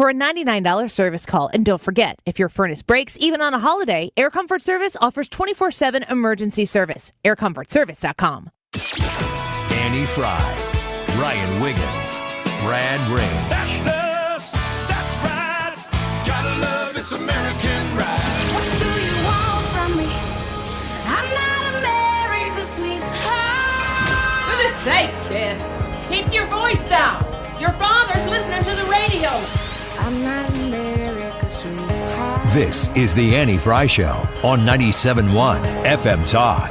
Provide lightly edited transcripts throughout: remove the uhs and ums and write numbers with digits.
for a $99 service call. And don't forget, if your furnace breaks, even on a holiday, Air Comfort Service offers 24/7 emergency service. AirComfortService.com. Annie Fry, Ryan Wiggins, Brad Ray. That's us. That's right. Gotta love this American ride. What do you want from me? I'm not America's sweetheart. Goodness sake, kid. Keep your voice down. Your father's listening to the radio. I'm not America's sweetheart. This is the Annie Fry Show on 97.1 FM Talk.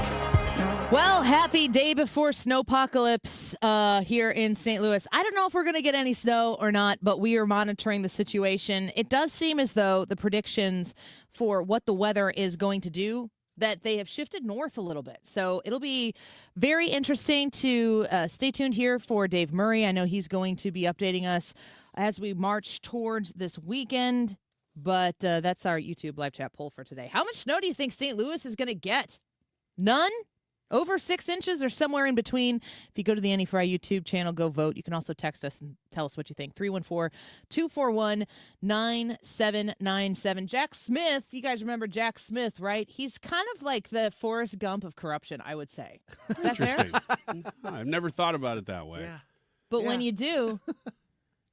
Well, happy day before snowpocalypse here in St. Louis. I don't know if we're going to get any snow or not, but we are monitoring the situation. It does seem as though the predictions for what the weather is going to do, that they have shifted north a little bit. So it'll be very interesting to stay tuned here for Dave Murray. I know he's going to be updating us as we march towards this weekend. But that's our YouTube live chat poll for today. How much snow do you think St. Louis is going to get? None? Over 6 inches or somewhere in between? If you go to the Annie Fry YouTube channel, go vote. You can also text us and tell us what you think. 314-241-9797. Jack Smith, you guys remember Jack Smith, right? He's kind of like the Forrest Gump of corruption, I would say. Is that fair? Interesting. I've never thought about it that way. Yeah. But when you do,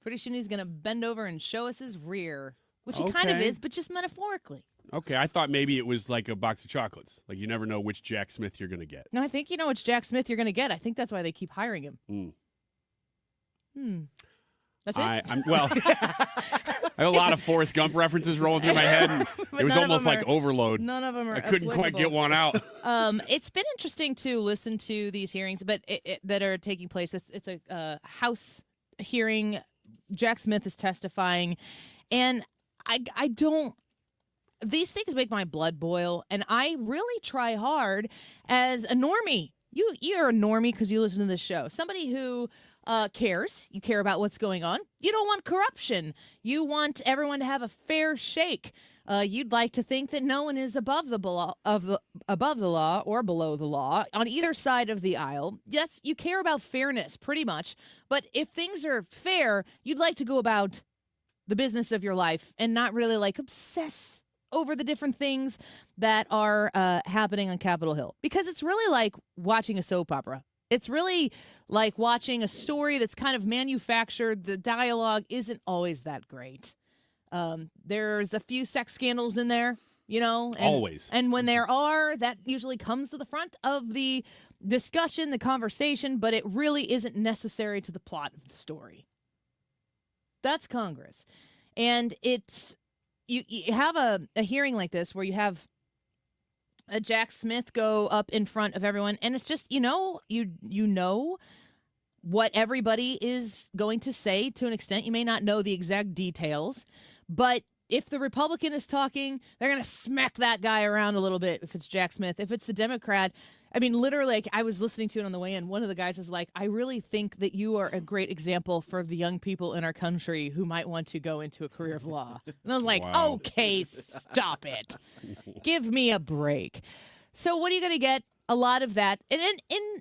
pretty soon he's going to bend over and show us his rear, which he kind of Okay. is, but just metaphorically. Okay, I thought maybe it was like a box of chocolates. Like you never know which Jack Smith you're going to get. No, I think you know which Jack Smith you're going to get. I think that's why they keep hiring him. That's it? Well, I have a lot of Forrest Gump references rolling through my head. And But it was none of almost them like are- overload. None of them are I couldn't quite get one out. It's been interesting to listen to these hearings, but that are taking place. It's a House hearing. Jack Smith is testifying, and I don't. These things make my blood boil, and I really try hard as a normie. You're a normie because you listen to this show. Somebody who cares. You care about what's going on. You don't want corruption. You want everyone to have a fair shake. You'd like to think that no one is above the law or below the law on either side of the aisle. Yes, you care about fairness pretty much. But if things are fair, you'd like to go about the business of your life and not really like obsess over the different things that are happening on Capitol Hill. Because it's really like watching a soap opera. It's really like watching a story that's kind of manufactured. The dialogue isn't always that great. There's a few sex scandals in there, you know. Always. And when there are, that usually comes to the front of the discussion, the conversation, but it really isn't necessary to the plot of the story. That's Congress. And it's... You have a hearing like this where you have a Jack Smith go up in front of everyone, and it's just, you know what everybody is going to say to an extent. You may not know the exact details, but if the Republican is talking, they're going to smack that guy around a little bit if it's Jack Smith. If it's the Democrat, I mean, literally, like, I was listening to it on the way in. One of the guys was like, I really think that you are a great example for the young people in our country who might want to go into a career of law. And I was like, Wow. okay, stop it. Give me a break. So what are you going to get? A lot of that. And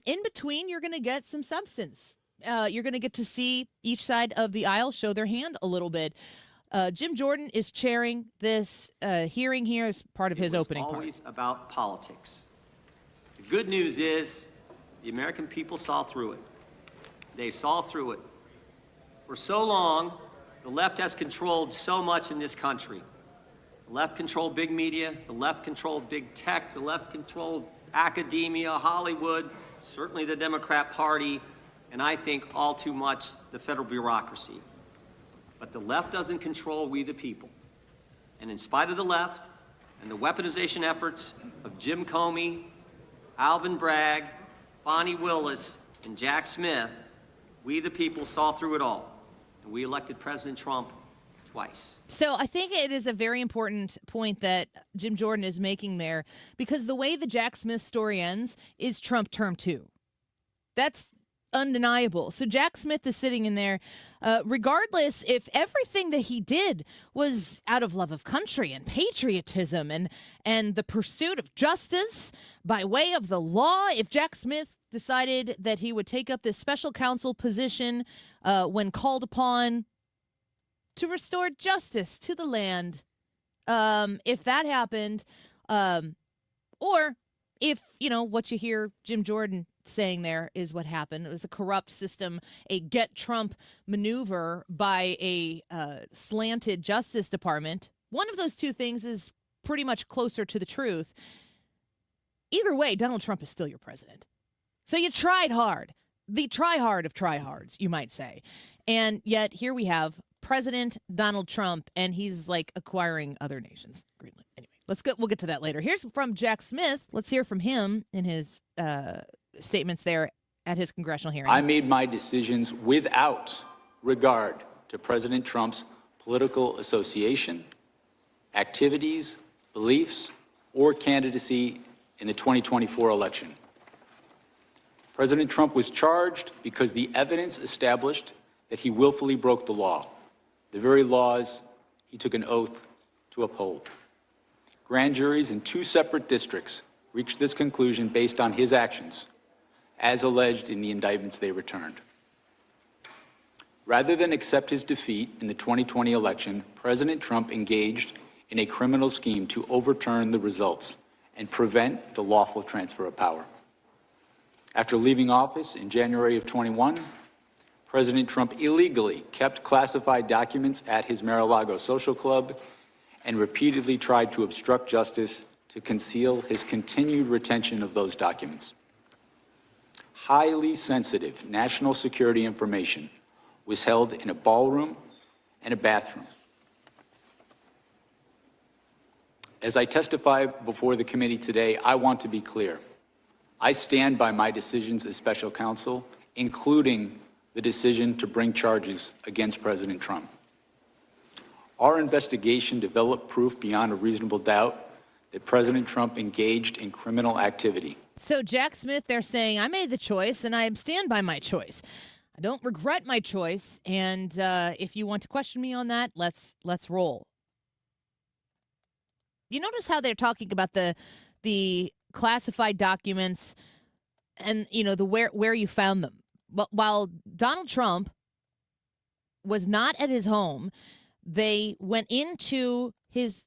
in between, you're going to get some substance. You're going to get to see each side of the aisle show their hand a little bit. Jim Jordan is chairing this hearing here as part of his opening part. It was always about politics. The good news is the American people saw through it. They saw through it. For so long, the left has controlled so much in this country. The left controlled big media, the left controlled big tech, the left controlled academia, Hollywood, certainly the Democrat Party, and I think all too much the federal bureaucracy. But the left doesn't control we the people. And in spite of the left and the weaponization efforts of Jim Comey, Alvin Bragg, Bonnie Willis, and Jack Smith, we the people saw through it all. And we elected President Trump twice. So I think it is a very important point that Jim Jordan is making there, because the way the Jack Smith story ends is Trump term 2. That's undeniable. So Jack Smith is sitting in there, regardless if everything that he did was out of love of country and patriotism and the pursuit of justice by way of the law. If Jack Smith decided that he would take up this special counsel position when called upon, to restore justice to the land. If that happened, or if, what you hear Jim Jordan saying there is what happened. It was a corrupt system, a get Trump maneuver by a slanted Justice Department. One of those two things is pretty much closer to the truth. Either way, Donald Trump is still your president. So you tried hard. The try-hard of try-hards, you might say. And yet here we have President Donald Trump, and he's like acquiring other nations. Greenland. Anyway, we'll get to that later. Here's from Jack Smith. Let's hear from him in his statements there at his congressional hearing. I made my decisions without regard to President Trump's political association, activities, beliefs, or candidacy in the 2024 election. President Trump was charged because the evidence established that he willfully broke the law, the very laws he took an oath to uphold. Grand juries in 2 separate districts reached this conclusion based on his actions, as alleged in the indictments they returned. Rather than accept his defeat in the 2020 election, President Trump engaged in a criminal scheme to overturn the results and prevent the lawful transfer of power. After leaving office in January of 21, President Trump illegally kept classified documents at his Mar-a-Lago social club and repeatedly tried to obstruct justice to conceal his continued retention of those documents. Highly sensitive national security information was held in a ballroom and a bathroom. As I testify before the committee today, I want to be clear. I stand by my decisions as special counsel, including the decision to bring charges against President Trump. Our investigation developed proof beyond a reasonable doubt that President Trump engaged in criminal activity. So Jack Smith, they're saying, I made the choice and I stand by my choice. I don't regret my choice. And if you want to question me on that, let's roll. You notice how they're talking about the classified documents and, the where you found them. But while Donald Trump was not at his home, they went into his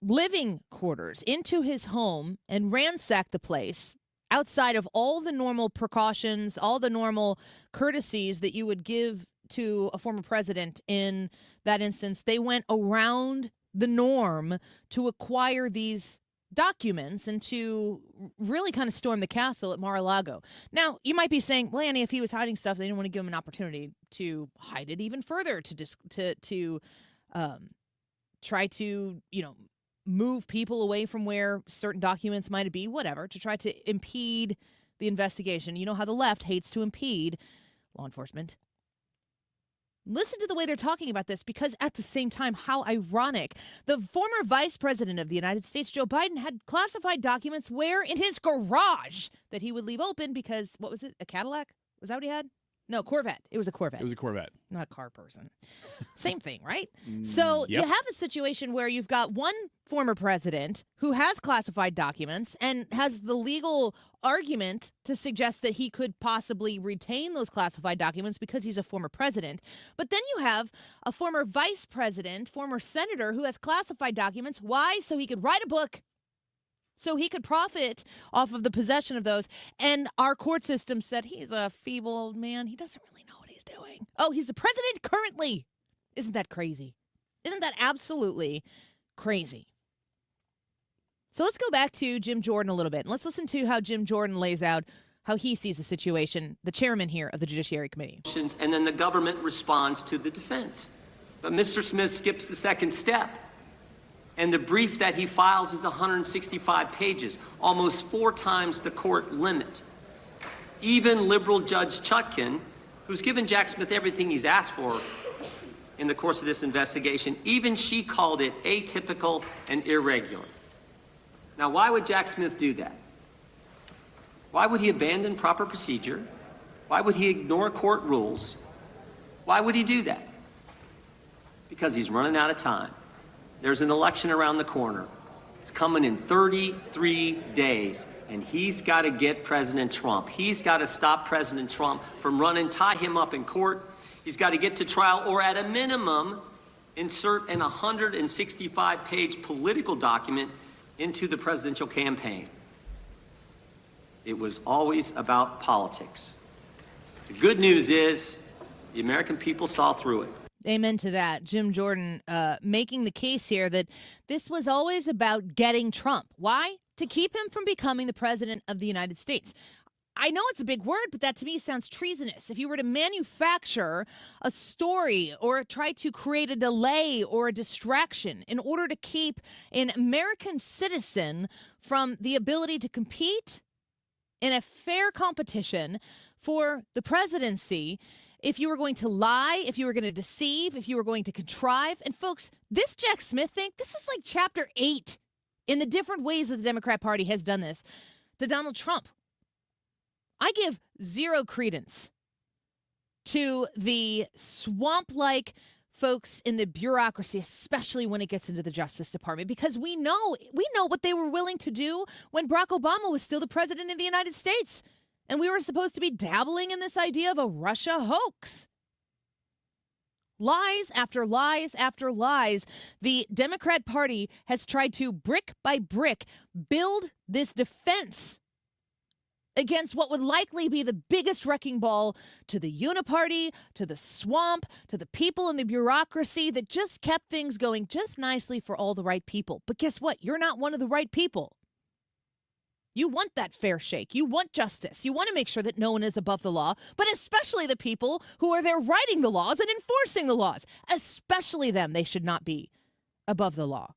living quarters, into his home, and ransacked the place outside of all the normal precautions, all the normal courtesies that you would give to a former president in that instance. They went around the norm to acquire these documents and to really kind of storm the castle at Mar-a-Lago. Now, you might be saying, well, Annie, if he was hiding stuff, they didn't want to give him an opportunity to hide it even further, to try to, move people away from where certain documents might be, whatever, to try to impede the investigation. You know how the left hates to impede law enforcement. Listen to the way they're talking about this, because at the same time, how ironic. The former vice president of the United States, Joe Biden, had classified documents where? In his garage that he would leave open because, what was it, a Cadillac? Was that what he had? No, Corvette. It was a Corvette. It was a Corvette. Not a car person. Same thing, right? So yep. You have a situation where you've got one former president who has classified documents and has the legal argument to suggest that he could possibly retain those classified documents because he's a former president. But then you have a former vice president, former senator who has classified documents. Why? So he could write a book. So he could profit off of the possession of those. And our court system said he's a feeble old man. He doesn't really know what he's doing. Oh, he's the president currently. Isn't that crazy? Isn't that absolutely crazy? So let's go back to Jim Jordan a little bit. And let's listen to how Jim Jordan lays out how he sees the situation, the chairman here of the Judiciary Committee. And then the government responds to the defense. But Mr. Smith skips the second step. And the brief that he files is 165 pages, almost 4 times the court limit. Even liberal Judge Chutkan, who's given Jack Smith everything he's asked for in the course of this investigation, even she called it atypical and irregular. Now, why would Jack Smith do that? Why would he abandon proper procedure? Why would he ignore court rules? Why would he do that? Because he's running out of time. There's an election around the corner. It's coming in 33 days, and he's got to get President Trump. He's got to stop President Trump from running, tie him up in court. He's got to get to trial, or at a minimum, insert an 165-page political document into the presidential campaign. It was always about politics. The good news is the American people saw through it. Amen to that. Jim Jordan making the case here that this was always about getting Trump. Why? To keep him from becoming the president of the United States. I know it's a big word, but that to me sounds treasonous. If you were to manufacture a story or try to create a delay or a distraction in order to keep an American citizen from the ability to compete in a fair competition for the presidency, if you were going to lie, if you were going to deceive, if you were going to contrive. And folks, this Jack Smith thing, this is like chapter 8 in the different ways that the Democrat Party has done this to Donald Trump. I give zero credence to the swamp-like folks in the bureaucracy, especially when it gets into the Justice Department, because we know what they were willing to do when Barack Obama was still the president of the United States. And we were supposed to be dabbling in this idea of a Russia hoax. Lies after lies after lies. The Democrat Party has tried to, brick by brick, build this defense against what would likely be the biggest wrecking ball to the uniparty, to the swamp, to the people in the bureaucracy that just kept things going just nicely for all the right people. But guess what? You're not one of the right people. You want that fair shake. You want justice. You want to make sure that no one is above the law, but especially the people who are there writing the laws and enforcing the laws. Especially them. They should not be above the law.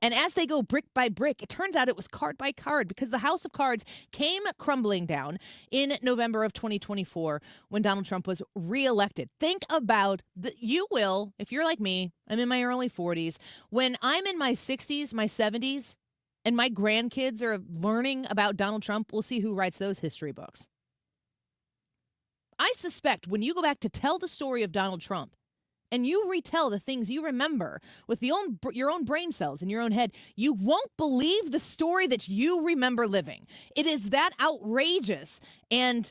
And as they go brick by brick, it turns out it was card by card because the house of cards came crumbling down in November of 2024 when Donald Trump was reelected. Think about, you will, if you're like me, I'm in my early 40s. When I'm in my 60s, my 70s, and my grandkids are learning about Donald Trump, we'll see who writes those history books. I suspect when you go back to tell the story of Donald Trump, and you retell the things you remember with your own brain cells in your own head, you won't believe the story that you remember living. It is that outrageous and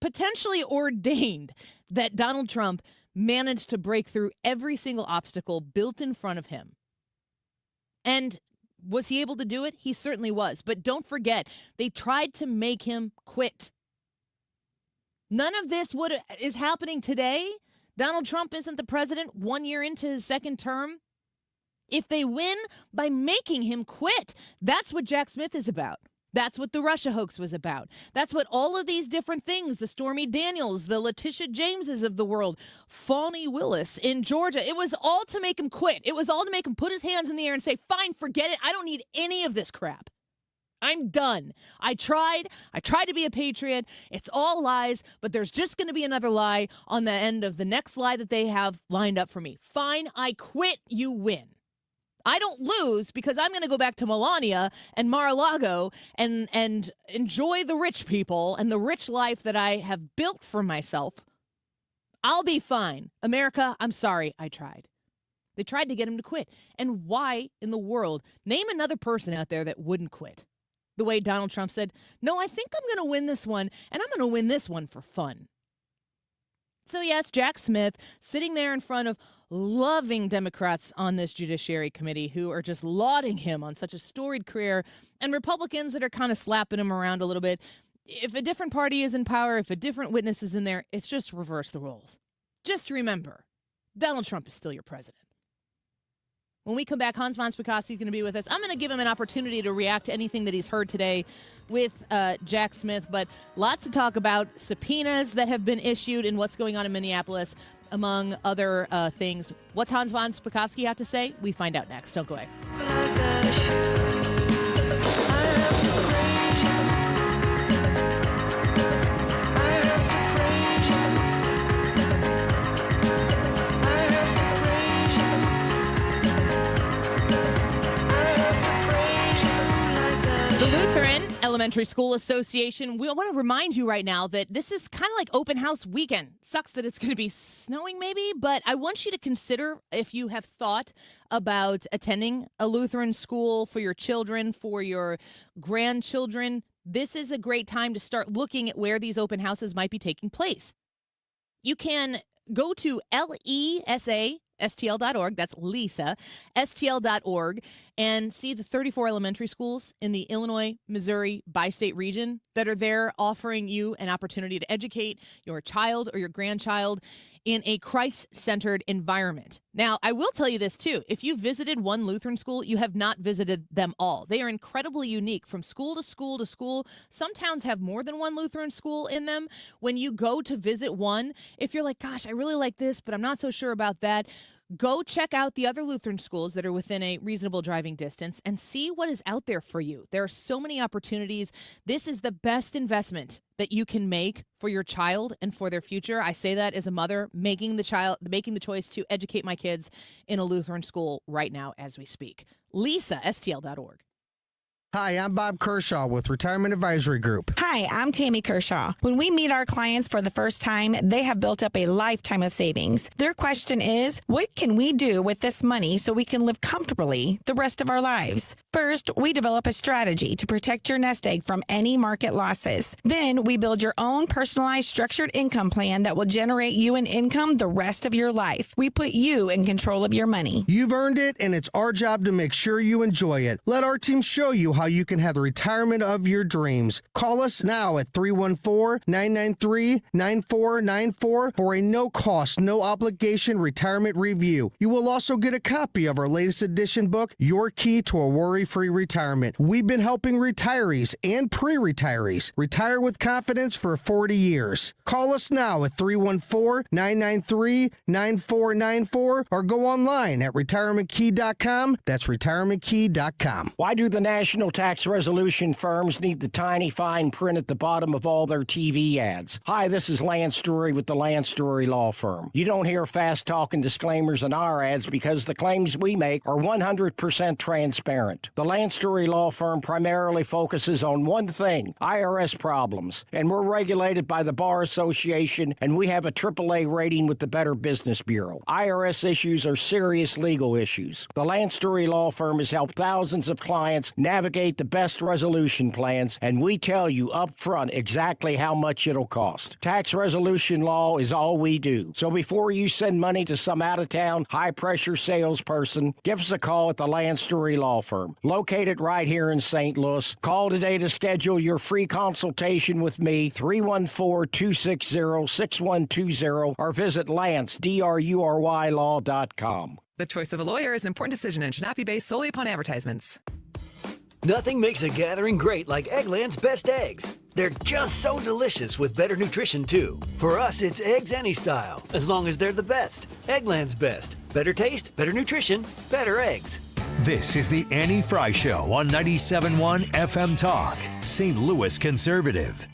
potentially ordained that Donald Trump managed to break through every single obstacle built in front of him. And was he able to do it? He certainly was. But don't forget, they tried to make him quit. None of this is happening today. Donald Trump isn't the president 1 year into his second term. If they win by making him quit, that's what Jack Smith is about. That's what the Russia hoax was about. That's what all of these different things, the Stormy Daniels, the Letitia Jameses of the world, Fani Willis in Georgia, it was all to make him quit. It was all to make him put his hands in the air and say, fine, forget it. I don't need any of this crap. I'm done. I tried to be a patriot. It's all lies, but there's just going to be another lie on the end of the next lie that they have lined up for me. Fine, I quit, you win. I don't lose because I'm going to go back to Melania and Mar-a-Lago and enjoy the rich people and the rich life that I have built for myself. I'll be fine. America, I'm sorry, I tried. They tried to get him to quit. And why in the world? Name another person out there that wouldn't quit. The way Donald Trump said, no, I think I'm going to win this one, and I'm going to win this one for fun. So yes, Jack Smith sitting there in front of loving Democrats on this Judiciary Committee who are just lauding him on such a storied career, and Republicans that are kind of slapping him around a little bit. If a different party is in power, if a different witness is in there, it's just reverse the roles. Just remember, Donald Trump is still your president. When we come back, Hans von Spakovsky is going to be with us. I'm going to give him an opportunity to react to anything that he's heard today with Jack Smith, but lots to talk about. Subpoenas that have been issued and what's going on in Minneapolis, among other things. What's Hans von Spakovsky have to say? We find out next. Don't go away. Elementary School Association. We want to remind you right now that this is kind of like open house weekend. Sucks that it's going to be snowing maybe, but I want you to consider if you have thought about attending a Lutheran school for your children, for your grandchildren. This is a great time to start looking at where these open houses might be taking place. You can go to LESA STL.org. That's Lisa, STL.org, and see the 34 elementary schools in the Illinois, Missouri, bi-state region that are there offering you an opportunity to educate your child or your grandchild in a Christ-centered environment. Now, I will tell you this, too. If you visited one Lutheran school, you have not visited them all. They are incredibly unique from school to school to school. Some towns have more than one Lutheran school in them. When you go to visit one, if you're like, gosh, I really like this, but I'm not so sure about that, go check out the other Lutheran schools that are within a reasonable driving distance and see what is out there for you. There are so many opportunities. This is the best investment that you can make for your child and for their future. I say that as a mother making the choice to educate my kids in a Lutheran school right now as we speak. Lisa, STL.org. Hi, I'm Bob Kershaw with Retirement Advisory Group. Hi, I'm Tammy Kershaw. When we meet our clients for the first time, they have built up a lifetime of savings. Their question is, what can we do with this money so we can live comfortably the rest of our lives? First, we develop a strategy to protect your nest egg from any market losses. Then, we build your own personalized structured income plan that will generate you an income the rest of your life. We put you in control of your money. You've earned it, and it's our job to make sure you enjoy it. Let our team show you how you can have the retirement of your dreams. Call us now at 314-993-9494 for a no-cost, no-obligation retirement review. You will also get a copy of our latest edition book, Your Key to a Worry-Free Retirement. We've been helping retirees and pre-retirees retire with confidence for 40 years. Call us now at 314-993-9494 or go online at retirementkey.com. That's retirementkey.com. Why do the national tax resolution firms need the tiny fine print at the bottom of all their TV ads? Hi, this is Lance Drury with the Lance Drury Law Firm. You don't hear fast-talking disclaimers in our ads because the claims we make are 100% transparent. The Lance Drury Law Firm primarily focuses on one thing, IRS problems, and we're regulated by the Bar Association, and we have a AAA rating with the Better Business Bureau. IRS issues are serious legal issues. The Lance Drury Law Firm has helped thousands of clients navigate the best resolution plans, and we tell you up front exactly how much it'll cost. Tax resolution law is all we do. So before you send money to some out-of-town, high-pressure salesperson, give us a call at the Lance Drury Law Firm, located right here in St. Louis. Call today to schedule your free consultation with me, 314-260-6120, or visit LanceDruryLaw.com. The choice of a lawyer is an important decision and should not be based solely upon advertisements. Nothing makes a gathering great like Eggland's Best Eggs. They're just so delicious with better nutrition, too. For us, it's eggs any style, as long as they're the best. Eggland's Best. Better taste, better nutrition, better eggs. This is the Annie Fry Show on 97.1 FM Talk, St. Louis Conservative.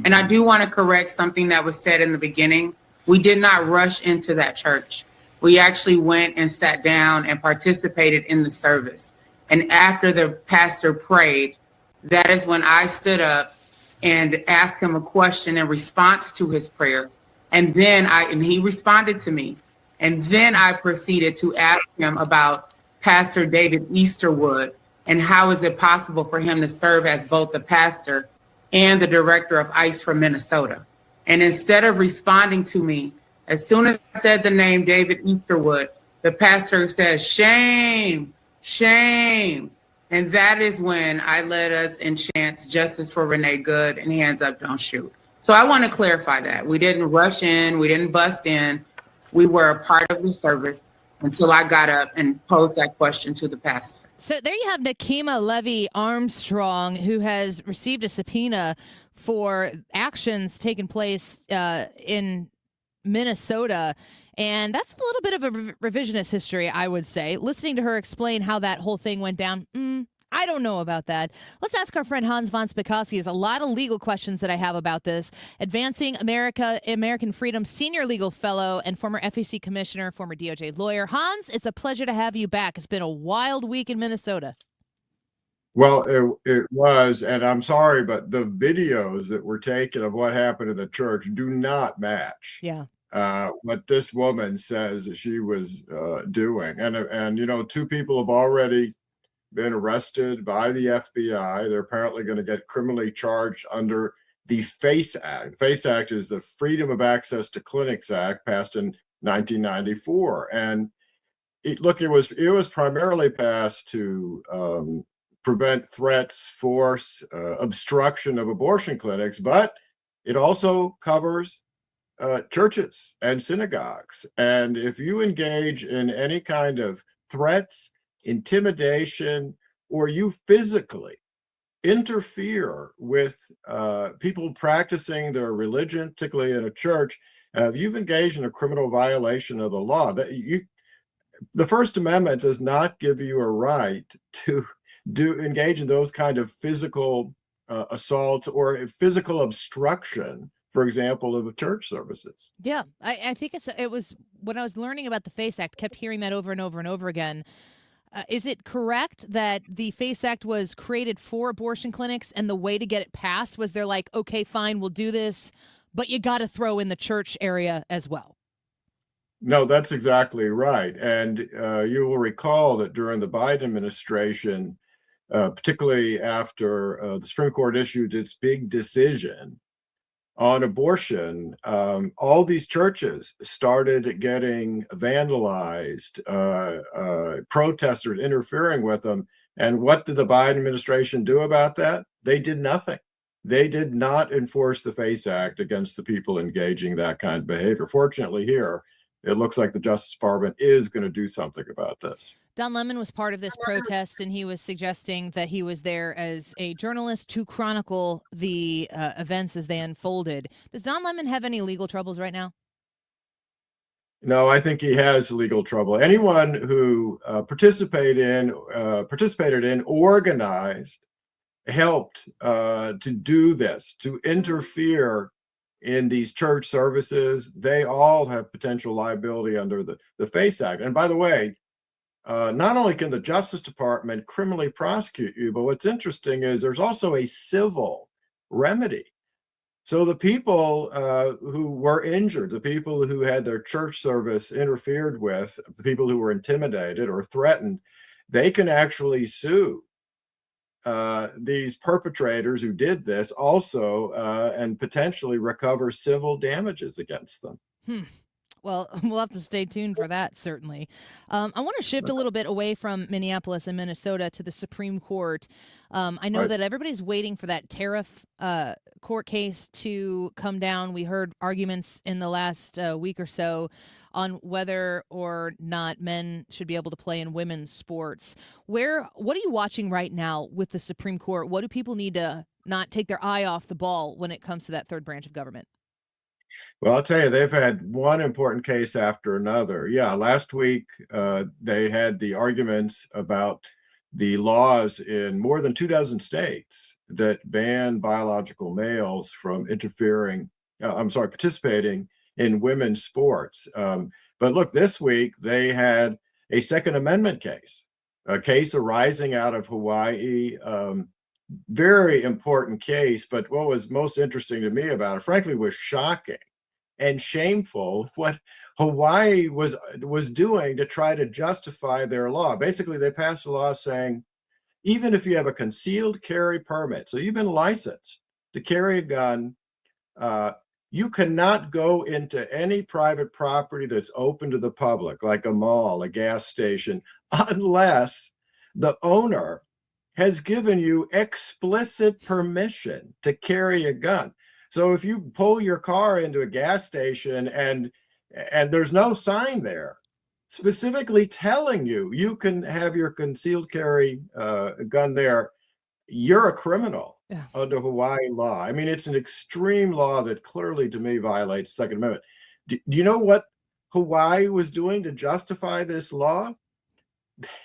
And I do want to correct something that was said in the beginning. We did not rush into that church. We actually went and sat down and participated in the service. And after the pastor prayed, that is when I stood up and asked him a question in response to his prayer. And then he responded to me. And then I proceeded to ask him about Pastor David Easterwood and how is it possible for him to serve as both the pastor and the director of ICE for Minnesota. And instead of responding to me, as soon as I said the name David Easterwood, the pastor says, shame, shame. And that is when I led us in chants, justice for Renee Good and hands up, don't shoot. So I want to clarify that. We didn't rush in. We didn't bust in. We were a part of the service until I got up and posed that question to the pastor. So there you have Nakima Levy Armstrong, who has received a subpoena for actions taking place in Minnesota. And that's a little bit of a revisionist history, I would say. Listening to her explain how that whole thing went down, I don't know about that. Let's ask our friend Hans von Spakovsky. There's a lot of legal questions that I have about this. Advancing American Freedom Senior Legal Fellow and former FEC Commissioner, former DOJ lawyer. Hans, it's a pleasure to have you back. It's been a wild week in Minnesota. Well, it was, and I'm sorry, but the videos that were taken of what happened in the church do not match. Yeah. What this woman says she was doing. And you know, two people have already been arrested by the FBI. They're apparently going to get criminally charged under the FACE Act. The FACE Act is the Freedom of Access to Clinics Act, passed in 1994. And it was primarily passed to prevent threats, force, obstruction of abortion clinics, but it also covers churches and synagogues. And if you engage in any kind of threats, intimidation, or you physically interfere with people practicing their religion, particularly in a church, you've engaged in a criminal violation of the law. The First Amendment does not give you a right to engage in those kind of physical assaults or physical obstruction, for example, of church services. Yeah, I think it was when I was learning about the FACE Act, kept hearing that over and over and over again. Is it correct that the FACE Act was created for abortion clinics, and the way to get it passed was they're like, okay, fine, we'll do this, but you got to throw in the church area as well? No, that's exactly right. And you will recall that during the Biden administration, particularly after the Supreme Court issued its big decision on abortion, all these churches started getting vandalized, protesters interfering with them. And what did the Biden administration do about that? They did nothing. They did not enforce the FACE Act against the people engaging that kind of behavior. Fortunately, here, it looks like the Justice Department is going to do something about this. Don Lemon was part of this protest, and he was suggesting that he was there as a journalist to chronicle the events as they unfolded. Does Don Lemon have any legal troubles right now? No, I think he has legal trouble. Anyone who participated in, organized, helped to do this, to interfere in these church services, they all have potential liability under the FACE Act. And by the way, not only can the Justice Department criminally prosecute you, but what's interesting is there's also a civil remedy. So the people who were injured, the people who had their church service interfered with, the people who were intimidated or threatened, they can actually sue these perpetrators who did this also and potentially recover civil damages against them. Well, we'll have to stay tuned for that, certainly. I want to shift a little bit away from Minneapolis and Minnesota to the Supreme Court. I know that everybody's waiting for that tariff court case to come down. We heard arguments in the last week or so on whether or not men should be able to play in women's sports. What are you watching right now with the Supreme Court? What do people need to not take their eye off the ball when it comes to that third branch of government? Well, I'll tell you, they've had one important case after another. Yeah, last week they had the arguments about the laws in more than 24 states that ban biological males from participating in women's sports. But look, this week they had a Second Amendment case, a case arising out of Hawaii. Very important case, but what was most interesting to me about it, frankly, was shocking and shameful what Hawaii was doing to try to justify their law. Basically, they passed a law saying, even if you have a concealed carry permit, so you've been licensed to carry a gun, you cannot go into any private property that's open to the public, like a mall, a gas station, unless the owner has given you explicit permission to carry a gun. So if you pull your car into a gas station and there's no sign there specifically telling you can have your concealed carry gun there, you're a criminal under Hawaii law. I mean, it's an extreme law that clearly, to me, violates the Second Amendment. Do you know what Hawaii was doing to justify this law?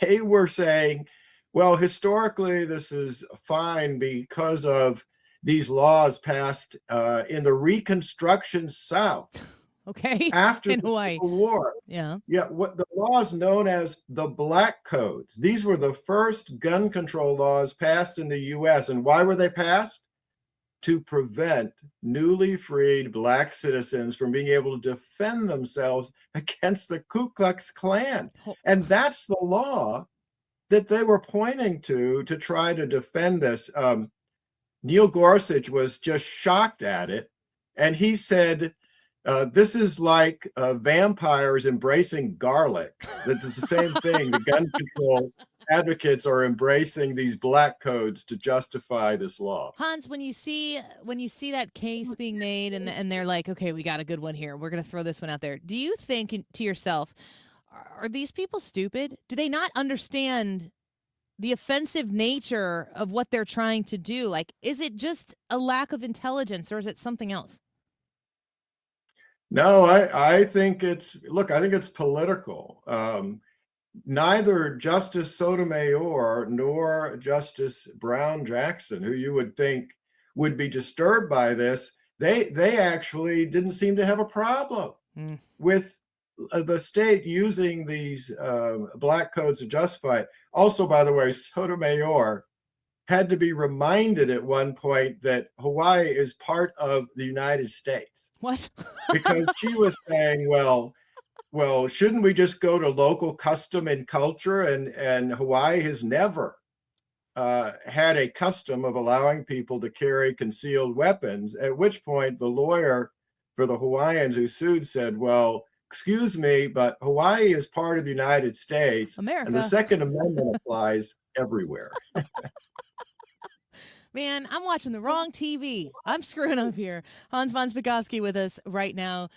They were saying, well, historically, this is fine because of these laws passed in the Reconstruction South. Okay. After in the Hawaii. Civil War. Yeah. Yeah. What the laws known as the Black Codes. These were the first gun control laws passed in the U.S. And why were they passed? To prevent newly freed Black citizens from being able to defend themselves against the Ku Klux Klan. And that's the law that they were pointing to try to defend this. Neil Gorsuch was just shocked at it, and he said, this is like vampires embracing garlic. That is the same thing. The gun control advocates are embracing these black codes to justify this law. Hans, when you see that case being made and they're like, okay, we got a good one here, we're going to throw this one out there. Do you think to yourself, are these people stupid? Do they not understand the offensive nature of what they're trying to do? Like, is it just a lack of intelligence or is it something else? No, I think it's political. Neither Justice Sotomayor nor Justice Brown Jackson, who you would think would be disturbed by this, they actually didn't seem to have a problem with the state using these black codes to justify it. Also, by the way, Sotomayor had to be reminded at one point that Hawaii is part of the United States. What? Because she was saying, well, shouldn't we just go to local custom and culture? And Hawaii has never had a custom of allowing people to carry concealed weapons, at which point the lawyer for the Hawaiians who sued said, well, excuse me, but Hawaii is part of the United States. America. And the Second Amendment applies everywhere. Man, I'm watching the wrong TV. I'm screwing up here. Hans von Spakovsky with us right now.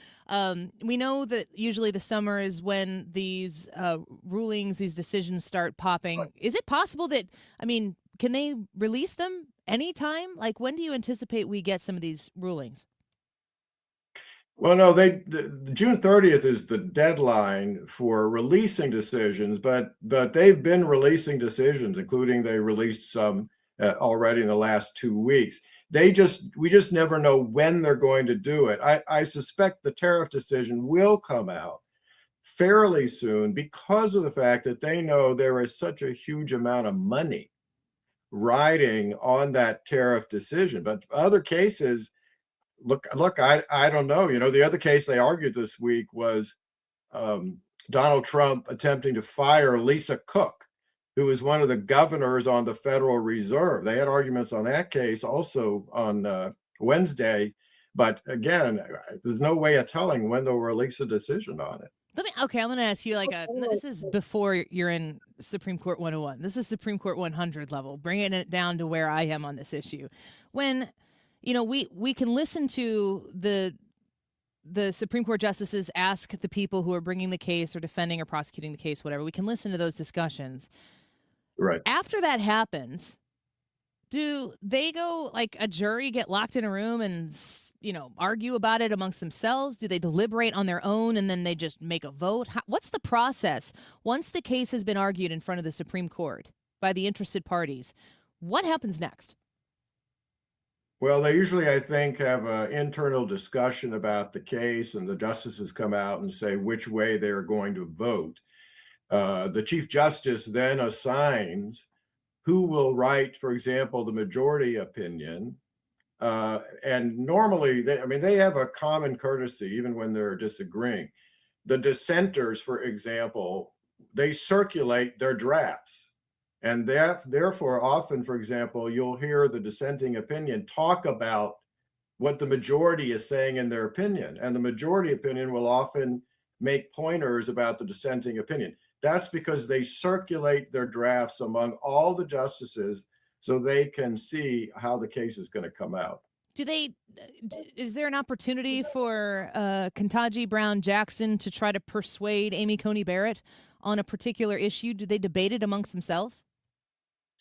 We know that usually the summer is when these rulings, these decisions start popping. Right. Is it possible that, can they release them anytime? Like, when do you anticipate we get some of these rulings? Well, no, June 30th is the deadline for releasing decisions, but they've been releasing decisions, including they released some already in the last 2 weeks. We just never know when they're going to do it. I suspect the tariff decision will come out fairly soon because of the fact that they know there is such a huge amount of money riding on that tariff decision. But other cases, look, I don't know. The other case they argued this week was Donald Trump attempting to fire Lisa Cook, who is one of the governors on the Federal Reserve. They had arguments on that case also on Wednesday. But again, there's no way of telling when they'll release a decision on it. I'm going to ask you this is before you're in Supreme Court 101. This is Supreme Court 100 level, bringing it down to where I am on this issue. When, we can listen to the Supreme Court justices ask the people who are bringing the case or defending or prosecuting the case, whatever. We can listen to those discussions. Right. After that happens, do they go, like a jury, get locked in a room and, argue about it amongst themselves? Do they deliberate on their own and then they just make a vote? What's the process once the case has been argued in front of the Supreme Court by the interested parties? What happens next? Well, they usually, I think, have an internal discussion about the case, and the justices come out and say which way they're going to vote. The Chief Justice then assigns who will write, for example, the majority opinion. And normally, they have a common courtesy, even when they're disagreeing. The dissenters, for example, they circulate their drafts. And therefore, often, for example, you'll hear the dissenting opinion talk about what the majority is saying in their opinion. And the majority opinion will often make pointers about the dissenting opinion. That's because they circulate their drafts among all the justices so they can see how the case is going to come out. Is there an opportunity for Ketanji Brown Jackson to try to persuade Amy Coney Barrett on a particular issue? Do they debate it amongst themselves?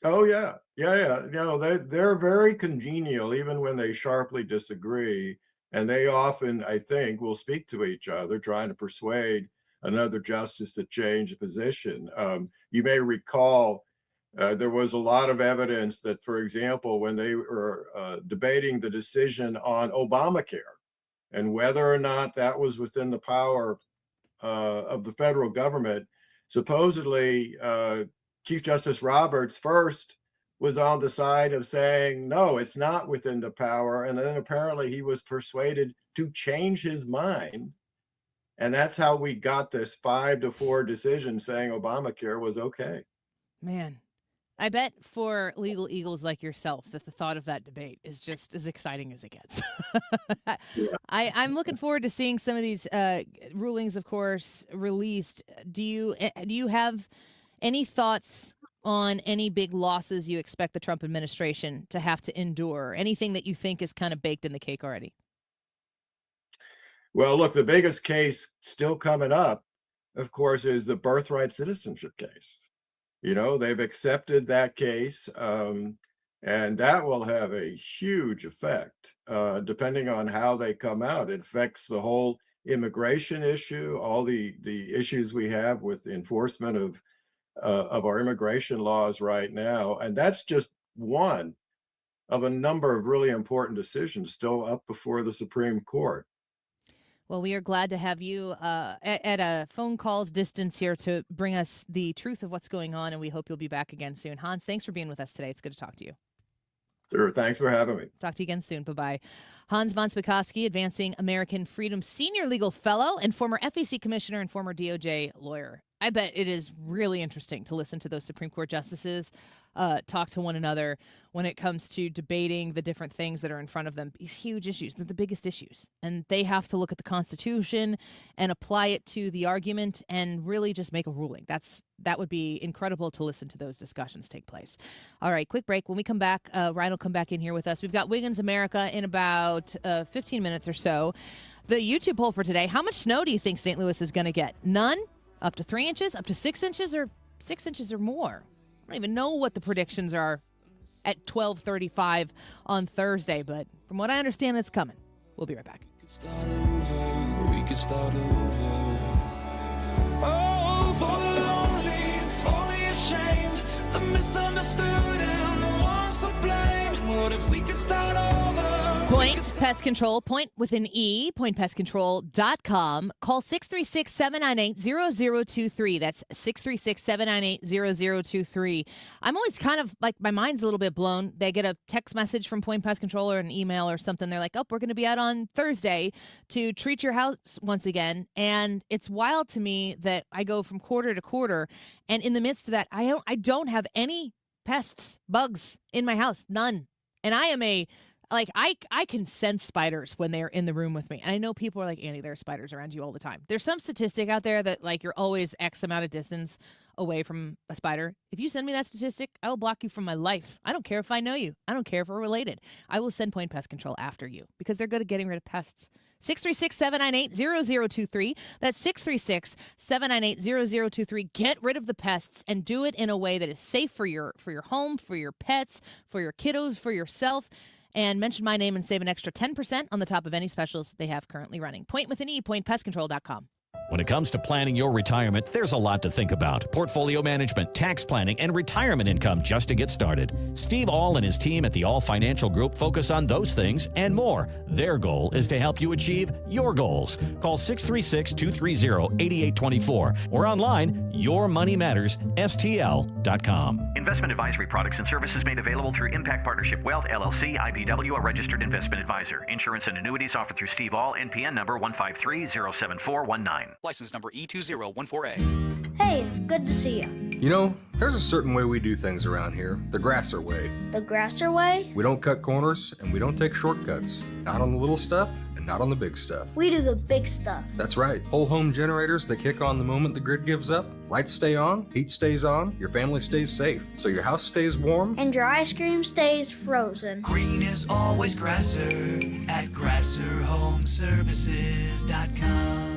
Oh, yeah. They're very congenial, even when they sharply disagree. And they often, I think, will speak to each other, trying to persuade another justice to change the position. You may recall there was a lot of evidence that, for example, when they were debating the decision on Obamacare and whether or not that was within the power of the federal government, supposedly Chief Justice Roberts first was on the side of saying, no, it's not within the power. And then apparently he was persuaded to change his mind. And that's how we got this 5-4 decision saying Obamacare was okay. Man, I bet for legal eagles like yourself that the thought of that debate is just as exciting as it gets. I'm looking forward to seeing some of these rulings, of course, released. Do you have any thoughts on any big losses you expect the Trump administration to have to endure? Anything that you think is kind of baked in the cake already? Well, look, the biggest case still coming up, of course, is the birthright citizenship case. They've accepted that case, and that will have a huge effect, depending on how they come out. It affects the whole immigration issue, all the issues we have with enforcement of our immigration laws right now. And that's just one of a number of really important decisions still up before the Supreme Court. Well, we are glad to have you at a phone call's distance here to bring us the truth of what's going on, and we hope you'll be back again soon. Hans, thanks for being with us today. It's good to talk to you. Sure, thanks for having me. Talk to you again soon. Bye-bye. Hans von Spakovsky, Advancing American Freedom Senior Legal Fellow and former FEC Commissioner and former DOJ lawyer. I bet it is really interesting to listen to those Supreme Court justices talk to one another when it comes to debating the different things that are in front of them. These huge issues, they're the biggest issues. And they have to look at the Constitution and apply it to the argument and really just make a ruling. That would be incredible to listen to those discussions take place. All right, quick break. When we come back, Ryan will come back in here with us. We've got Wiggins America in about 15 minutes or so. The YouTube poll for today, how much snow do you think St. Louis is going to get? None? Up to 3 inches? Up to 6 inches? Or 6 inches or more? I don't even know what the predictions are at 12:35 on Thursday, but from what I understand, it's coming. We'll be right back. We could start over. Oh, for the lonely, for the ashamed, the misunderstood and the ones to blame. What if we could start over? Point Pest Control, point with an E, pointpestcontrol.com. Call 636-798-0023. That's 636-798-0023. I'm always kind of like, my mind's a little bit blown. They get a text message from Point Pest Control or an email or something. They're like, oh, we're going to be out on Thursday to treat your house once again. And it's wild to me that I go from quarter to quarter. And in the midst of that, I don't have any pests, bugs in my house. None. And I am I can sense spiders when they're in the room with me. And I know people are like, Annie, there are spiders around you all the time. There's some statistic out there that like you're always X amount of distance away from a spider. If you send me that statistic, I will block you from my life. I don't care if I know you. I don't care if we're related. I will send Point Pest Control after you because they're good at getting rid of pests. 636-798-0023. That's 636-798-0023. Get rid of the pests and do it in a way that is safe for your home, for your pets, for your kiddos, for yourself. And mention my name and save an extra 10% on the top of any specials they have currently running. Point with an E, pointpestcontrol.com. When it comes to planning your retirement, there's a lot to think about. Portfolio management, tax planning, and retirement income just to get started. Steve All and his team at the All Financial Group focus on those things and more. Their goal is to help you achieve your goals. Call 636-230-8824 or online, yourmoneymattersstl.com. Investment advisory products and services made available through Impact Partnership Wealth, LLC, IBW, a registered investment advisor. Insurance and annuities offered through Steve All, NPN number 153-07419. License number E2014A. Hey, it's good to see you. You know, there's a certain way we do things around here, the Grasser way. The Grasser way? We don't cut corners and we don't take shortcuts. Not on the little stuff and not on the big stuff. We do the big stuff. That's right. Whole home generators that kick on the moment the grid gives up. Lights stay on, heat stays on, your family stays safe, so your house stays warm. And your ice cream stays frozen. Green is always Grasser at GrasserHomeservices.com.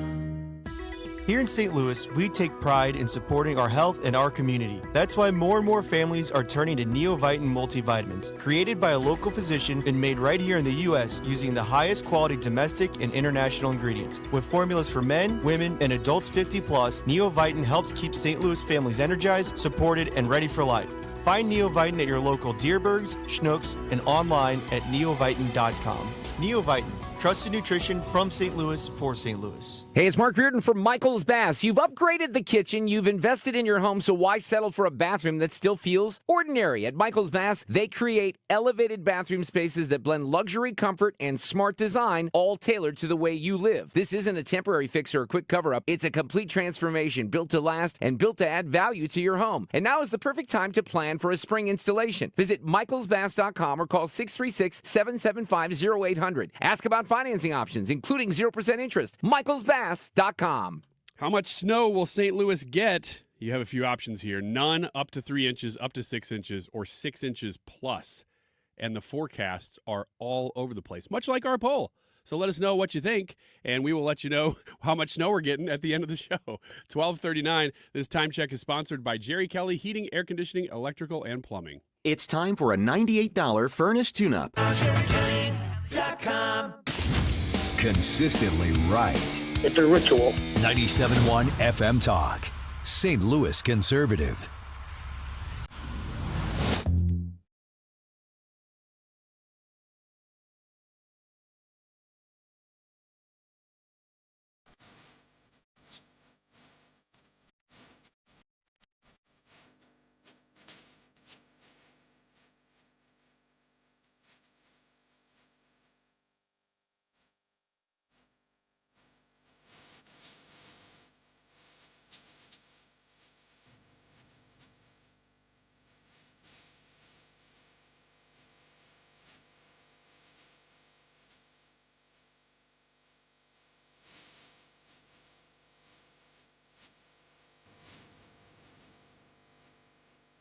Here in St. Louis, we take pride in supporting our health and our community. That's why more and more families are turning to Neovitin multivitamins, created by a local physician and made right here in the U.S. using the highest quality domestic and international ingredients. With formulas for men, women, and adults 50 plus, Neovitin helps keep St. Louis families energized, supported, and ready for life. Find Neovitin at your local Dierbergs, Schnucks, and online at neovitin.com. Neovitin, Trusted nutrition from St. Louis for St. Louis. Hey, it's Mark Reardon from Michael's Bass. You've upgraded the kitchen, you've invested in your home, so why settle for a bathroom that still feels ordinary? At Michael's Bass, they create elevated bathroom spaces that blend luxury, comfort, and smart design, all tailored to the way you live. This isn't a temporary fix or a quick cover-up. It's a complete transformation, built to last and built to add value to your home. And now is the perfect time to plan for a spring installation. Visit michaelsbass.com or call 636-775-0800. Ask about financing options, including 0% interest. michaelsbass.com. How much snow will St. Louis get? You have a few options here. None, up to 3 inches, up to 6 inches, or 6 inches plus. And the forecasts are all over the place, much like our poll. So let us know what you think, and we will let you know how much snow we're getting at the end of the show. 12:39. This time check is sponsored by Jerry Kelly Heating, Air Conditioning, Electrical, and Plumbing. It's time for a $98 furnace tune-up. Consistently right. It's a ritual. 97.1 FM Talk. St. Louis Conservative.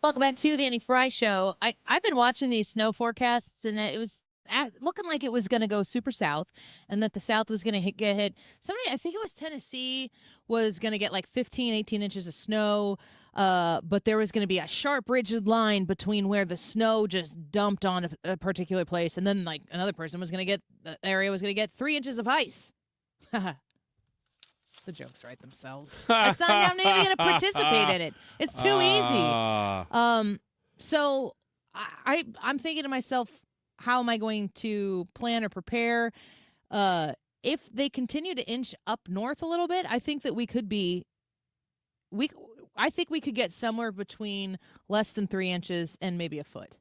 Welcome back to the Annie Fry Show. I've been watching these snow forecasts, and it was looking like it was going to go super south, and that the south was going to get hit. Somebody, I think it was Tennessee, was going to get like 15, 18 inches of snow, but there was going to be a sharp, rigid line between where the snow just dumped on a particular place, and then like another person was going to get, the area was going to get 3 inches of ice. The jokes write themselves. I'm not even going to participate in it. It's too easy. So I'm thinking to myself, how am I going to plan or prepare? If they continue to inch up north a little bit, I think that we could get somewhere between less than 3 inches and maybe a foot.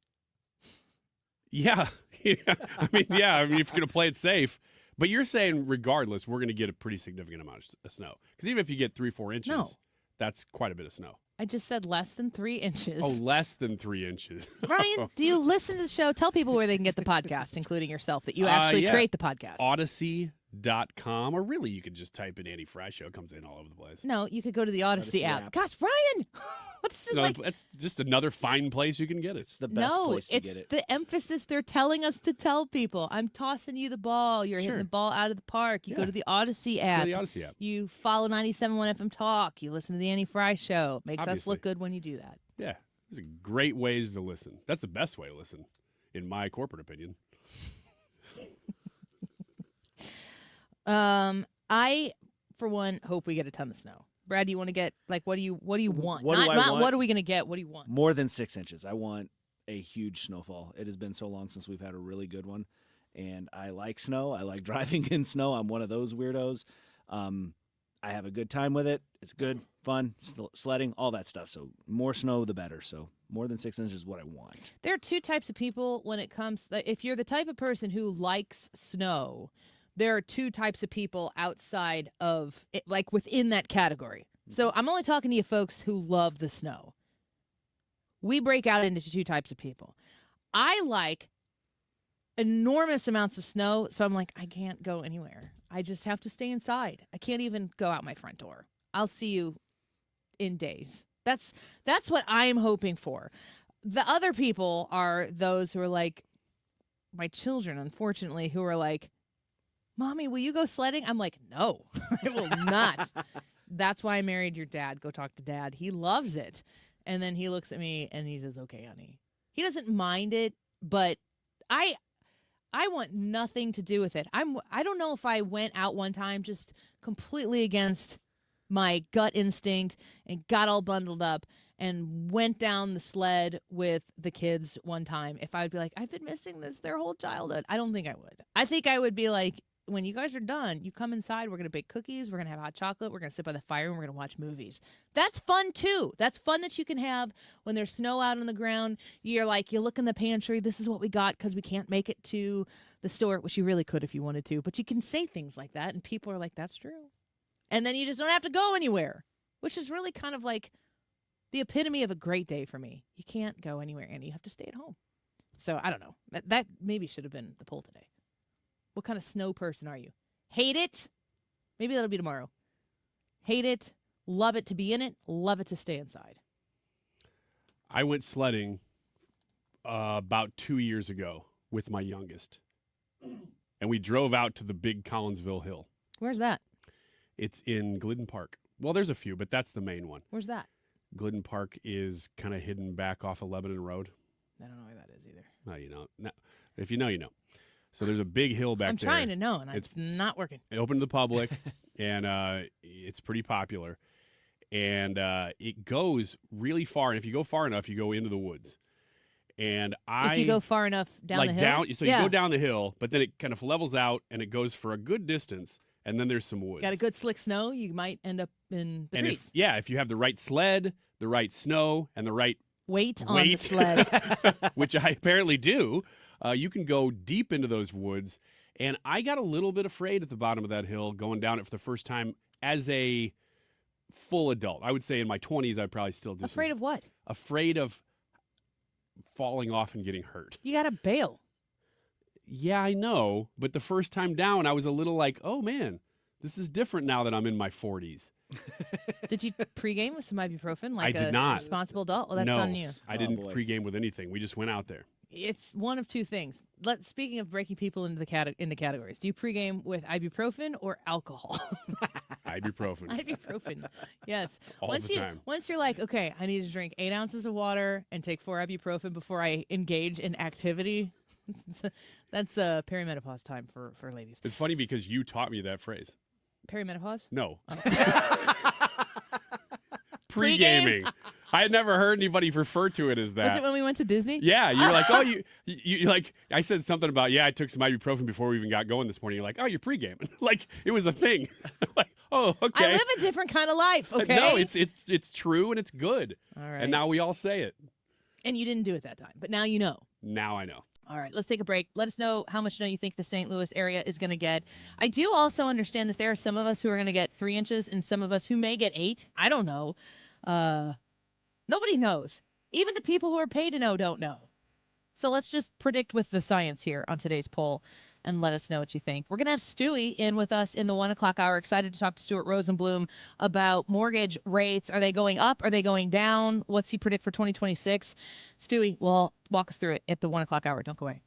Yeah. I mean, if you're going to play it safe. But you're saying, regardless, we're going to get a pretty significant amount of snow. Because even if you get 3-4 inches, that's quite a bit of snow. I just said less than 3 inches. Oh, less than 3 inches. Ryan, do you listen to the show? Tell people where they can get the podcast, including yourself, that you actually create the podcast. Odyssey.com, or really you could just type in Annie Fry Show. It comes in all over the place. No, you could go to the Odyssey app. Gosh, Ryan! That's just another fine place you can get it. It's the best place to get it. No, it's the emphasis they're telling us to tell people. I'm tossing you the ball. You're hitting the ball out of the park. You go to the Odyssey app. Go to the Odyssey app. You follow 97.1 FM Talk. You listen to the Annie Fry Show. It makes us look good when you do that. Yeah, these are great ways to listen. That's the best way to listen, in my corporate opinion. I, for one, hope we get a ton of snow. Brad, do you want to get, like, what do you want? What do I not want? what are we going to get? What do you want? More than 6 inches. I want a huge snowfall. It has been so long since we've had a really good one. And I like snow. I like driving in snow. I'm one of those weirdos. I have a good time with it. It's good, fun, sledding, all that stuff. So more snow, the better. So more than 6 inches is what I want. There are two types of people when it comes, if you're the type of person who likes snow, there are two types of people outside of it, like within that category. So I'm only talking to you folks who love the snow. We break out into two types of people. I like enormous amounts of snow, so I'm like, I can't go anywhere. I just have to stay inside. I can't even go out my front door. I'll see you in days. That's what I'm hoping for. The other people are those who are like my children, unfortunately, who are like, Mommy, will you go sledding? I'm like, no, I will not. That's why I married your dad. Go talk to Dad. He loves it. And then he looks at me and he says, okay, honey. He doesn't mind it, but I want nothing to do with it. I don't know if I went out one time just completely against my gut instinct and got all bundled up and went down the sled with the kids one time. If I would be like, I've been missing this their whole childhood. I don't think I would. I think I would be like, when you guys are done, you come inside. We're going to bake cookies. We're going to have hot chocolate. We're going to sit by the fire, and we're going to watch movies. That's fun, too. That's fun that you can have when there's snow out on the ground. You're like, you look in the pantry. This is what we got because we can't make it to the store, which you really could if you wanted to. But you can say things like that, and people are like, that's true. And then you just don't have to go anywhere, which is really kind of like the epitome of a great day for me. You can't go anywhere, and you have to stay at home. So I don't know. That maybe should have been the poll today. What kind of snow person are you? Hate it? Maybe that'll be tomorrow. Hate it, love it to be in it, love it to stay inside. I went sledding about 2 years ago with my youngest, and we drove out to the big Collinsville Hill. Where's that? It's in Glidden Park. Well, there's a few, but that's the main one. Where's that? Glidden Park is kind of hidden back off of Lebanon Road. I don't know where that is either. Oh, you know. No, if you know, you know. So there's a big hill back there. I'm trying to know, and it's not working. Open to the public, and it's pretty popular. And it goes really far. And if you go far enough, you go into the woods. And if you go far enough down the hill? So you go down the hill, but then it kind of levels out, and it goes for a good distance, and then there's some woods. Got a good slick snow, you might end up in the trees. If you have the right sled, the right snow, and the right weight on the sled, which I apparently do, you can go deep into those woods. And I got a little bit afraid at the bottom of that hill going down it for the first time as a full adult. I would say in my 20s, I probably still do. Afraid of what? Afraid of falling off and getting hurt. You got to bail. Yeah, I know. But the first time down, I was a little like, oh, man, this is different now that I'm in my 40s. Did you pregame with some ibuprofen like I did not. Responsible adult? Well, that's on you. I didn't pregame with anything. We just went out there. It's one of two things. Speaking of breaking people into into categories, do you pregame with ibuprofen or alcohol? Ibuprofen. Ibuprofen. Yes. All the time. Once you're like, okay, I need to drink 8 ounces of water and take 4 ibuprofen before I engage in activity. That's perimenopause time for ladies. It's funny because you taught me that phrase. Perimenopause? No. Pre-gaming. I had never heard anybody refer to it as that. Was it when we went to Disney? Yeah, you're like, oh, you like. I said something about, I took some ibuprofen before we even got going this morning. You're like, oh, you're pre-gaming. Like it was a thing. Like, oh, okay. I live a different kind of life. Okay. No, it's true and it's good. All right. And now we all say it. And you didn't do it that time, but now you know. Now I know. All right, let's take a break. Let us know how much snow you think the St. Louis area is going to get. I do also understand that there are some of us who are going to get 3 inches and some of us who may get 8. I don't know. Nobody knows. Even the people who are paid to know don't know. So let's just predict with the science here on today's poll and let us know what you think. We're going to have Stewie in with us in the 1 o'clock hour. Excited to talk to Stuart Rosenblum about mortgage rates. Are they going up? Are they going down? What's he predict for 2026? Stewie will walk us through it at the 1 o'clock hour. Don't go away.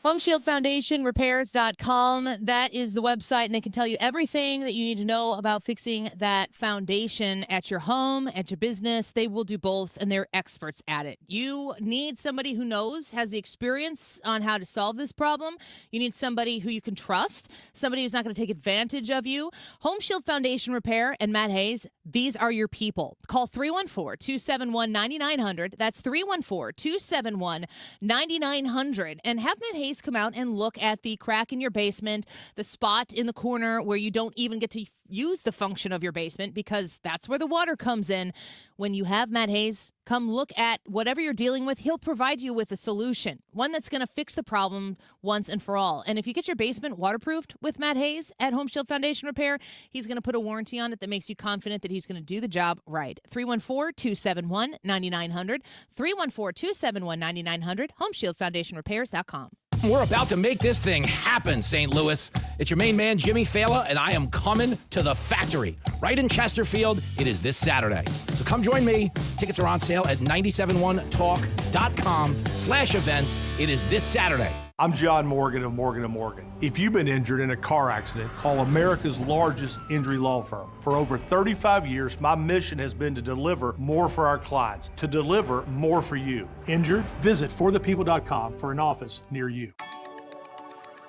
HomeshieldFoundationRepairs.com. That is the website, and they can tell you everything that you need to know about fixing that foundation at your home, at your business. They will do both, and they're experts at it. You need somebody who has the experience on how to solve this problem. You need somebody who you can trust, somebody who's not going to take advantage of you. Home Shield Foundation Repair and Matt Hayes, these are your people. Call 314-271-9900. That's 314-271-9900. And have Matt Hayes come out and look at the crack in your basement, the spot in the corner where you don't even get to use the function of your basement because that's where the water comes in. When you have Matt Hayes come look at whatever you're dealing with, he'll provide you with a solution, one that's going to fix the problem once and for all. And if you get your basement waterproofed with Matt Hayes at Home Shield Foundation Repair, he's going to put a warranty on it that makes you confident that he's going to do the job right. 314-271-9900. 314-271-9900. HomeshieldFoundationRepairs.com. We're about to make this thing happen, St. Louis. It's your main man, Jimmy Fala, and I am coming to the factory right in Chesterfield. It is this Saturday. So come join me. Tickets are on sale at 971talk.com/events. It is this Saturday. I'm John Morgan of Morgan & Morgan. If you've been injured in a car accident, call America's largest injury law firm. For over 35 years, my mission has been to deliver more for our clients, to deliver more for you. Injured? Visit forthepeople.com for an office near you.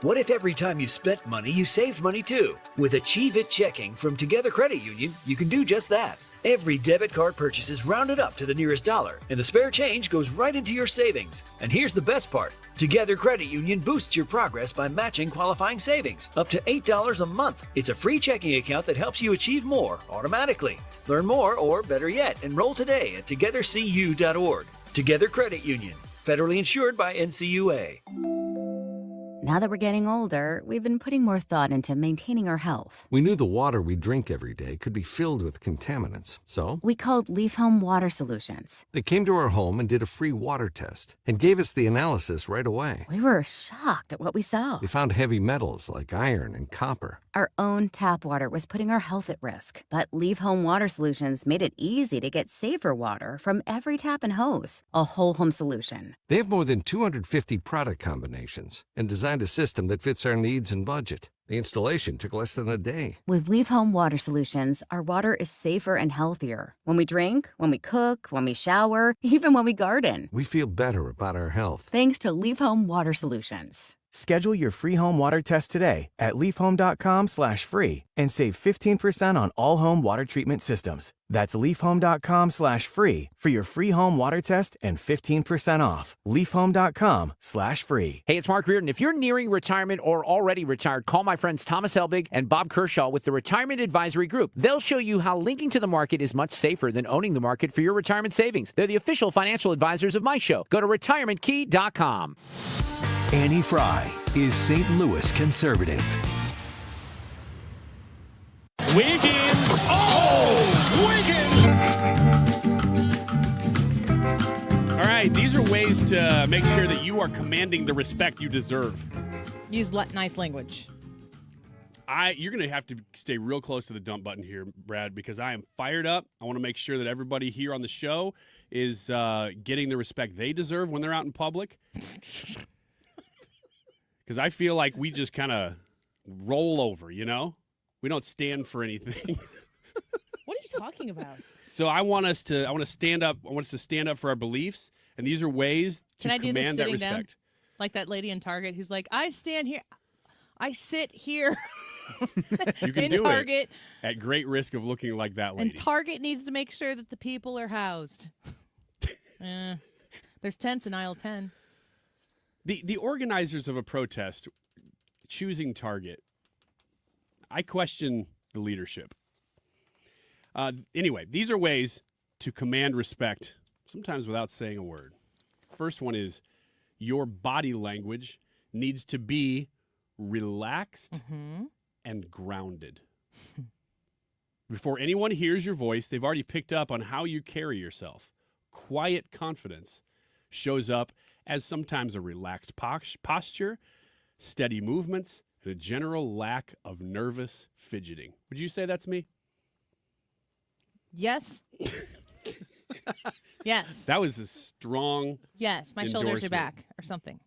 What if every time you spent money, you saved money too? With Achieve It Checking from Together Credit Union, you can do just that. Every debit card purchase is rounded up to the nearest dollar, and the spare change goes right into your savings. And here's the best part. Together Credit Union boosts your progress by matching qualifying savings, up to $8 a month. It's a free checking account that helps you achieve more automatically. Learn more, or better yet, enroll today at togethercu.org. Together Credit Union, federally insured by NCUA. Now that we're getting older, we've been putting more thought into maintaining our health. We knew the water we drink every day could be filled with contaminants, so We called Leaf Home Water Solutions. they came to our home and did a free water test and gave us the analysis right away. We were shocked at what we saw. They found heavy metals like iron and copper. Our own tap water was putting our health at risk, but Leaf Home Water Solutions made it easy to get safer water from every tap and hose. A whole home solution. They have more than 250 product combinations and designed a system that fits our needs and budget. The installation took less than a day. With Leaf Home Water Solutions, our water is safer and healthier. When we drink, when we cook, when we shower, even when we garden. We feel better about our health. Thanks to Leaf Home Water Solutions. Schedule your free home water test today at leafhome.com/free and save 15% on all home water treatment systems. That's leafhome.com/free for your free home water test and 15% off. leafhome.com/free. Hey, it's Mark Reardon. If you're nearing retirement or already retired, call my friends Thomas Helbig and Bob Kershaw with the Retirement Advisory Group. They'll show you how linking to the market is much safer than owning the market for your retirement savings. They're the official financial advisors of my show. Go to retirementkey.com. Annie Fry is St. Louis conservative. Wiggins! All right, these are ways to make sure that you are commanding the respect you deserve. Use nice language. You're going to have to stay real close to the dump button here, Brad, because I am fired up. I want to make sure that everybody here on the show is getting the respect they deserve when they're out in public. Because I feel like we just kind of roll over, you know? We don't stand for anything. What are you talking about? So I want us to stand up. I want us to stand up for our beliefs, and these are ways to Can I do this command that sitting respect. down? Like that lady in Target who's like, I stand here. I sit here. You can in do Target. it at great risk of looking like that lady. And Target needs to make sure that the people are housed. There's tents in aisle 10. The organizers of a protest choosing Target, I question the leadership. Anyway, these are ways to command respect, sometimes without saying a word. First one is your body language needs to be relaxed and grounded. Before anyone hears your voice, they've already picked up on how you carry yourself. Quiet confidence shows up as sometimes a relaxed posture, steady movements, and a general lack of nervous fidgeting. Would you say that's me? Yes. Yes. That was a strong Yes. My shoulders are endorsement. back or something.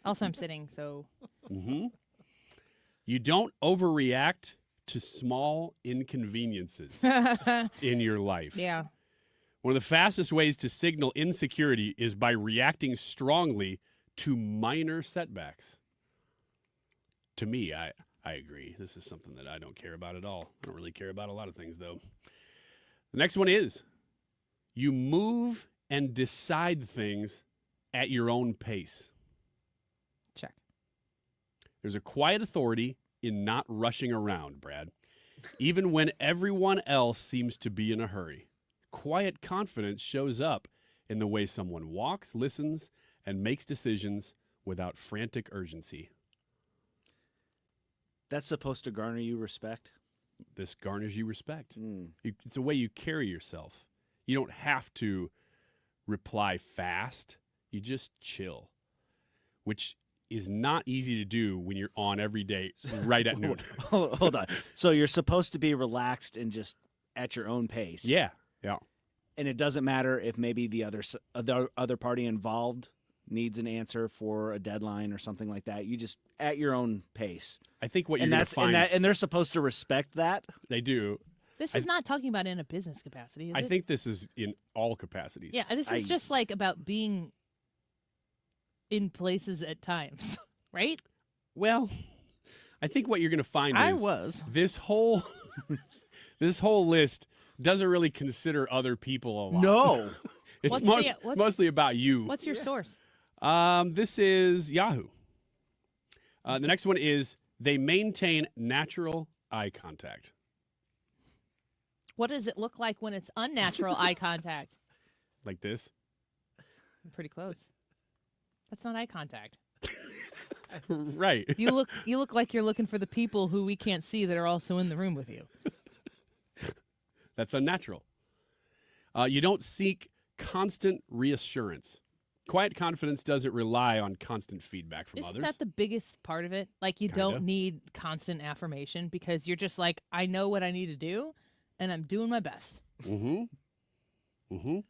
Also, I'm sitting, so. You don't overreact to small inconveniences in your life. Yeah. One of the fastest ways to signal insecurity is by reacting strongly to minor setbacks. To me, I agree. This is something that I don't care about at all. I don't really care about a lot of things, though. The next one is you move and decide things at your own pace. Check. There's a quiet authority in not rushing around, Brad, even when everyone else seems to be in a hurry. Quiet confidence shows up in the way someone walks, listens, and makes decisions without frantic urgency. That's supposed to garner you respect? This garners you respect. It's a way you carry yourself. You don't have to reply fast. You just chill, which is not easy to do when you're on every day right at noon. Hold on. So you're supposed to be relaxed and just at your own pace. Yeah. And it doesn't matter if maybe the other party involved needs an answer for a deadline or something like that. You just at your own pace. I think what you're going to find... And they're supposed to respect that. They do. This is not talking about in a business capacity, is it? I think this is in all capacities. Yeah, this is just like about being in places at times, right? Well, I think what you're going to find is this whole list doesn't really consider other people a lot. No. It's mostly about you. What's your source? This is Yahoo. The next one is they maintain natural eye contact. What does it look like when it's unnatural eye contact? Like this? Pretty close. That's not eye contact. Right. You look like you're looking for the people who we can't see that are also in the room with you. That's unnatural. You don't seek constant reassurance. Quiet confidence doesn't rely on constant feedback from others. Isn't that the biggest part of it? Like you don't need constant affirmation because you're just like, I know what I need to do, and I'm doing my best. It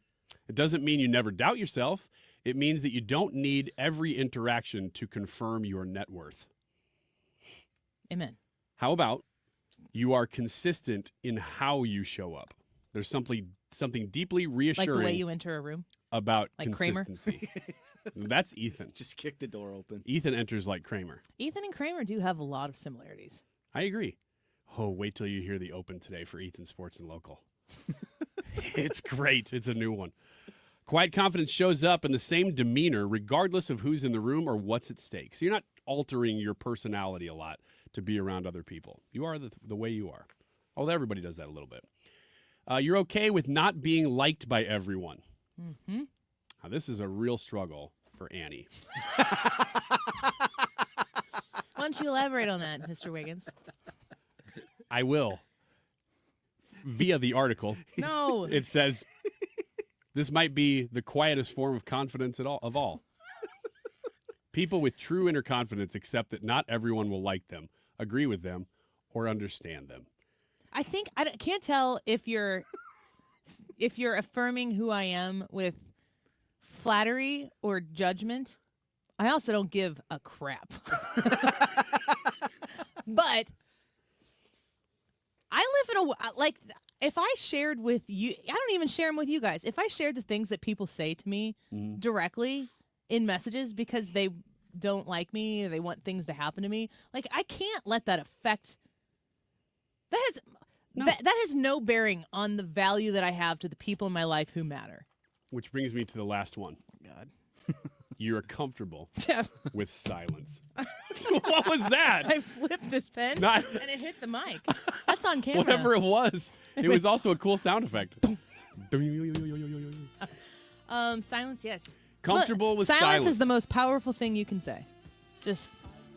doesn't mean you never doubt yourself. It means that you don't need every interaction to confirm your net worth. Amen. How about you are consistent in how you show up? There's something deeply reassuring. Like the way you enter a room? About like consistency. That's Ethan. Just kick the door open. Ethan enters like Kramer. Ethan and Kramer do have a lot of similarities. I agree. Oh, wait till you hear the open today for Ethan Sports and Local. It's great. It's a new one. Quiet confidence shows up in the same demeanor regardless of who's in the room or what's at stake. So you're not altering your personality a lot to be around other people. You are the way you are. Although everybody does that a little bit. You're okay with not being liked by everyone. Mm-hmm. Now, this is a real struggle for Annie. Why don't you elaborate on that, Mr. Wiggins? I will. Via the article. No. It says, this might be the quietest form of confidence of all. People with true inner confidence accept that not everyone will like them, agree with them, or understand them. I can't tell if you're affirming who I am with flattery or judgment. I also don't give a crap. But I live in if I shared with you, I don't even share them with you guys. If I shared the things that people say to me directly in messages because they don't like me or they want things to happen to me, like I can't let that affect. That has no bearing on the value that I have to the people in my life who matter. Which brings me to the last one. God. You're comfortable with silence. What was that? I flipped this pen and it hit the mic. That's on camera. Whatever it was also a cool sound effect. Silence, yes. Comfortable with silence. Silence is the most powerful thing you can say. Just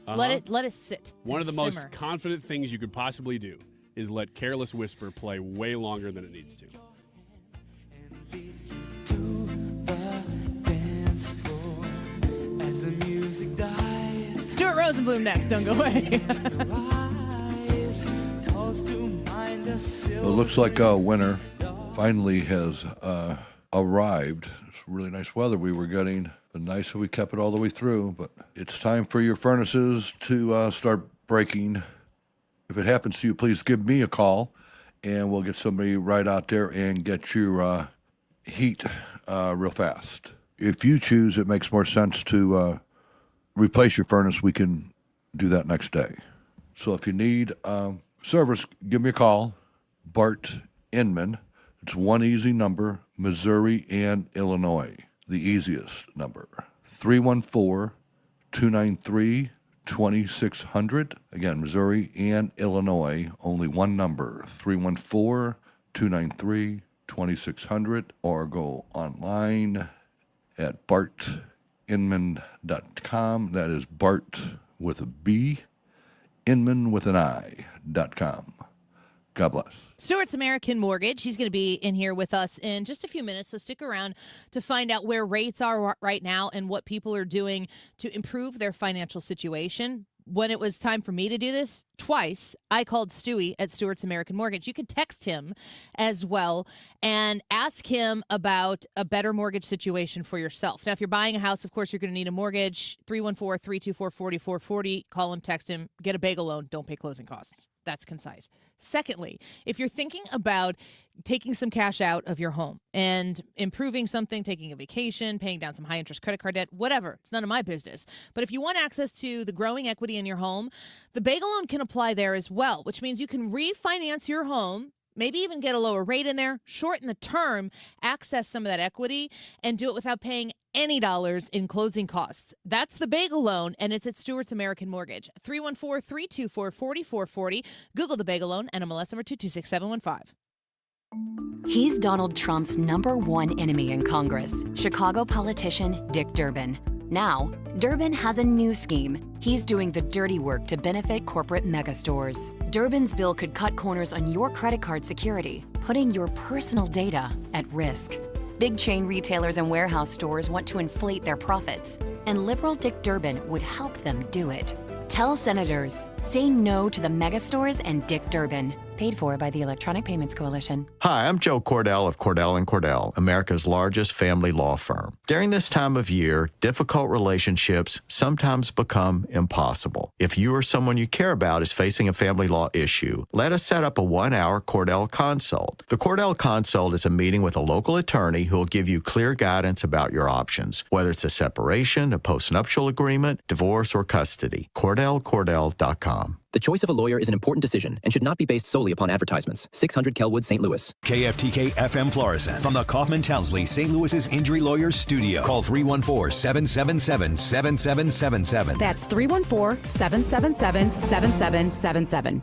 let it sit. One of the most confident things you could possibly do is let Careless Whisper play way longer than it needs to. Stuart Rosenblum next. Don't go away. It looks like winter finally has arrived. It's really nice weather we were getting. But nice that we kept it all the way through. But it's time for your furnaces to start breaking. If it happens to you, please give me a call, and we'll get somebody right out there and get your heat real fast. If you choose, it makes more sense to replace your furnace. We can do that next day. So if you need service, give me a call. Bart Inman. It's one easy number, Missouri and Illinois. The easiest number. 314-293-2600. Again, Missouri and Illinois. Only one number. 314-293-2600. Or go online at bartinman.com. That is Bart with a B, Inman with an I.com. God bless. Stuart's American Mortgage. He's going to be in here with us in just a few minutes, so stick around to find out where rates are right now and what people are doing to improve their financial situation. When it was time for me to do this, twice, I called Stewie at Stuart's American Mortgage. You can text him as well and ask him about a better mortgage situation for yourself. Now, if you're buying a house, of course, you're going to need a mortgage. 314-324-4440. Call him, text him, get a bagel loan. Don't pay closing costs. That's concise. Secondly, if you're thinking about taking some cash out of your home and improving something, taking a vacation, paying down some high-interest credit card debt, whatever, it's none of my business. But if you want access to the growing equity in your home, the bagel loan can apply there as well, which means you can refinance your home, maybe even get a lower rate in there, shorten the term, access some of that equity, and do it without paying any dollars in closing costs. That's the bagel loan, and it's at Stuart's American Mortgage. 314-324-4440. Google the bagel loan, NMLS number 226715. He's Donald Trump's #1 enemy in Congress, Chicago politician Dick Durbin. Now, Durbin has a new scheme. He's doing the dirty work to benefit corporate megastores. Durbin's bill could cut corners on your credit card security, putting your personal data at risk. Big chain retailers and warehouse stores want to inflate their profits, and liberal Dick Durbin would help them do it. Tell senators, say no to the megastores and Dick Durbin. Paid for by the Electronic Payments Coalition. Hi, I'm Joe Cordell of Cordell & Cordell, America's largest family law firm. During this time of year, difficult relationships sometimes become impossible. If you or someone you care about is facing a family law issue, let us set up a 1-hour Cordell Consult. The Cordell Consult is a meeting with a local attorney who will give you clear guidance about your options, whether it's a separation, a postnuptial agreement, divorce, or custody. CordellCordell.com. The choice of a lawyer is an important decision and should not be based solely upon advertisements. 600 Kelwood, St. Louis. KFTK FM Florissant from the Kaufman Townsley St. Louis's Injury Lawyers Studio. Call 314-777-7777. That's 314-777-7777.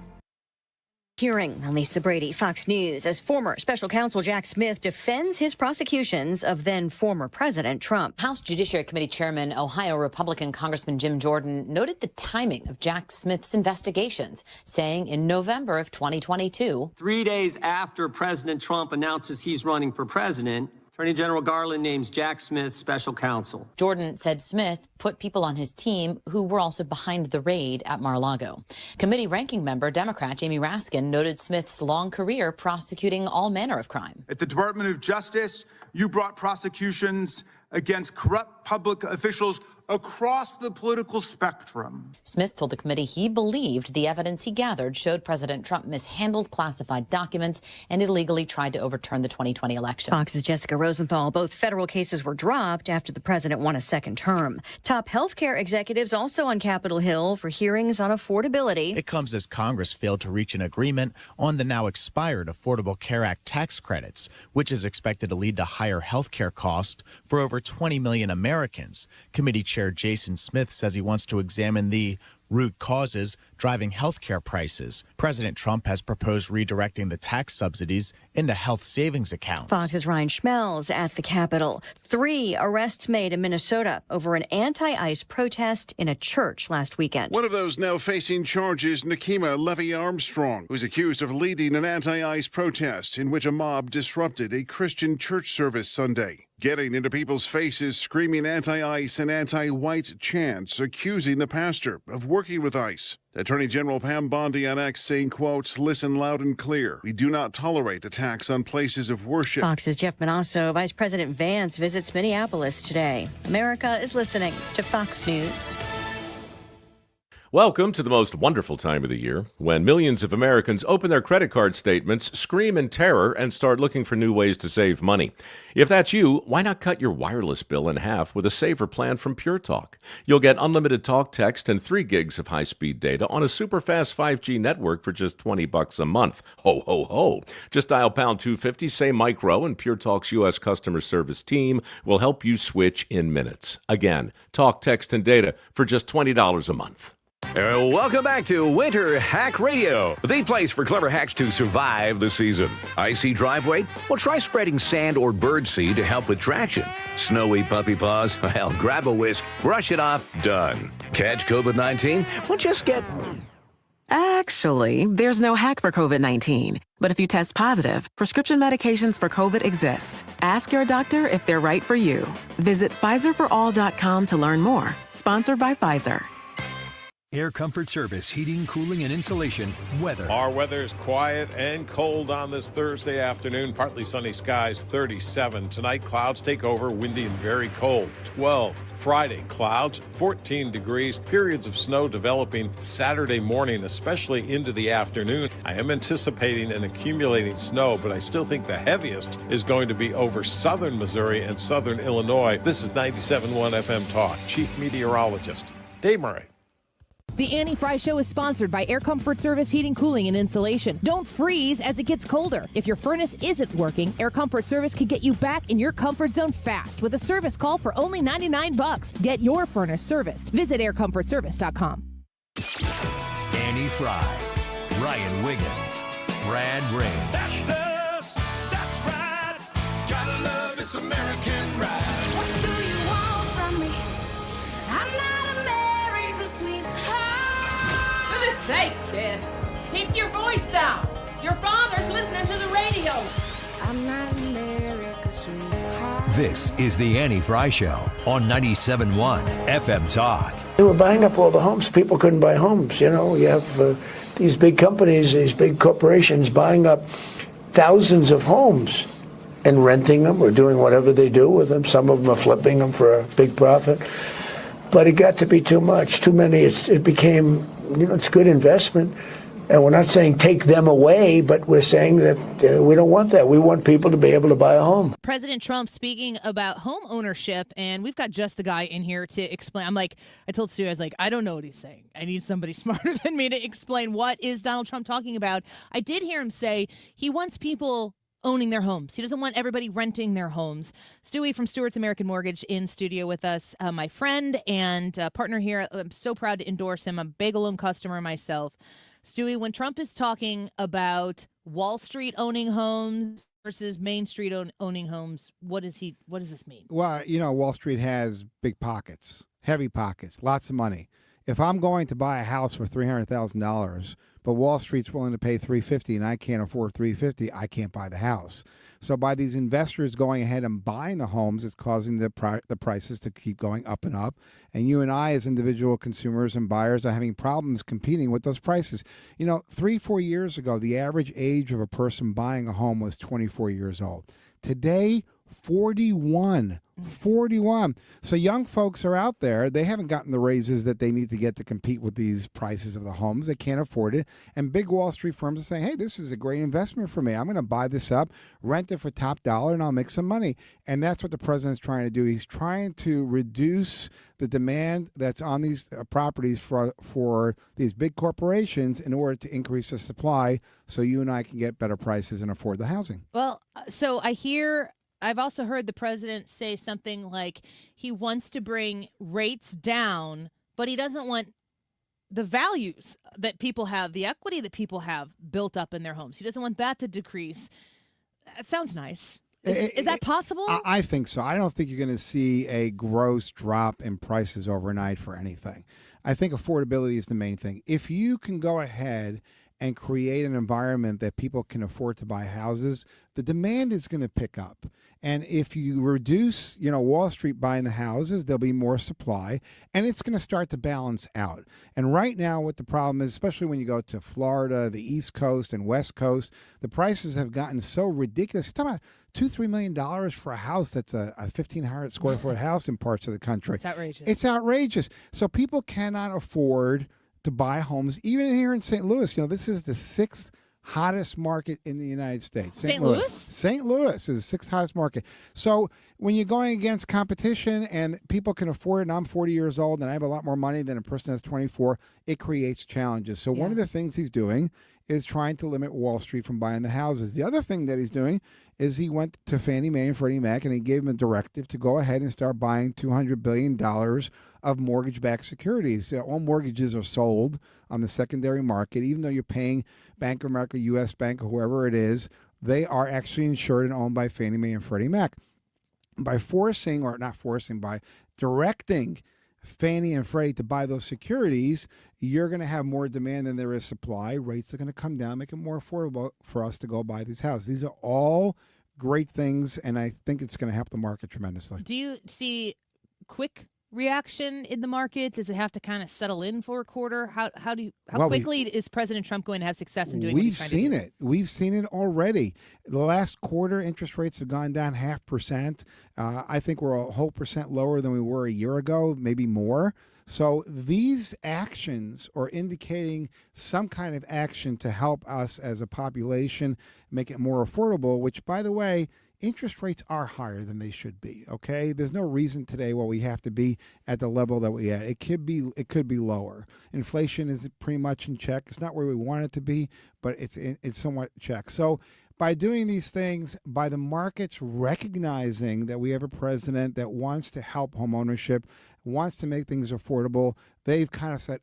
Hearing on Lisa Brady, Fox News, as former special counsel Jack Smith defends his prosecutions of then former President Trump. House Judiciary Committee Chairman, Ohio Republican Congressman Jim Jordan noted the timing of Jack Smith's investigations, saying in November of 2022, 3 days after President Trump announces he's running for president, Attorney General Garland names Jack Smith special counsel. Jordan said Smith put people on his team who were also behind the raid at Mar-a-Lago. Committee ranking member Democrat Jamie Raskin noted Smith's long career prosecuting all manner of crime. At the Department of Justice, you brought prosecutions against corrupt public officials across the political spectrum. Smith told the committee he believed the evidence he gathered showed President Trump mishandled classified documents and illegally tried to overturn the 2020 election. Fox's Jessica Rosenthal. Both federal cases were dropped after the president won a second term. Top healthcare executives also on Capitol Hill for hearings on affordability. It comes as Congress failed to reach an agreement on the now expired Affordable Care Act tax credits, which is expected to lead to higher healthcare costs for over 20 million Americans. Committee Chair Jason Smith says he wants to examine the root causes driving healthcare prices. President Trump has proposed redirecting the tax subsidies into health savings accounts. Fox's Ryan Schmelz at the Capitol. 3 arrests made in Minnesota over an anti-ICE protest in a church last weekend. One of those now facing charges, Nakima Levy-Armstrong, who's accused of leading an anti-ICE protest in which a mob disrupted a Christian church service Sunday, getting into people's faces, screaming anti-ICE and anti-white chants, accusing the pastor of working with ICE. Attorney General Pam Bondi on X saying, quote, "Listen loud and clear. We do not tolerate attacks on places of worship." Fox's Jeff Manasso. Vice President Vance visits Minneapolis today. America is listening to Fox News. Welcome to the most wonderful time of the year, when millions of Americans open their credit card statements, scream in terror, and start looking for new ways to save money. If that's you, why not cut your wireless bill in half with a saver plan from Pure Talk? You'll get unlimited talk, text, and 3 gigs of high-speed data on a super-fast 5G network for just $20 a month. Ho, ho, ho. Just dial pound 250, say micro, and Pure Talk's U.S. customer service team will help you switch in minutes. Again, talk, text, and data for just $20 a month. Welcome back to Winter Hack Radio, the place for clever hacks to survive the season. Icy driveway? Well, try spreading sand or birdseed to help with traction. Snowy puppy paws? Well, grab a whisk, brush it off, done. Catch COVID-19? Well, just get Actually, there's no hack for COVID-19. But if you test positive, prescription medications for COVID exist. Ask your doctor if they're right for you. Visit PfizerForAll.com to learn more. Sponsored by Pfizer. Air Comfort Service, heating, cooling, and insulation. Weather. Our weather is quiet and cold on this Thursday afternoon. Partly sunny skies, 37. Tonight, clouds take over, windy and very cold, 12. Friday, clouds, 14 degrees. Periods of snow developing Saturday morning, especially into the afternoon. I am anticipating an accumulating snow, but I still think the heaviest is going to be over southern Missouri and southern Illinois. This is 97.1 FM Talk. Chief Meteorologist Dave Murray. The Annie Fry Show is sponsored by Air Comfort Service Heating, Cooling, and Insulation. Don't freeze as it gets colder. If your furnace isn't working, Air Comfort Service can get you back in your comfort zone fast with a service call for only $99. Get your furnace serviced. Visit aircomfortservice.com. Annie Fry, Ryan Wiggins, Brad Ray. That's us. That's right. Gotta love this American ride. What do you want from me? I'm not America's sweetheart. For goodness sake, kid. Keep your voice down. Your father's listening to the radio. I'm not America's sweetheart. This is the Annie Fry Show on 97.1 FM Talk. They were buying up all the homes. People couldn't buy homes. You know, you have these big companies, these big corporations buying up thousands of homes and renting them or doing whatever they do with them. Some of them are flipping them for a big profit. But it got to be too much, too many. It became, it's good investment. And we're not saying take them away, but we're saying that we don't want that. We want people to be able to buy a home. President Trump speaking about home ownership, and we've got just the guy in here to explain. I told Stu, I was like, I don't know what he's saying. I need somebody smarter than me to explain what is Donald Trump talking about. I did hear him say he wants people owning their homes. He doesn't want everybody renting their homes. Stewie from Stuart's American Mortgage in studio with us, my friend and partner here. I'm so proud to endorse him. I'm a big loan customer myself. Stewie, when Trump is talking about Wall Street owning homes versus Main Street owning homes, what does this mean? Well, Wall Street has big pockets, heavy pockets, lots of money. If I'm going to buy a house for $300,000, but Wall Street's willing to pay $350,000 and I can't afford $350,000, I can't buy the house. So by these investors going ahead and buying the homes, it's causing the prices to keep going up and up. And you and I, as individual consumers and buyers, are having problems competing with those prices. 3-4 years ago, the average age of a person buying a home was 24 years old. Today, 41. So young folks are out there. They haven't gotten the raises that they need to get to compete with these prices of the homes. They can't afford it. And big Wall Street firms are saying, hey, this is a great investment for me. I'm going to buy this up, rent it for top dollar, and I'll make some money. And that's what the president's trying to do. He's trying to reduce the demand that's on these properties for these big corporations in order to increase the supply so you and I can get better prices and afford the housing. Well, so I've also heard the president say something like he wants to bring rates down, but he doesn't want the values that people have, the equity that people have built up in their homes. He doesn't want that to decrease. That sounds nice. Is that possible? I think so. I don't think you're going to see a gross drop in prices overnight for anything. I think affordability is the main thing. If you can go ahead and create an environment that people can afford to buy houses, the demand is going to pick up. And if you reduce, Wall Street buying the houses, there'll be more supply, and it's going to start to balance out. And right now, what the problem is, especially when you go to Florida, the East Coast and West Coast, the prices have gotten so ridiculous. You're talking about $2-3 million for a house that's a 1,500 square foot house in parts of the country. It's outrageous. It's outrageous. So people cannot afford to buy homes, even here in St. Louis. This is the 6th hottest market in the United States. St. Louis? St. Louis is the 6th hottest market. So when you're going against competition and people can afford it, and I'm 40 years old and I have a lot more money than a person that's 24, it creates challenges. So one of the things he's doing is trying to limit Wall Street from buying the houses. The other thing that he's doing is he went to Fannie Mae and Freddie Mac and he gave them a directive to go ahead and start buying $200 billion of mortgage-backed securities. All mortgages are sold on the secondary market. Even though you're paying Bank of America, U.S. Bank, or whoever it is, they are actually insured and owned by Fannie Mae and Freddie Mac. By directing Fannie and Freddie to buy those securities, you're going to have more demand than there is supply. Rates are going to come down, make it more affordable for us to go buy these houses. These are all great things, and I think it's going to help the market tremendously. Do you see quick reaction in the market? Does it have to kind of settle in for a quarter? How quickly is President Trump going to have success in doing what he's trying to do? We've seen it. We've seen it already. The last quarter, interest rates have gone down 0.5%. I think we're a whole percent lower than we were a year ago, maybe more. So these actions are indicating some kind of action to help us as a population make it more affordable, which, by the way, interest rates are higher than they should be, okay? There's no reason today why we have to be at the level that we at. It could be lower. Inflation is pretty much in check. It's not where we want it to be, but it's somewhat in check. So by doing these things, by the markets recognizing that we have a president that wants to help homeownership, wants to make things affordable, they've kind of said,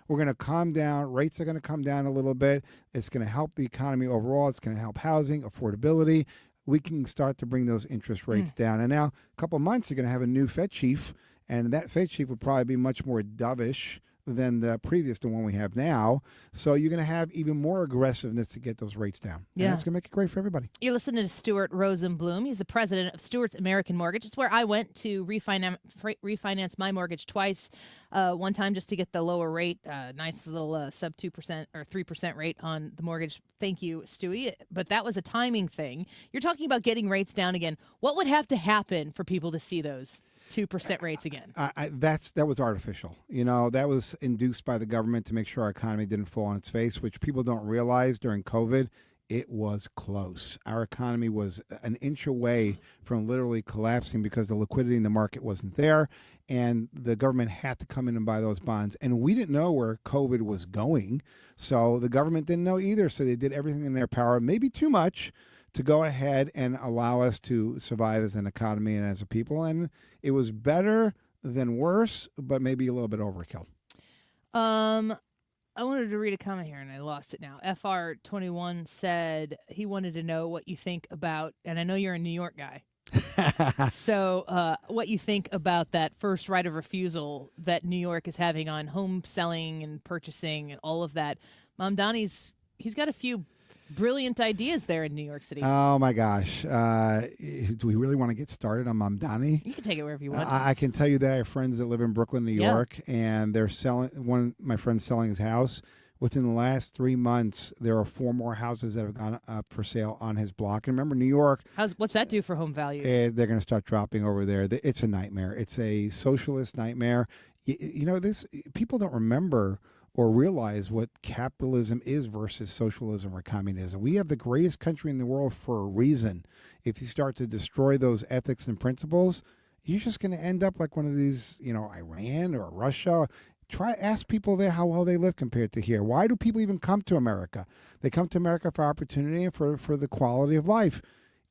we're going to calm down. Rates are going to come down a little bit. It's going to help the economy overall. It's going to help housing, affordability. We can start to bring those interest rates down. And now, a couple of months, you're going to have a new Fed chief, and that Fed chief would probably be much more dovish than the one we have now. So you're going to have even more aggressiveness to get those rates down. Yeah. And that's going to make it great for everybody. You're listening to Stuart Rosenblum. He's the president of Stuart's American Mortgage. It's where I went to refinance my mortgage twice. One time just to get the lower rate, nice little sub 2% or 3% rate on the mortgage. Thank you, Stewie. But that was a timing thing. You're talking about getting rates down again. What would have to happen for people to see those 2% rates again? That was artificial. That was induced by the government to make sure our economy didn't fall on its face, which people don't realize during COVID. It was close. Our economy was an inch away from literally collapsing because the liquidity in the market wasn't there, and the government had to come in and buy those bonds. And we didn't know where COVID was going, so the government didn't know either, so they did everything in their power, maybe too much, to go ahead and allow us to survive as an economy and as a people. And it was better than worse, but maybe a little bit overkill. I wanted to read a comment here, and I lost it now. FR21 said he wanted to know what you think about, and I know you're a New York guy, so what you think about that first right of refusal that New York is having on home selling and purchasing and all of that. Mamdani's, he's got a few brilliant ideas there in New York City. Oh, my gosh. Do we really want to get started on Mamdani? You can take it wherever you want. I can tell you that I have friends that live in Brooklyn, New York, and they're selling. One of my friends selling his house. Within the last 3 months, there are 4 more houses that have gone up for sale on his block. And remember, New York. What's that do for home values? They're going to start dropping over there. It's a nightmare. It's a socialist nightmare. This people don't remember or realize what capitalism is versus socialism or communism. We have the greatest country in the world for a reason. If you start to destroy those ethics and principles, you're just going to end up like one of these, Iran or Russia. Ask people there how well they live compared to here. Why do people even come to America? They come to America for opportunity and for the quality of life.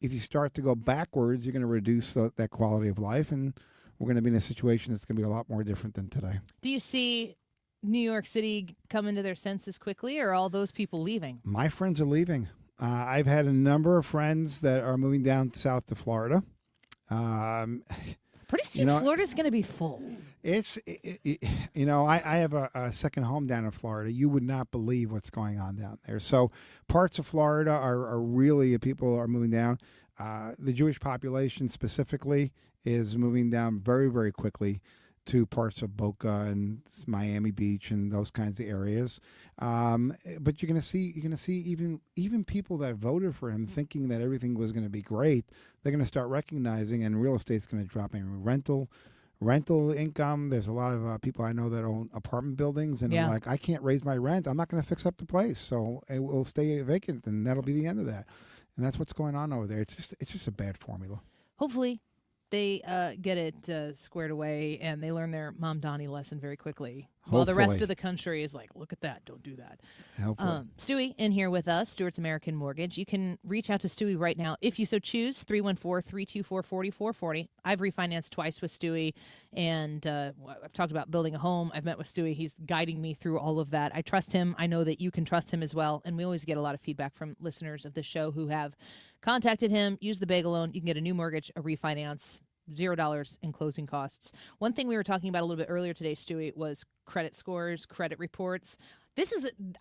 If you start to go backwards, you're going to reduce that quality of life, and we're going to be in a situation that's going to be a lot more different than today. Do you see New York City coming to their senses quickly, or are all those people leaving? My friends are leaving. I've had a number of friends that are moving down south to Florida. Pretty soon, Florida's going to be full. I have a second home down in Florida. You would not believe what's going on down there. So parts of Florida are really, people are moving down. The Jewish population specifically is moving down very, very quickly to parts of Boca and Miami Beach and those kinds of areas. But you're going to see even people that voted for him thinking that everything was going to be great. They're going to start recognizing, and real estate's going to drop. Rental income. There's a lot of people I know that own apartment buildings, and I'm like, I can't raise my rent. I'm not going to fix up the place, so it will stay vacant, and that'll be the end of that. And that's what's going on over there. It's just a bad formula. Hopefully they get it squared away and they learn their Mamdani lesson very quickly. While the rest of the country is like, look at that, don't do that. Stewie in here with us, Stuart's American Mortgage. You can reach out to Stewie right now if you so choose, 314-324-4440. I've refinanced twice with Stewie, and I've talked about building a home. I've met with Stewie. He's guiding me through all of that. I trust him. I know that you can trust him as well, and we always get a lot of feedback from listeners of the show who have contacted him. Use the bagel loan. You can get a new mortgage, a refinance. $0 in closing costs. One thing we were talking about a little bit earlier today, Stewie, was credit scores, credit reports.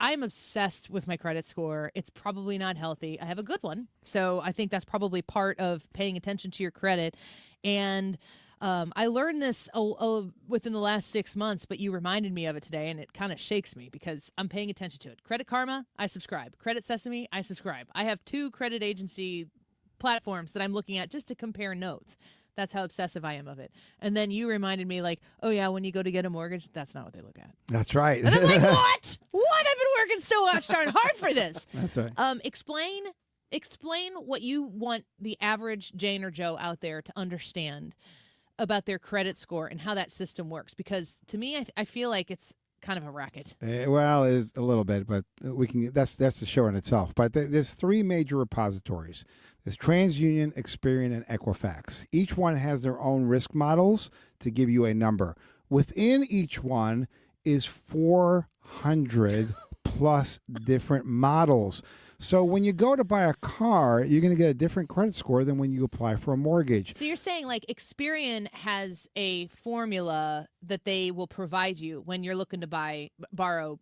I am obsessed with my credit score. It's probably not healthy. I have a good one, so I think that's probably part of paying attention to your credit. And I learned this within the last 6 months, but you reminded me of it today, and it kind of shakes me because I'm paying attention to it. Credit Karma, I subscribe. Credit Sesame, I subscribe. I have 2 credit agency platforms that I'm looking at just to compare notes. That's how obsessive I am of it. And then you reminded me, like, oh, yeah, when you go to get a mortgage, that's not what they look at. That's right. And I'm like, what? What? I've been working so much darn hard for this. That's right. Explain what you want the average Jane or Joe out there to understand about their credit score and how that system works. Because to me, I feel like it's kind of a racket. Well, it's a little bit, but we can. That's the show in itself. But there's 3 major repositories. There's TransUnion, Experian, and Equifax. Each one has their own risk models to give you a number. Within each one is 400 plus different models. So when you go to buy a car, you're going to get a different credit score than when you apply for a mortgage. So you're saying like Experian has a formula that they will provide you when you're looking to borrow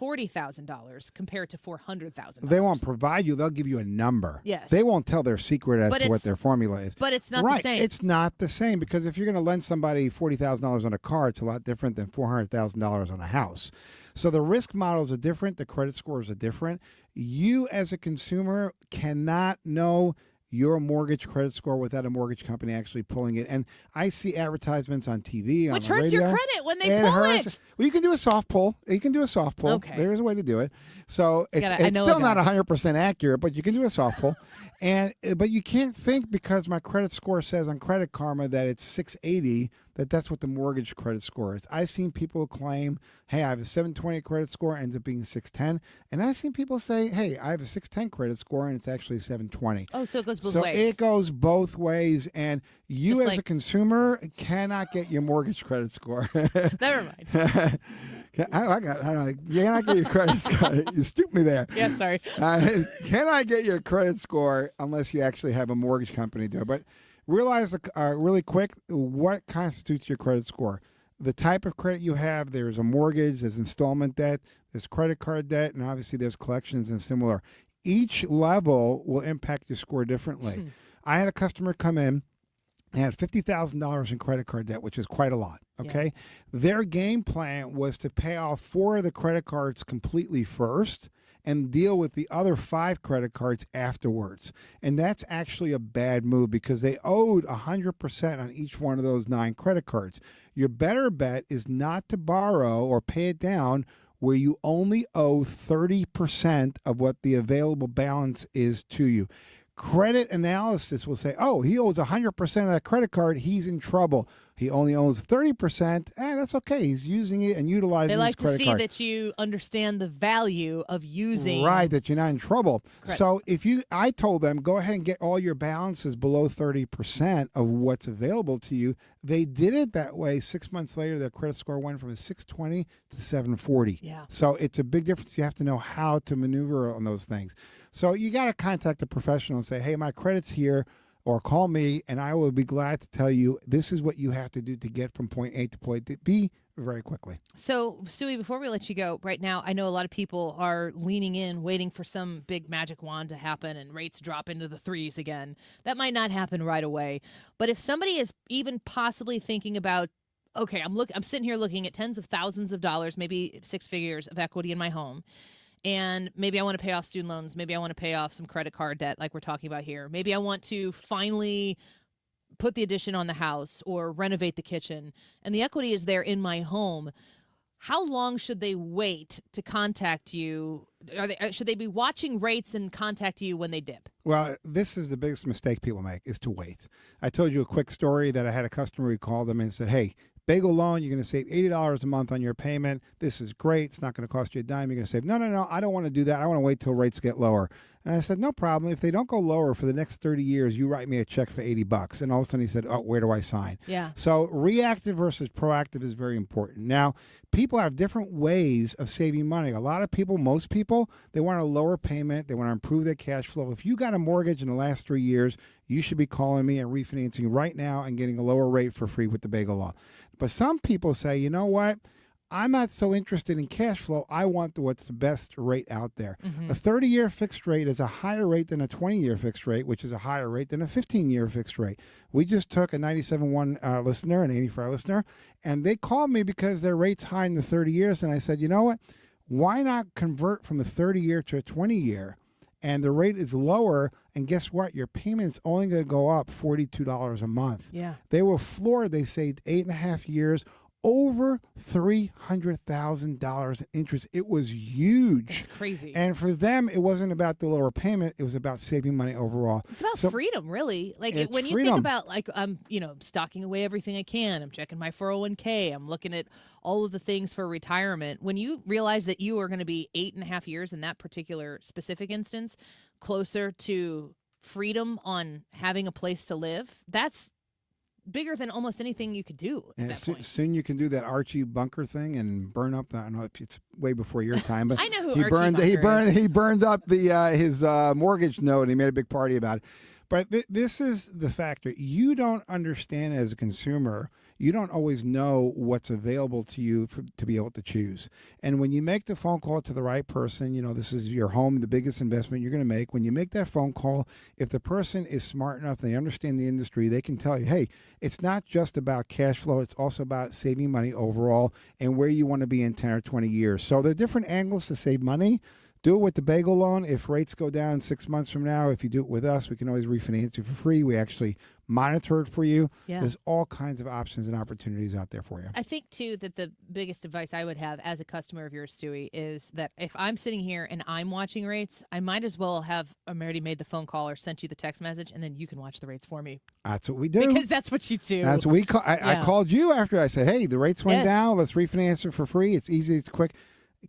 $40,000 compared to $400,000. They won't provide you. They'll give you a number. Yes. They won't tell their secret as to what their formula is. But it's not the same. It's not the same because if you're going to lend somebody $40,000 on a car, it's a lot different than $400,000 on a house. So the risk models are different. The credit scores are different. You as a consumer cannot know your mortgage credit score without a mortgage company actually pulling it. And I see advertisements on TV, Which on the hurts radio. your credit when they pull it. Well, you can do a soft pull. Okay. There is a way to do it. So it's I know still not 100% accurate, but you can do a soft pull. But you can't think because my credit score says on Credit Karma that it's 680 that's what the mortgage credit score is. I've seen people claim, hey, I have a 720 credit score, ends up being 610. And I've seen people say, hey, I have a 610 credit score, and it's actually 720. Oh, so it goes both so ways. It goes both ways. And you Just as like- a consumer cannot get your mortgage credit score. Never mind. You cannot get your credit score. You stooped me there. Yeah, sorry. Cannot get your credit score unless you actually have a mortgage company do it. But realize really quick what constitutes your credit score. The type of credit you have, there's a mortgage, there's installment debt, there's credit card debt, and obviously there's collections and similar. Each level will impact your score differently. I had a customer come in and had $50,000 in credit card debt, which is quite a lot, okay? Yeah. Their game plan was to pay off 4 of the credit cards completely first and deal with the other 5 credit cards afterwards. And that's actually a bad move because they owed 100% on each one of those 9 credit cards. Your better bet is not to borrow or pay it down where you only owe 30% of what the available balance is to you. Credit analysis will say, oh, he owes 100% of that credit card. He's in trouble. He only owns 30%. That's okay. He's using it and utilizing his credit card. They like to see that you understand the value of using. Right, that you're not in trouble. Credit. So I told them, go ahead and get all your balances below 30% of what's available to you. They did it that way. 6 months later, their credit score went from a 620 to 740. Yeah. So it's a big difference. You have to know how to maneuver on those things. So you got to contact a professional and say, hey, my credit's here. Or call me, and I will be glad to tell you this is what you have to do to get from point A to point B very quickly. So, Stewie, before we let you go, right now, I know a lot of people are leaning in, waiting for some big magic wand to happen and rates drop into the 3s again. That might not happen right away. But if somebody is even possibly thinking about, okay, I'm sitting here looking at tens of thousands of dollars, maybe 6 figures of equity in my home, and maybe I want to pay off student loans. Maybe I want to pay off some credit card debt like we're talking about here. Maybe I want to finally put the addition on the house or renovate the kitchen. And the equity is there in my home. How long should they wait to contact you? Should they be watching rates and contact you when they dip? Well, this is the biggest mistake people make is to wait. I told you a quick story that I had a customer who called them and said, hey, Bagel loan, you're going to save $80 a month on your payment. This is great. It's not going to cost you a dime. You're going to save, no, I don't want to do that. I want to wait till rates get lower. And I said, no problem. If they don't go lower for the next 30 years, you write me a check for $80. And all of a sudden he said, oh, where do I sign? Yeah. So reactive versus proactive is very important. Now, people have different ways of saving money. A lot of people, most people, they want a lower payment. They want to improve their cash flow. If you got a mortgage in the last 3 years, you should be calling me and refinancing right now and getting a lower rate for free with the bagel law. But some people say, you know what? I'm not so interested in cash flow. I want what's the best rate out there. A 30-year fixed rate is a higher rate than a 20-year fixed rate, which is a higher rate than a 15-year fixed rate. We just took a 97.1 listener, an 85 listener, and they called me because their rate's high in the 30 years. And I said, you know what? Why not convert from a 30-year to a 20-year? And the rate is lower, and guess what? Your payment's only going to go up $42 a month. Yeah. They were floored. They saved 8.5 years, over $300,000 in interest. It was huge. It's crazy. And for them, it wasn't about the lower payment. It was about saving money overall. It's about freedom, really. Like It's when you freedom. think about, like, I'm, stocking away everything I can. I'm checking my 401k. I'm looking at all of the things for retirement. When you realize that you are going to be 8.5 years in that particular specific instance closer to freedom on having a place to live, that's bigger than almost anything you could do at And that point. soon you can do that Archie Bunker thing and burn up. I don't know if it's way before your time, but I know who he Archie burned. Bunker is. He burned up his mortgage note. And he made a big party about it. But this is the factor. You don't understand as a consumer. You don't always know what's available to you to be able to choose. And when you make the phone call to the right person, this is your home, the biggest investment you're going to make. When you make that phone call, if the person is smart enough, they understand the industry, they can tell you, hey, it's not just about cash flow. It's also about saving money overall and where you want to be in 10 or 20 years. So there are different angles to save money. Do it with the bagel loan. If rates go down 6 months from now, if you do it with us, we can always refinance you for free. We actually monitor it for you. Yeah. There's all kinds of options and opportunities out there for you. I think, too, that the biggest advice I would have as a customer of yours, Stewie, is that if I'm sitting here and I'm watching rates, I might as well have already made the phone call or sent you the text message, and then you can watch the rates for me. That's what we do. Because that's what you do. That's what we call. I called you after I said, hey, the rates went Yes. down. Let's refinance it for free. It's easy. It's quick.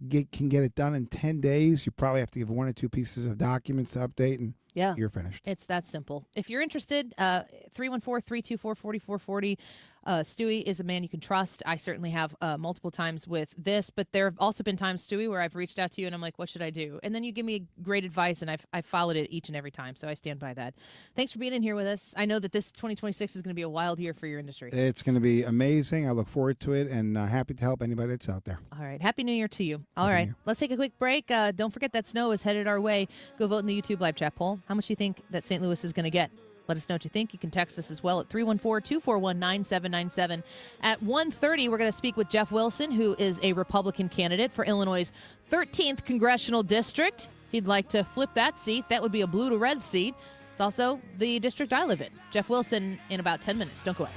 Can get it done in 10 days. You probably have to give 1 or 2 pieces of documents to update, and Yeah. you're finished. It's that simple. If you're interested, 314-324-4440. Stewie is a man you can trust. I certainly have multiple times with this, but there have also been times, Stewie, where I've reached out to you and I'm like, what should I do? And then you give me great advice, and I've followed it each and every time, so I stand by that. Thanks for being in here with us. I know that this 2026 is going to be a wild year for your industry. It's going to be amazing. I look forward to it, and happy to help anybody that's out there. All right. Happy New Year to you. All right. Let's take a quick break. Don't forget that snow is headed our way. Go vote in the YouTube live chat poll. How much do you think that St. Louis is going to get? Let us know what you think. You can text us as well at 314-241-9797. At 1:30, we're going to speak with Jeff Wilson, who is a Republican candidate for Illinois' 13th congressional district. He'd like to flip that seat. That would be a blue to red seat. It's also the district I live in. Jeff Wilson in about 10 minutes. Don't go away.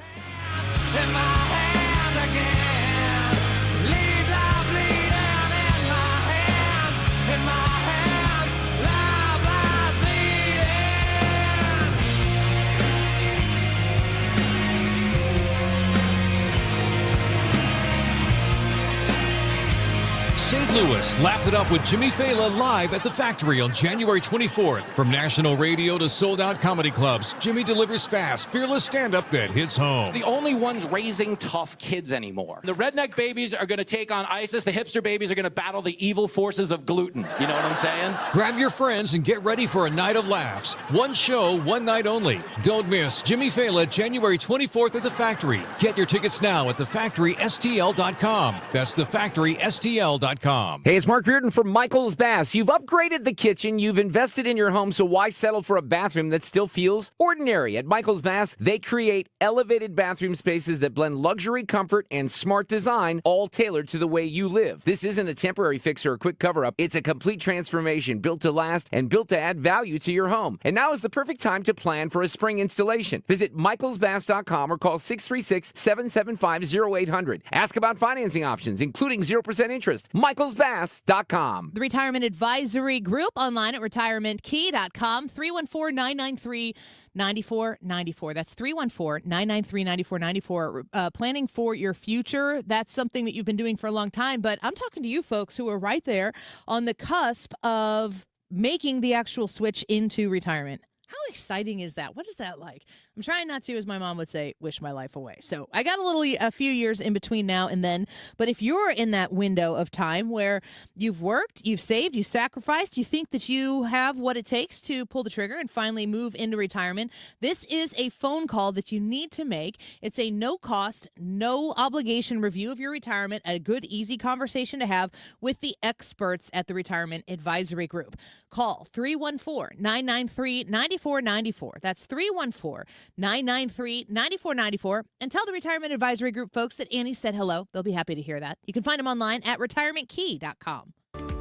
St. Louis laughed it up with Jimmy Fallon live at the Factory on January 24th. From national radio to sold-out comedy clubs, Jimmy delivers fast, fearless stand-up that hits home. The only ones raising tough kids anymore. The redneck babies are going to take on ISIS. The hipster babies are going to battle the evil forces of gluten. You know what I'm saying? Grab your friends and get ready for a night of laughs. One show, one night only. Don't miss Jimmy Fallon January 24th at the Factory. Get your tickets now at thefactorystl.com. That's thefactorystl.com. Hey, it's Mark Reardon from Michael's Bass. You've upgraded the kitchen, you've invested in your home, so why settle for a bathroom that still feels ordinary? At Michael's Bass, they create elevated bathroom spaces that blend luxury, comfort, and smart design, all tailored to the way you live. This isn't a temporary fix or a quick cover-up. It's a complete transformation built to last and built to add value to your home. And now is the perfect time to plan for a spring installation. Visit michaelsbass.com or call 636-775-0800. Ask about financing options, including 0% interest. michaelsbass.com. The Retirement Advisory Group online at retirementkey.com, 314-993-9494. That's 314-993-9494. Planning for your future, that's something that you've been doing for a long time, but I'm talking to you folks who are right there on the cusp of making the actual switch into retirement. How exciting is that? What is that like? I'm trying not to, as my mom would say, wish my life away. So I got a few years in between now and then. But if you're in that window of time where you've worked, you've saved, you sacrificed, you think that you have what it takes to pull the trigger and finally move into retirement, this is a phone call that you need to make. It's a no cost, no obligation review of your retirement, a good, easy conversation to have with the experts at the Retirement Advisory Group. Call 314-993-9494. That's 314-993-9494. And tell the Retirement Advisory Group folks that Annie said hello. They'll be happy to hear that. You can find them online at retirementkey.com.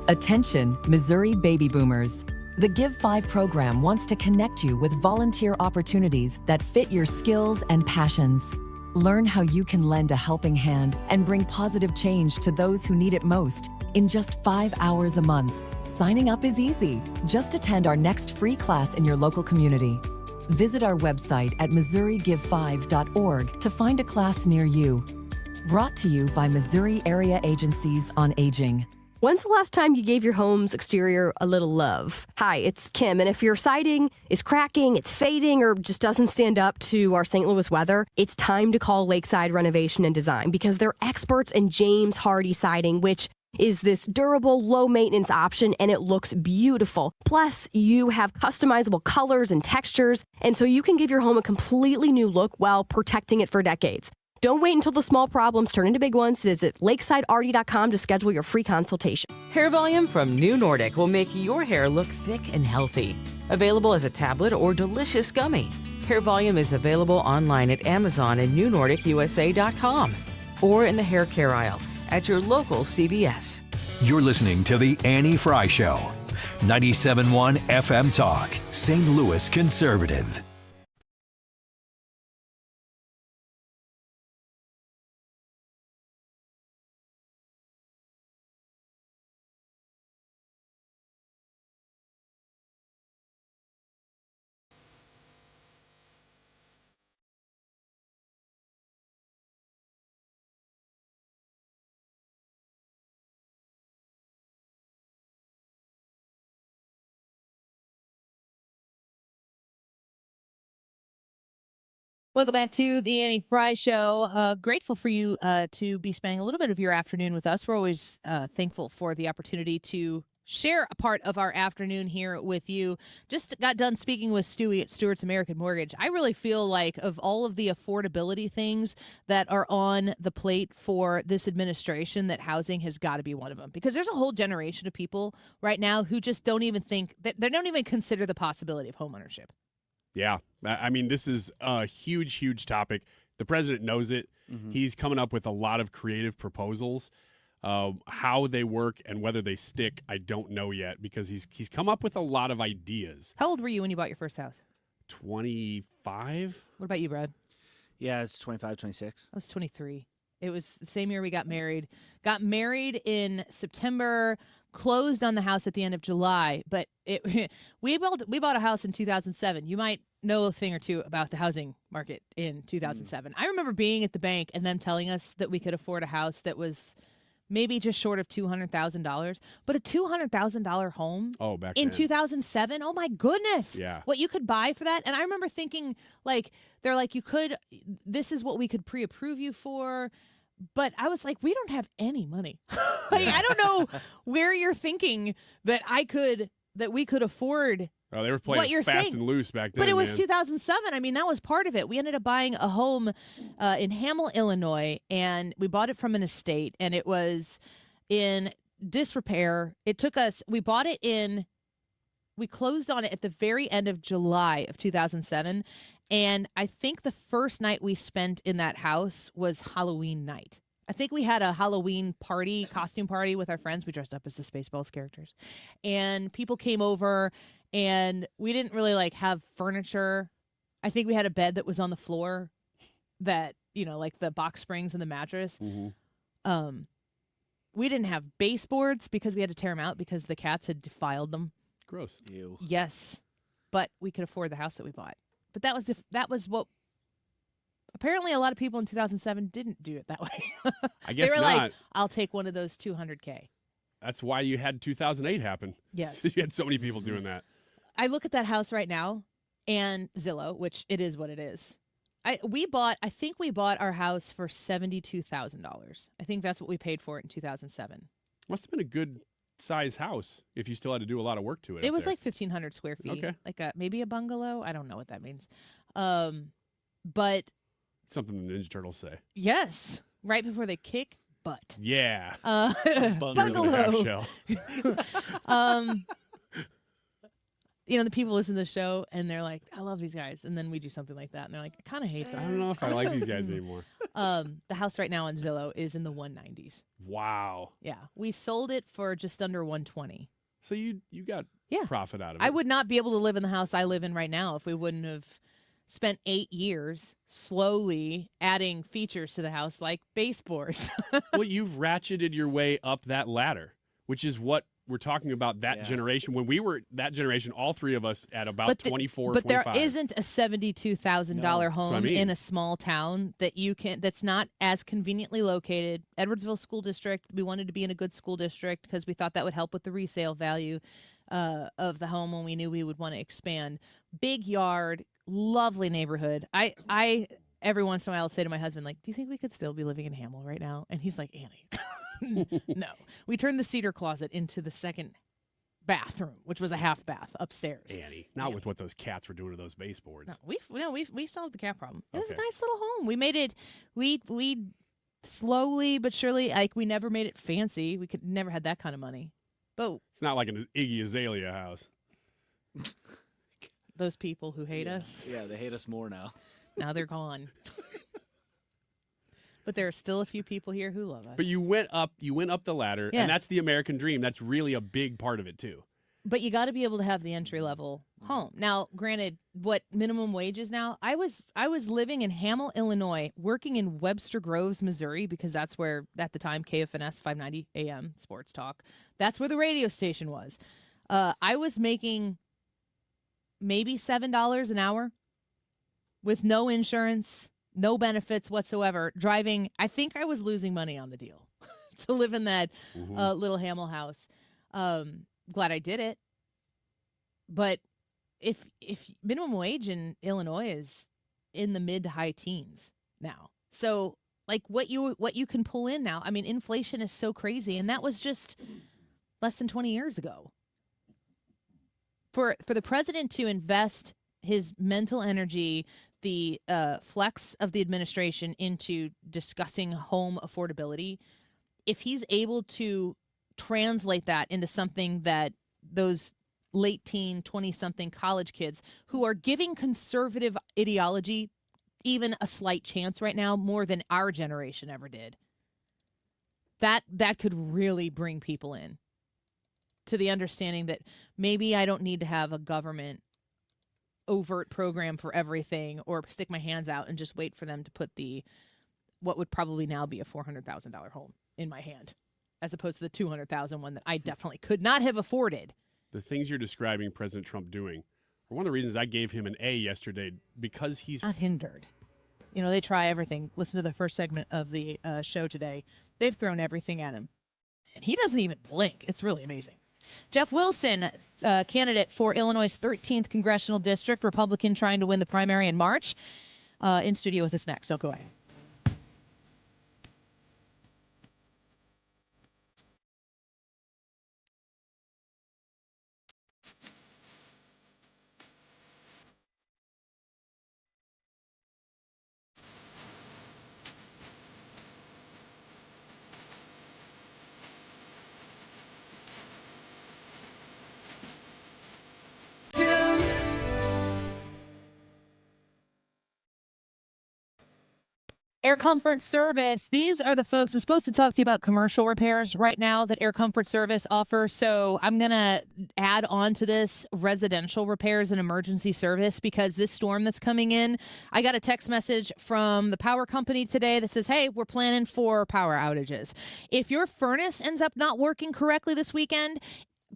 Attention, Missouri baby boomers. The Give 5 program wants to connect you with volunteer opportunities that fit your skills and passions. Learn how you can lend a helping hand and bring positive change to those who need it most in just 5 hours a month. Signing up is easy. Just attend our next free class in your local community. Visit our website at MissouriGive5.org to find a class near you. Brought to you by Missouri Area Agencies on Aging. When's the last time you gave your home's exterior a little love? Hi, it's Kim, and if your siding is cracking, it's fading, or just doesn't stand up to our St. Louis weather, it's time to call Lakeside Renovation and Design because they're experts in James Hardy siding, which is this durable, low-maintenance option, and it looks beautiful. Plus, you have customizable colors and textures, and so you can give your home a completely new look while protecting it for decades. Don't wait until the small problems turn into big ones. Visit lakesidearty.com to schedule your free consultation. Hair Volume from New Nordic will make your hair look thick and healthy. Available as a tablet or delicious gummy. Hair Volume is available online at Amazon and NewNordicUSA.com or in the hair care aisle at your local CVS. You're listening to The Annie Fry Show. 97.1 FM Talk, St. Louis Conservative. Welcome back to the Annie Fry Show. Grateful for you to be spending a little bit of your afternoon with us. We're always thankful for the opportunity to share a part of our afternoon here with you. Just got done speaking with Stewie at Stewart's American Mortgage. I really feel like of all of the affordability things that are on the plate for this administration, that housing has got to be one of them. Because there's a whole generation of people right now who just don't even think, they don't even consider the possibility of homeownership. Yeah. I mean, this is a huge, huge topic. The president knows it. He's coming up with a lot of creative proposals. How they work and whether they stick, I don't know yet because he's come up with a lot of ideas. How old were you when you bought your first house? 25. What about you, Brad? Yeah, it's 25, 26. I was 23. It was the same year we got married. Got married in September, closed on the house at the end of July. But we bought a house in 2007. You might know a thing or two about the housing market in 2007. I remember being at the bank and them telling us that we could afford a house that was maybe just short of $200,000, but a $200,000 home back in then. 2007. Oh my goodness. Yeah. What you could buy for that. And I remember thinking they're like, this is what we could pre-approve you for. But I was like, we don't have any money. I don't know where you're thinking that we could afford. Oh, they were playing what you're fast saying. and loose back then. But it was man. 2007. I mean, that was part of it. We ended up buying a home in Hamel, Illinois, and we bought it from an estate, and it was in disrepair. We closed on it at the very end of July of 2007, and I think the first night we spent in that house was Halloween night. I think we had a Halloween costume party with our friends. We dressed up as the Spaceballs characters, and people came over. And we didn't really have furniture. I think we had a bed that was on the floor that, like the box springs and the mattress. Mm-hmm. We didn't have baseboards because we had to tear them out because the cats had defiled them. Gross. Ew. Yes. But we could afford the house that we bought. But that was what apparently a lot of people in 2007 didn't do it that way. I guess they were not. like, I'll take one of those $200K. That's why you had 2008 happen. Yes. You had so many people doing that. I look at that house right now and Zillow, which it is what it is. I think we bought our house for $72,000. I think that's what we paid for it in 2007. Must have been a good size house if you still had to do a lot of work to it. It was like 1,500 square feet. Okay. Like maybe a bungalow. I don't know what that means. But something the Ninja Turtles say. yes, right before they kick butt. Yeah. Bungalow. The people listen to the show and they're like, I love these guys. And then we do something like that. And they're like, I kind of hate them. I don't know if I like these guys anymore. The house right now on Zillow is in the 190s. Wow. Yeah. We sold it for just under 120. So you got profit out of it. I would not be able to live in the house I live in right now if we wouldn't have spent 8 years slowly adding features to the house like baseboards. Well, you've ratcheted your way up that ladder, which is what we're talking about that generation. When we were that generation, all three of us at about 24, But 25. there isn't a $72,000 home I mean. in a small town that's not as conveniently located. Edwardsville School District, we wanted to be in a good school district because we thought that would help with the resale value of the home when we knew we would want to expand. Big yard, lovely neighborhood. I every once in a while say to my husband, like, do you think we could still be living in Hamel right now? And he's like, Annie. No. We turned the cedar closet into the second bathroom, which was a half bath upstairs. Annie, not with what those cats were doing to those baseboards. No, we solved the cat problem. It was a nice little home. We made it. We slowly but surely, like, we never made it fancy. We could never had that kind of money. But it's not like an Iggy Azalea house. Those people who hate us. Yeah, they hate us more now. Now they're gone. But there are still a few people here who love us. But you went up the ladder, Yeah. and that's the American dream. That's really a big part of it too. But you got to be able to have the entry level home. Now, granted, what minimum wage is now? I was living in Hamel, Illinois, working in Webster Groves, Missouri, because that's where at the time KFNS 590 AM Sports Talk. That's where the radio station was. I was making maybe $7 an hour with no insurance, no benefits whatsoever. Driving, I think I was losing money on the deal to live in that little Hamel house. Glad I did it. But if minimum wage in Illinois is in the mid to high teens now. So like what you can pull in now. I mean, inflation is so crazy, and that was just less than 20 years ago. For the president to invest his mental energy, the flex of the administration into discussing home affordability, if he's able to translate that into something that those late teen, 20-something college kids who are giving conservative ideology even a slight chance right now, more than our generation ever did, that could really bring people in to the understanding that maybe I don't need to have a government overt program for everything or stick my hands out and just wait for them to put what would probably now be a $400,000 home in my hand, as opposed to the $200,000 one that I definitely could not have afforded. The things you're describing President Trump doing are one of the reasons I gave him an A yesterday, because he's not hindered. You know, they try everything. Listen to the first segment of the show today. They've thrown everything at him, and he doesn't even blink. It's really amazing. Jeff Wilson, candidate for Illinois' 13th congressional district, Republican, trying to win the primary in March, in studio with us next. So go ahead. Air Comfort Service. These are the folks I'm supposed to talk to you about commercial repairs right now that Air Comfort Service offers. So I'm going to add on to this residential repairs and emergency service, because this storm that's coming in, I got a text message from the power company today that says, hey, we're planning for power outages. If your furnace ends up not working correctly this weekend,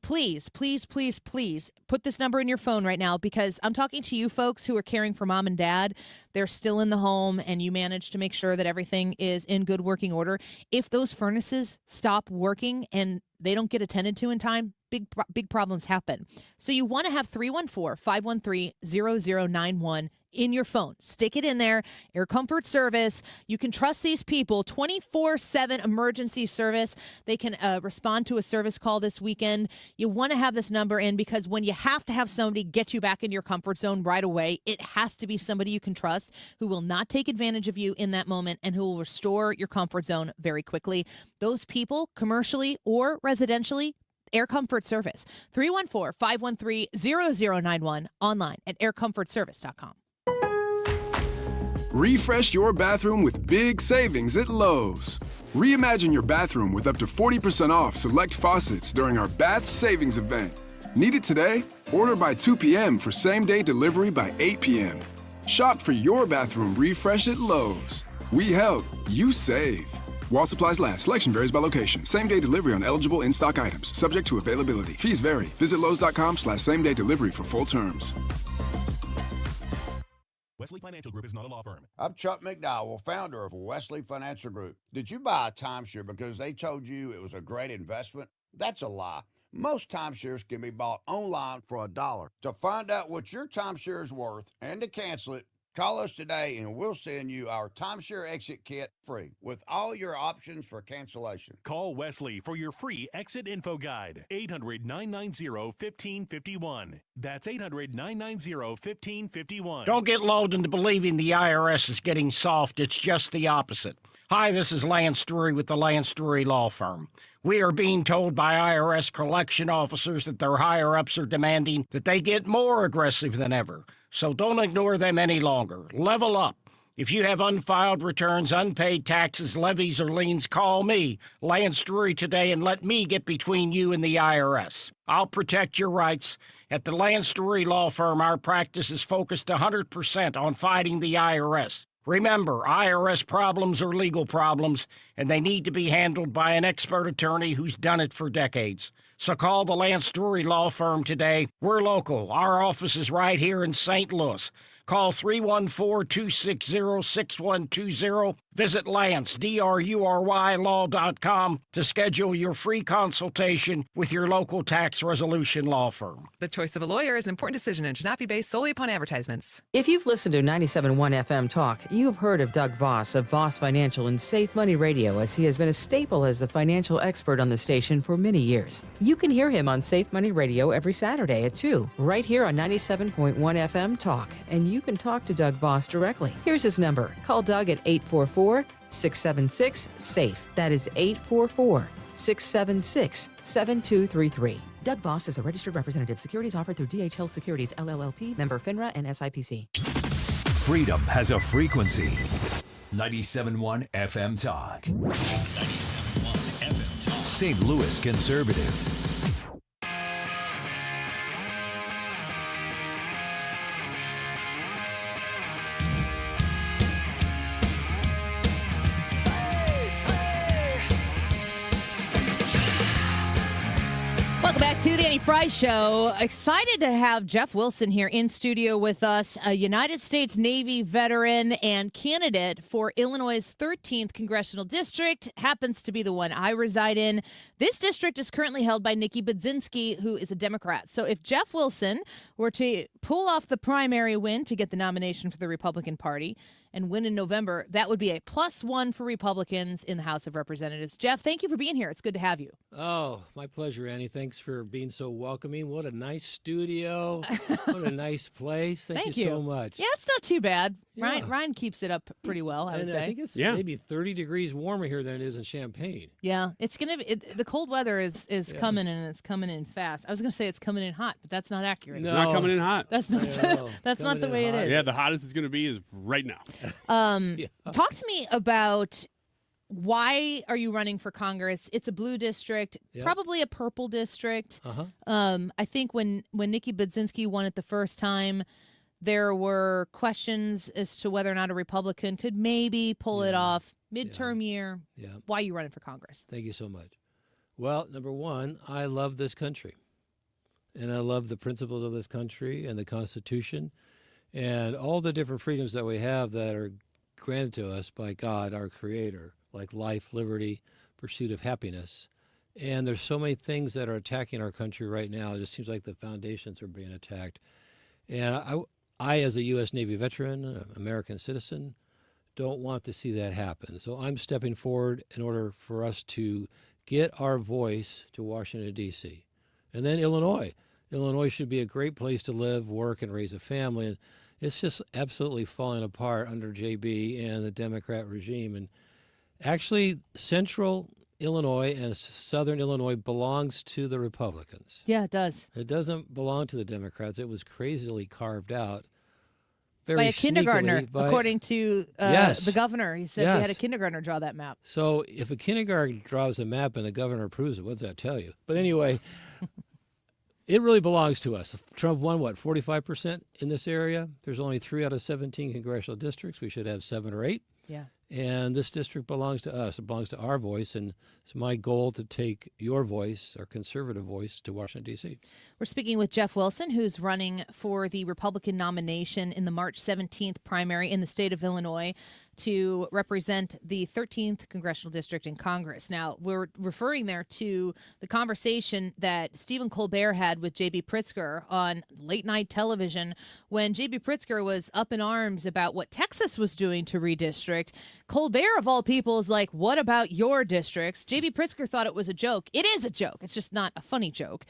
please, please, please, please put this number in your phone right now, because I'm talking to you folks who are caring for mom and dad. They're still in the home, and you manage to make sure that everything is in good working order. If those furnaces stop working and they don't get attended to in time, big problems happen. So you want to have 314-513-0091 in your phone. Stick it in there. Air Comfort Service. You can trust these people. 24/7 emergency service. They can respond to a service call this weekend. You want to have this number in, because when you have to have somebody get you back in your comfort zone right away, it has to be somebody you can trust, who will not take advantage of you in that moment and who will restore your comfort zone very quickly. Those people, commercially or residentially, Air Comfort Service. 314-513-0091, online at aircomfortservice.com. Refresh your bathroom with big savings at Lowe's. Reimagine your bathroom with up to 40% off select faucets during our Bath Savings event. Need it today? Order by 2 p.m. for same-day delivery by 8 p.m. Shop for your bathroom refresh at Lowe's. We help, you save. While supplies last, selection varies by location. Same-day delivery on eligible in-stock items, subject to availability. Fees vary. Visit Lowes.com/same-day delivery for full terms. Wesley Financial Group is not a law firm. I'm Chuck McDowell, founder of Wesley Financial Group. Did you buy a timeshare because they told you it was a great investment? That's a lie. Most timeshares can be bought online for $1. To find out what your timeshare is worth and to cancel it, call us today and we'll send you our timeshare exit kit free with all your options for cancellation. Call Wesley for your free exit info guide. 800-990-1551. That's 800-990-1551. Don't get lulled into believing the IRS is getting soft. It's just the opposite. Hi, this is Lance Drury with the Lance Drury Law Firm. We are being told by IRS collection officers that their higher-ups are demanding that they get more aggressive than ever. So don't ignore them any longer. Level up. If you have unfiled returns, unpaid taxes, levies, or liens, call me, Lance Drury, today, and let me get between you and the IRS. I'll protect your rights. At the Lance Drury Law Firm, our practice is focused 100% on fighting the IRS. Remember, IRS problems are legal problems, and they need to be handled by an expert attorney who's done it for decades. So call the Lance Drury Law Firm today. We're local. Our office is right here in St. Louis. Call 314-260-6120. Visit Lance, DRURY law.com to schedule your free consultation with your local tax resolution law firm. The choice of a lawyer is an important decision and should not be based solely upon advertisements. If you've listened to 97.1 FM Talk, you've heard of Doug Voss of Voss Financial and Safe Money Radio, as he has been a staple as the financial expert on the station for many years. You can hear him on Safe Money Radio every Saturday at 2, right here on 97.1 FM Talk, and you can talk to Doug Voss directly. Here's his number. Call Doug at 844-676-SAFE. That is 844-676-7233. Doug Voss is a registered representative. Securities offered through DHL Securities, LLP, member FINRA and SIPC. Freedom has a frequency. 97.1 FM Talk. 97.1 FM Talk. St. Louis Conservative. Welcome back to the Annie Fry Show. Excited to have Jeff Wilson here in studio with us, a United States Navy veteran and candidate for Illinois' 13th Congressional District. Happens to be the one I reside in. This district is currently held by Nikki Budzinski, who is a Democrat. So if Jeff Wilson were to pull off the primary win to get the nomination for the Republican Party and win in November, that would be a +1 for Republicans in the House of Representatives. Jeff, thank you for being here. It's good to have you. Oh, my pleasure, Annie. Thanks for being so welcoming. What a nice studio. What a nice place. Thank you so much. Yeah, it's not too bad. Yeah. Ryan keeps it up pretty well, I would say. I think it's maybe 30 degrees warmer here than it is in Champaign. Yeah, it's going to be, the cold weather is coming, and it's coming in fast. I was going to say it's coming in hot, but that's not accurate. It's not coming in hot. That's not that's not the way it is. Yeah, the hottest it's going to be is right now. Talk to me about why are you running for Congress? It's a blue district, probably a purple district. I think when Nikki Budzinski won it the first time, there were questions as to whether or not a Republican could maybe pull it off. Midterm year. Why are you running for Congress? Thank you so much. Well, number one, I love this country. and I love the principles of this country and the Constitution and all the different freedoms that we have that are granted to us by God, our Creator, like life, liberty, pursuit of happiness. And there's so many things that are attacking our country right now. It just seems like the foundations are being attacked. And I as a U.S. Navy veteran, an American citizen, don't want to see that happen. So I'm stepping forward in order for us to get our voice to Washington, D.C. And then Illinois. Illinois should be a great place to live, work, and raise a family. And it's just absolutely falling apart under JB and the Democrat regime. And actually, central Illinois and southern Illinois belongs to the Republicans. Yeah, it does. It doesn't belong to the Democrats. It was crazily carved out. Very By a kindergartner, sneakily by- according to Yes. the governor. He said they had a Yes. kindergartner draw that map. So if a kindergarten draws a map and the governor approves it, what does that tell you? But anyway, it really belongs to us. Trump won, 45% in this area? There's only 3 out of 17 congressional districts. We should have 7 or 8. Yeah. And this district belongs to us. It belongs to our voice. And it's my goal to take your voice, our conservative voice, to Washington, D.C. We're speaking with Jeff Wilson, who's running for the Republican nomination in the March 17th primary in the state of Illinois to represent the 13th congressional district in Congress. Now, we're referring there to the conversation that Stephen Colbert had with J.B. Pritzker on late night television when J.B. Pritzker was up in arms about what Texas was doing to redistrict. Colbert, of all people, is like, what about your districts? J.B. Pritzker thought it was a joke. It is a joke. It's just not a funny joke.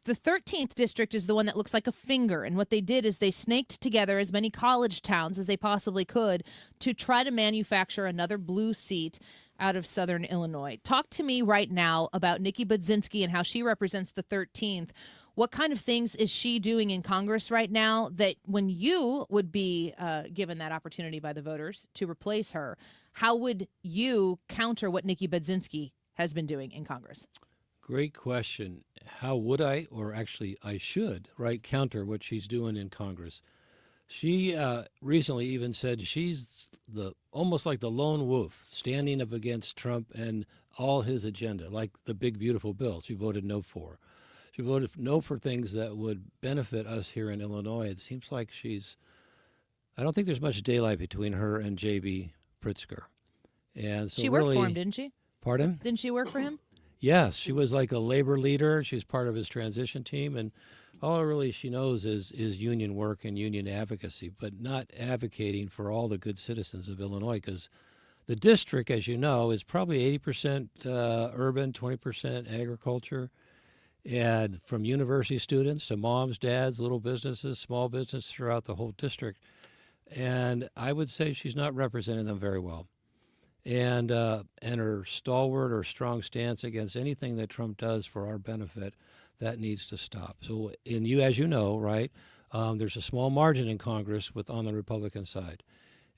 The 13th district is the one that looks like a finger. And what they did is they snaked together as many college towns as they possibly could to try to manufacture another blue seat out of southern Illinois. Talk to me right now about Nikki Budzinski and how she represents the 13th. What kind of things is she doing in Congress right now that when you would be given that opportunity by the voters to replace her, how would you counter what Nikki Budzinski has been doing in Congress? Great question. How would I, or actually I should, right, counter what she's doing in Congress? She recently even said she's almost like the lone wolf standing up against Trump and all his agenda, like the big, beautiful bill she voted no for. She voted no for things that would benefit us here in Illinois. It seems like I don't think there's much daylight between her and J.B. Pritzker. And so she worked for him, didn't she? Pardon? Didn't she work for him? Yes, she was like a labor leader. She's part of his transition team, and all really she knows is union work and union advocacy, but not advocating for all the good citizens of Illinois, because the district, as you know, is probably 80% urban, 20% agriculture, and from university students to moms, dads, little businesses, small business throughout the whole district. And I would say she's not representing them very well. And her stalwart or strong stance against anything that Trump does for our benefit, that needs to stop. So, as you know, right, there's a small margin in Congress on the Republican side.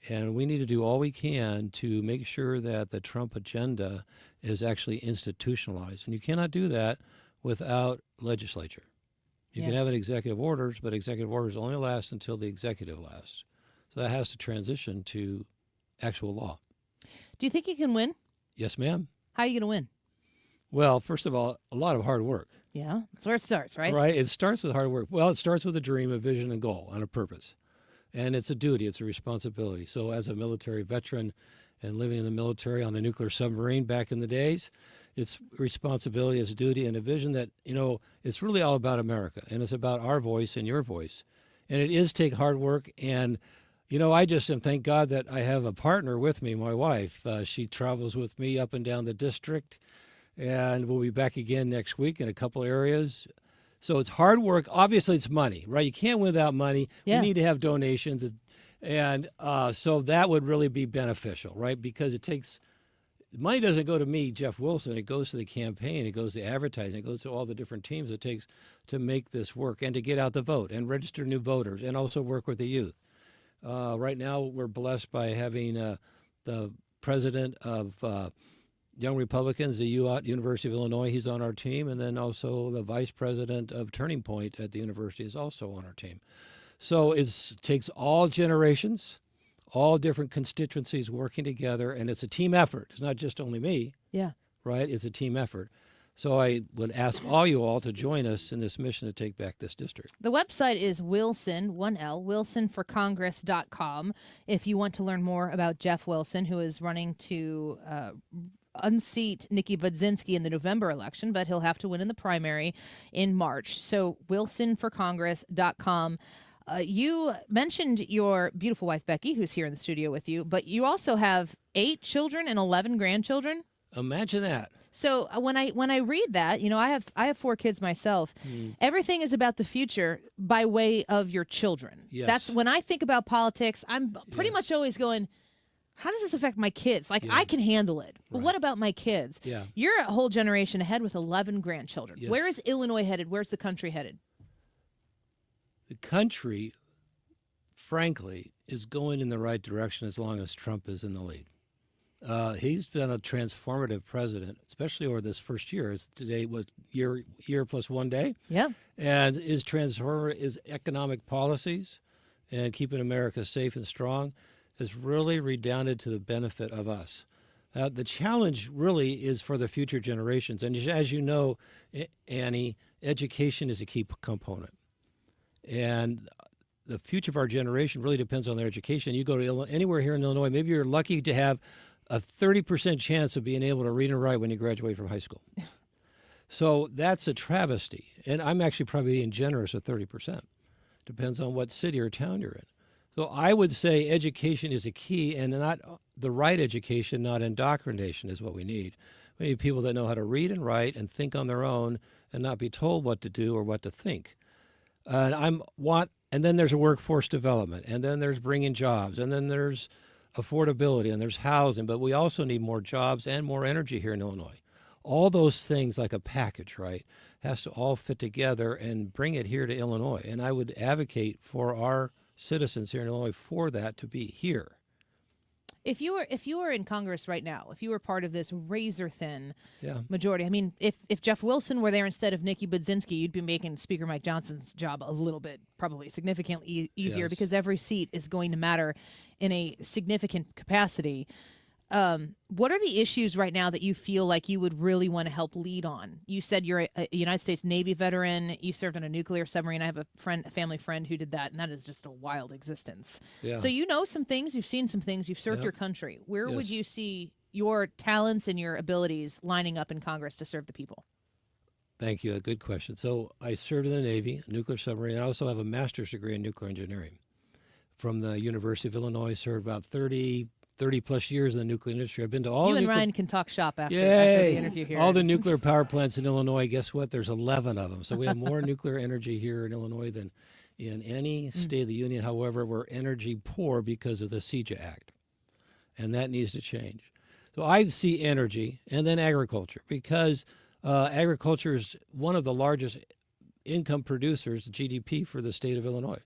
And we need to do all we can to make sure that the Trump agenda is actually institutionalized. And you cannot do that without legislature. You can have an executive orders, but executive orders only last until the executive lasts. So that has to transition to actual law. Do you think you can win? Yes, ma'am. How are you going to win? Well, first of all, a lot of hard work. Yeah, that's where it starts, right? Right. It starts with hard work. Well, it starts with a dream, a vision, and goal, and a purpose. And it's a duty. It's a responsibility. So as a military veteran and living in the military on a nuclear submarine back in the days, it's responsibility, it's a duty, and a vision that, it's really all about America. And it's about our voice and your voice. And it is take hard work. And I just am thank God that I have a partner with me, my wife. She travels with me up and down the district, and we'll be back again next week in a couple areas. So it's hard work. Obviously, it's money, right? You can't win without money. Yeah. We need to have donations. And so that would really be beneficial, right? Because money doesn't go to me, Jeff Wilson. It goes to the campaign. It goes to advertising. It goes to all the different teams it takes to make this work and to get out the vote and register new voters and also work with the youth. Right now, we're blessed by having the president of Young Republicans, the University of Illinois. He's on our team. And then also the vice president of Turning Point at the university is also on our team. So it takes all generations, all different constituencies working together, and it's a team effort. It's not just only me. Yeah. Right? It's a team effort. So I would ask all you all to join us in this mission to take back this district. The website is Wilson, 1L, wilsonforcongress.com. If you want to learn more about Jeff Wilson, who is running to unseat Nikki Budzinski in the November election, but he'll have to win in the primary in March. So wilsonforcongress.com. You mentioned your beautiful wife, Becky, who's here in the studio with you, but you also have 8 children and 11 grandchildren. Imagine that. So when I read that, I have 4 kids myself. Everything is about the future by way of your children. Yes. That's when I think about politics, I'm pretty much always going, how does this affect my kids? Like, I can handle it. But what about my kids? Yeah. You're a whole generation ahead with 11 grandchildren. Yes. Where is Illinois headed? Where's the country headed? The country, frankly, is going in the right direction as long as Trump is in the lead. He's been a transformative president, especially over this first year. Today was year plus 1 day. Yeah. And his economic policies and keeping America safe and strong has really redounded to the benefit of us. The challenge really is for the future generations. And as you know, Annie, education is a key component. And the future of our generation really depends on their education. You go to anywhere here in Illinois, maybe you're lucky to have a 30% chance of being able to read and write when you graduate from high school. So that's a travesty. And I'm actually probably being generous with 30%. Depends on what city or town you're in. So I would say education is a key, and not the right education, not indoctrination, is what we need. We need people that know how to read and write and think on their own and not be told what to do or what to think. And then there's a workforce development, and then there's bringing jobs, and then there's affordability, and there's housing. But we also need more jobs and more energy here in Illinois. All those things, like a package, right, has to all fit together and bring it here to Illinois. And I would advocate for our citizens here in Illinois for that to be here. If you were in Congress right now, if you were part of this razor thin majority, I mean, if Jeff Wilson were there instead of Nikki Budzinski, you'd be making Speaker Mike Johnson's job a little bit, probably significantly easier, because every seat is going to matter in a significant capacity. What are the issues right now that you feel like you would really want to help lead on? You said you're a United States Navy veteran. You served on a nuclear submarine. I have a family friend who did that, and that is just a wild existence. Yeah. So you know some things, you've seen some things, you've served your country. Where would you see your talents and your abilities lining up in Congress to serve the people? Thank you. A good question. So I served in the Navy, a nuclear submarine. I also have a master's degree in nuclear engineering from the University of Illinois. Served about 30 plus years in the nuclear industry. I've been to all you the and Ryan can talk shop after the interview here. All the nuclear power plants in Illinois. Guess what? There's 11 of them. So we have more nuclear energy here in Illinois than in any state of the union. However, we're energy poor because of the CEJA Act, and that needs to change. So I see energy and then agriculture, because agriculture is one of the largest income producers, GDP, for the state of Illinois.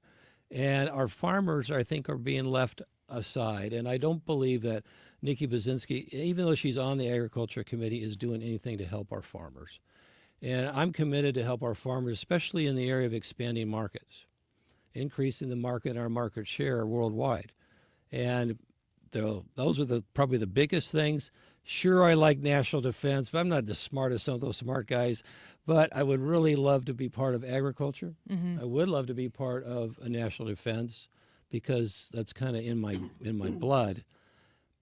And our farmers, I think, are being left aside. And I don't believe that Nikki Budzinski, even though she's on the Agriculture Committee, is doing anything to help our farmers. And I'm committed to help our farmers, especially in the area of expanding markets, increasing the market and our market share worldwide. And those are probably the biggest things. Sure, I like national defense, but I'm not the smartest, some of those smart guys. But I would really love to be part of agriculture. I would love to be part of a national defense, because that's kind of in my blood.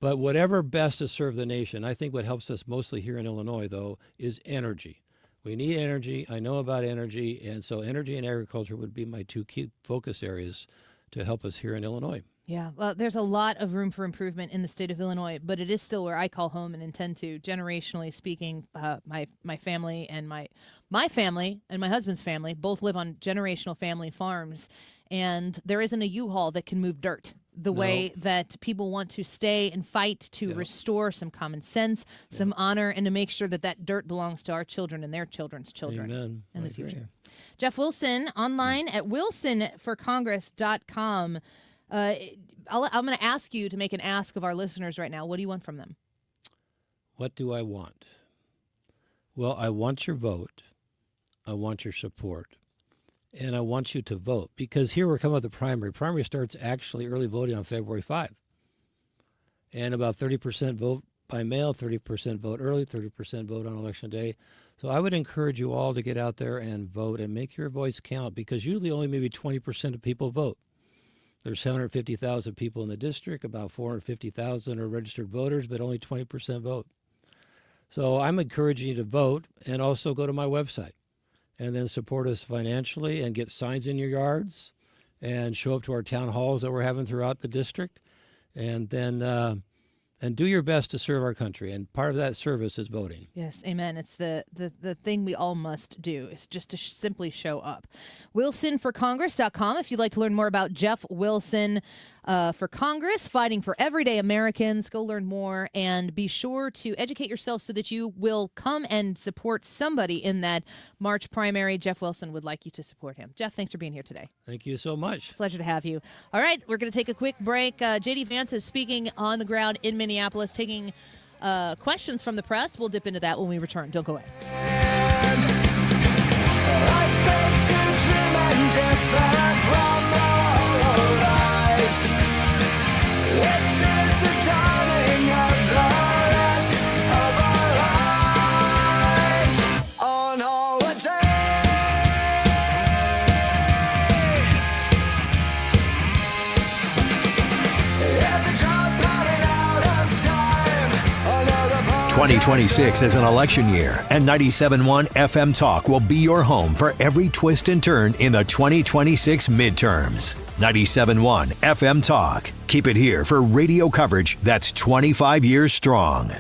But whatever best to serve the nation, I think what helps us mostly here in Illinois, though, is energy. We need energy. I know about energy, and so energy and agriculture would be my 2 key focus areas to help us here in Illinois. Yeah, well, there's a lot of room for improvement in the state of Illinois, but it is still where I call home and intend to. Generationally speaking, my family and my family and my husband's family both live on generational family farms, and there isn't a U-Haul that can move dirt the way that people want to stay and fight to restore some common sense, some honor, and to make sure that that dirt belongs to our children and their children's children in the future. Jeff Wilson, online at wilsonforcongress.com. I'm going to ask you to make an ask of our listeners right now. What do you want from them? What do I want? Well, I want your vote. I want your support. And I want you to vote, because here we're coming with the primary. Primary starts actually early voting on February 5. And about 30% vote by mail, 30% vote early, 30% vote on Election Day. So I would encourage you all to get out there and vote and make your voice count, because usually only maybe 20% of people vote. There's 750,000 people in the district, about 450,000 are registered voters, but only 20% vote. So I'm encouraging you to vote and also go to my website and then support us financially and get signs in your yards and show up to our town halls that we're having throughout the district, and then and do your best to serve our country. And part of that service is voting. Yes, amen. It's the thing we all must do is just to simply show up. WilsonForCongress.com if you'd like to learn more about Jeff Wilson for Congress, fighting for everyday Americans. Go learn more and be sure to educate yourself so that you will come and support somebody in that March primary. Jeff Wilson would like you to support him. Jeff, thanks for being here today. Thank you so much. It's a pleasure to have you. All right, we're going to take a quick break. J.D. Vance is speaking on the ground in Minneapolis, taking questions from the press. We'll dip into that when we return. Don't go away. ...2026 is an election year, and 97.1 FM Talk will be your home for every twist and turn in the 2026 midterms. 97.1 FM Talk. Keep it here for radio coverage that's 25 years strong.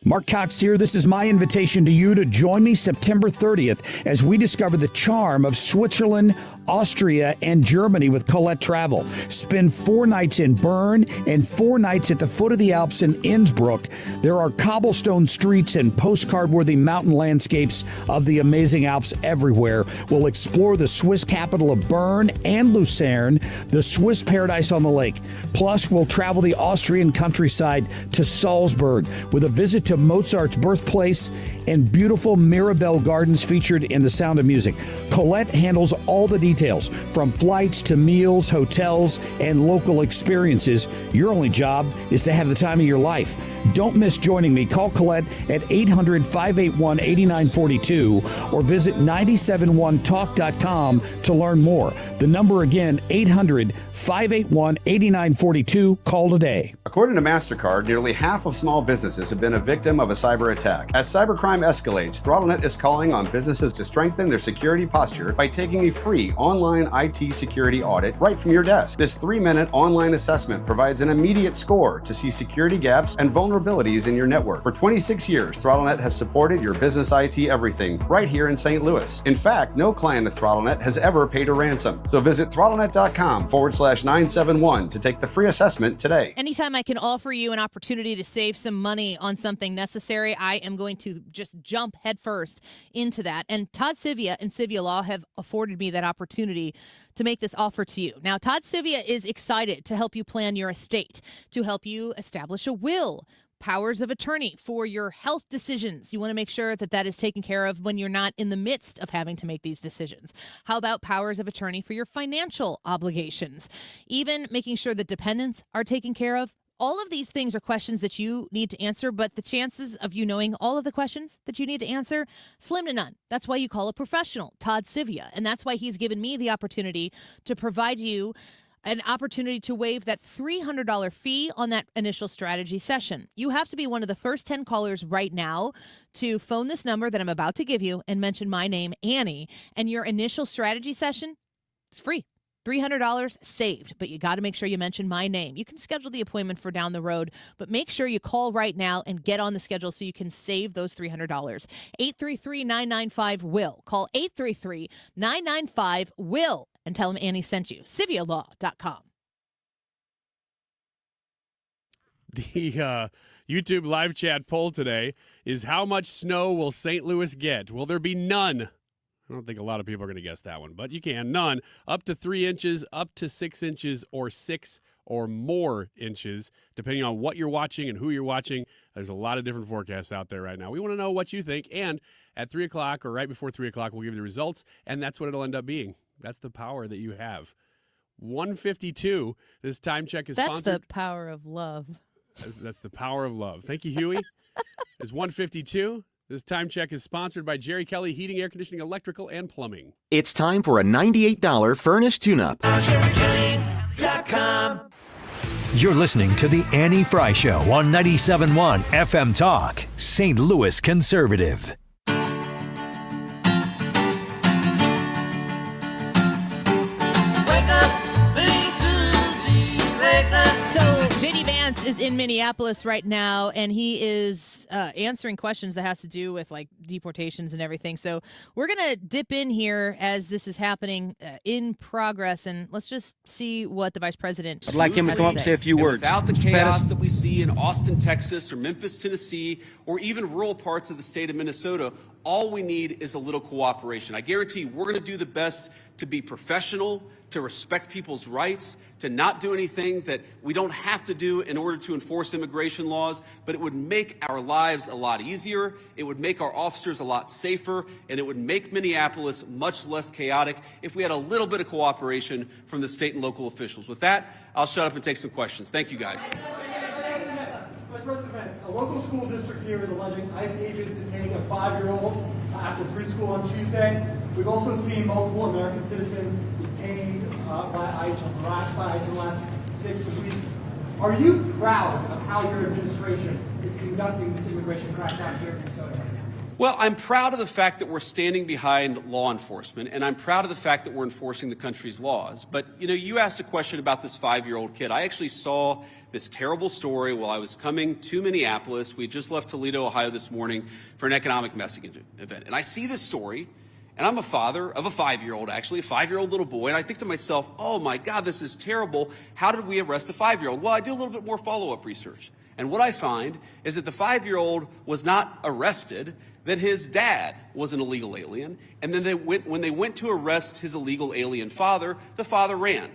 Mark Cox here. This is my invitation to you to join me September 30th as we discover the charm of Switzerland, Austria, and Germany with Colette Travel. Spend 4 nights in Bern and 4 nights at the foot of the Alps in Innsbruck. There are cobblestone streets and postcard-worthy mountain landscapes of the amazing Alps everywhere. We'll explore the Swiss capital of Bern and Lucerne, the Swiss paradise on the lake. Plus, we'll travel the Austrian countryside to Salzburg with a visit to Mozart's birthplace and beautiful Mirabelle Gardens featured in The Sound of Music. Colette handles all the details, from flights to meals, hotels, and local experiences. Your only job is to have the time of your life. Don't miss joining me. Call Colette at 800-581-8942 or visit 971talk.com to learn more. The number again, 800-581-8942. Call today. According to MasterCard, nearly half of small businesses have been a victim of a cyber attack. As cybercrime escalates, ThrottleNet is calling on businesses to strengthen their security posture by taking a free online IT security audit right from your desk. This 3-minute online assessment provides an immediate score to see security gaps and vulnerabilities in your network. For 26 years, ThrottleNet has supported your business IT everything right here in St. Louis. In fact, no client of ThrottleNet has ever paid a ransom. So visit throttlenet.com/971 to take the free assessment today. Anytime I can offer you an opportunity to save some money on something necessary, I am going to just jump headfirst into that. And Todd Sivia and Sivia Law have afforded me that opportunity to make this offer to you. Now, Todd Sivia is excited to help you plan your estate, to help you establish a will, powers of attorney for your health decisions. You want to make sure that that is taken care of when you're not in the midst of having to make these decisions. How about powers of attorney for your financial obligations? Even making sure that dependents are taken care of. All of these things are questions that you need to answer, but the chances of you knowing all of the questions that you need to answer, slim to none. That's why you call a professional, Todd Sivia, and that's why he's given me the opportunity to provide you an opportunity to waive that $300 fee on that initial strategy session. You have to be one of the first 10 callers right now to phone this number that I'm about to give you and mention my name, Annie, and your initial strategy session is free. $300 saved, but you got to make sure you mention my name. You can schedule the appointment for down the road, but make sure you call right now and get on the schedule so you can save those $300. 833-995-WILL. Call 833-995-WILL and tell them Annie sent you. CiviaLaw.com. The YouTube live chat poll today is, how much snow will St. Louis get? Will there be none? I don't think a lot of people are going to guess that one, but you can. None. Up to 3 inches, up to 6 inches, or 6 or more inches, depending on what you're watching and who you're watching. There's a lot of different forecasts out there right now. We want to know what you think, and at 3 o'clock or right before 3 o'clock, we'll give you the results, and that's what it'll end up being. That's the power that you have. 152. This time check is sponsored. That's the power of love. That's the power of love. Thank you, Huey. It's 152. This time check is sponsored by Jerry Kelly Heating, Air Conditioning, Electrical, and Plumbing. It's time for a $98 furnace tune-up. You're listening to The Annie Fry Show on 97.1 FM Talk, St. Louis Conservative. So JD Vance is in Minneapolis right now, and he is answering questions that has to do with like deportations and everything. So we're gonna dip in here as this is happening in progress, and let's just see what the vice president. I'd like him to come up and say a few words. Without the chaos that we see in Austin, Texas, or Memphis, Tennessee, or even rural parts of the state of Minnesota, all we need is a little cooperation. I guarantee we're going to do the best to be professional, to respect people's rights, to not do anything that we don't have to do in order to enforce immigration laws, but it would make our lives a lot easier, it would make our officers a lot safer, and it would make Minneapolis much less chaotic if we had a little bit of cooperation from the state and local officials. With that, I'll shut up and take some questions. Thank you, guys. A local school district here is alleging ICE agents detaining a 5-year-old after preschool on Tuesday. We've also seen multiple American citizens detained by ICE or harassed by ICE in the last 6 weeks. Are you proud of how your administration is conducting this immigration crackdown here in Minnesota right now? Well, I'm proud of the fact that we're standing behind law enforcement, and I'm proud of the fact that we're enforcing the country's laws. But, you know, you asked a question about this 5-year-old kid. I actually saw this terrible story while I was coming to Minneapolis. We just left Toledo, Ohio this morning for an economic messaging event. And I see this story, and I'm a father of a 5-year-old, actually, a 5-year-old little boy, and I think to myself, oh my God, this is terrible. How did we arrest a 5-year-old? Well, I do a little bit more follow-up research. And what I find is that the 5-year-old was not arrested, that his dad was an illegal alien, and then when they went to arrest his illegal alien father, the father ran.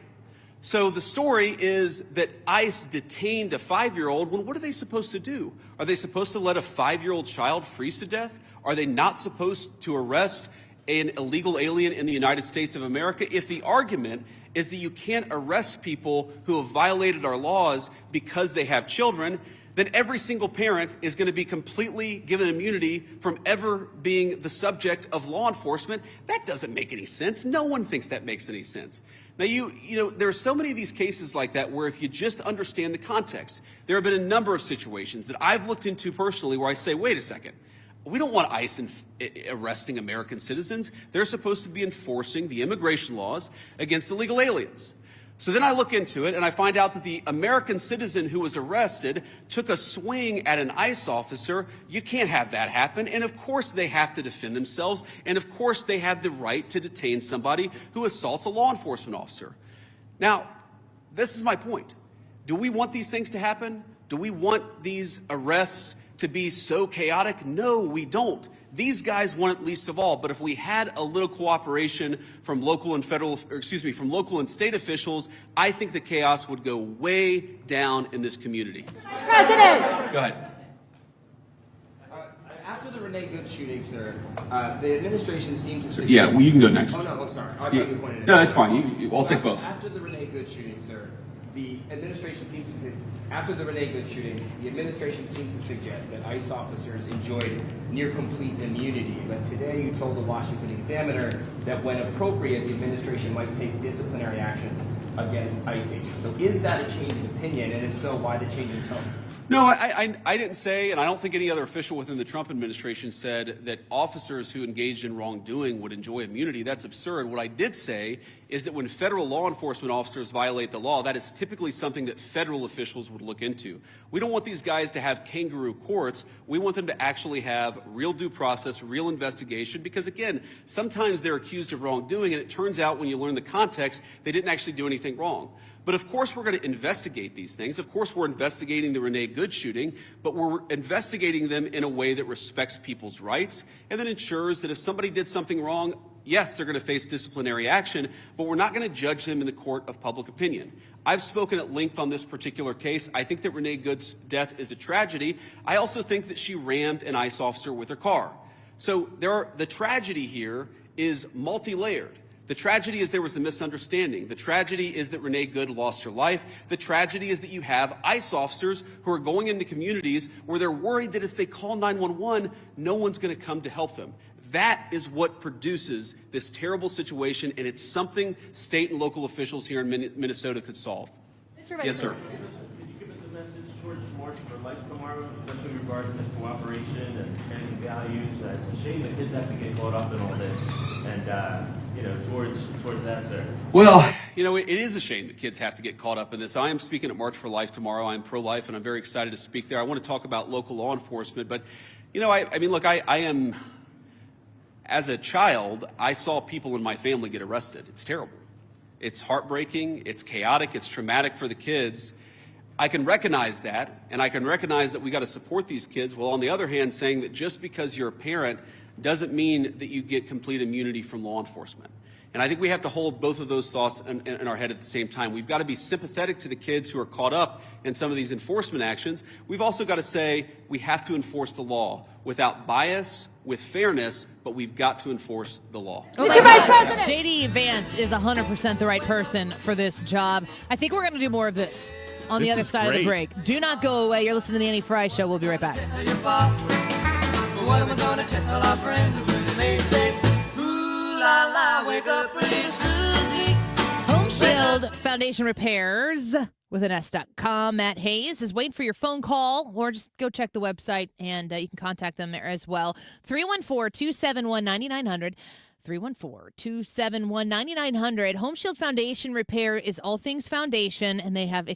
So the story is that ICE detained a 5-year-old. Well, what are they supposed to do? Are they supposed to let a 5-year-old child freeze to death? Are they not supposed to arrest an illegal alien in the United States of America? If the argument is that you can't arrest people who have violated our laws because they have children, then every single parent is going to be completely given immunity from ever being the subject of law enforcement. That doesn't make any sense. No one thinks that makes any sense. Now, you know, there are so many of these cases like that where if you just understand the context, there have been a number of situations that I've looked into personally where I say, wait a second, we don't want ICE arresting American citizens. They're supposed to be enforcing the immigration laws against illegal aliens. So then I look into it and I find out that the American citizen who was arrested took a swing at an ICE officer. You can't have that happen. And of course they have to defend themselves. And of course they have the right to detain somebody who assaults a law enforcement officer. Now, this is my point. Do we want these things to happen? Do we want these arrests to be so chaotic? No, we don't. These guys want it least of all, but if we had a little cooperation from local and from local and state officials, I think the chaos would go way down in this community. President! Go ahead. After the Renee Good shooting, sir, the administration seemed to say... Yeah, well, you can go next. Oh, no, I'm sorry. I thought you pointed it out. No, that's fine. I'll take both. After the Renee Good shooting, sir, the administration seemed to... After the Renee Good shooting, the administration seemed to suggest that ICE officers enjoyed near complete immunity. But today you told the Washington Examiner that when appropriate, the administration might take disciplinary actions against ICE agents. So is that a change in opinion? And if so, why the change in tone? No, I didn't say, and I don't think any other official within the Trump administration said that officers who engaged in wrongdoing would enjoy immunity. That's absurd. What I did say is that when federal law enforcement officers violate the law, that is typically something that federal officials would look into. We don't want these guys to have kangaroo courts. We want them to actually have real due process, real investigation, because again, sometimes they're accused of wrongdoing, and it turns out when you learn the context, they didn't actually do anything wrong. But of course we're going to investigate these things. Of course we're investigating the Renee Good shooting, but we're investigating them in a way that respects people's rights and that ensures that if somebody did something wrong, yes, they're going to face disciplinary action, but we're not going to judge them in the court of public opinion. I've spoken at length on this particular case. I think that Renee Good's death is a tragedy. I also think that she rammed an ICE officer with her car. So the tragedy here is multi-layered. The tragedy is there was a misunderstanding. The tragedy is that Renee Good lost her life. The tragedy is that you have ICE officers who are going into communities where they're worried that if they call 911, no one's going to come to help them. That is what produces this terrible situation, and it's something state and local officials here in Minnesota could solve. Yes, sir. Could you give us a message towards March for Life tomorrow, especially regarding this cooperation and family values? It's a shame that kids have to get caught up in all this, and towards that, sir. Well, it is a shame that kids have to get caught up in this. I am speaking at March for Life tomorrow. I'm pro-life, and I'm very excited to speak there. I want to talk about local law enforcement, but I am. As a child, I saw people in my family get arrested. It's terrible. It's heartbreaking, it's chaotic, it's traumatic for the kids. I can recognize that, and I can recognize that we got to support these kids, while on the other hand saying that just because you're a parent doesn't mean that you get complete immunity from law enforcement. And I think we have to hold both of those thoughts in our head at the same time. We've got to be sympathetic to the kids who are caught up in some of these enforcement actions. We've also got to say we have to enforce the law without bias, with fairness, but we've got to enforce the law. Mr. Vice President! J.D. Vance is 100% the right person for this job. I think we're going to do more of this on the other side of the break. Do not go away. You're listening to the Annie Fry Show. We'll be right back. What am I going to tell our friends when they say, ooh la la, wake up little Susie. Home Shield Foundation Repairs with an S.com. Matt Hayes is waiting for your phone call, or just go check the website, and you can contact them there as well. 314-271-9900. 314-271-9900. Home Shield Foundation Repair is all things foundation, and they have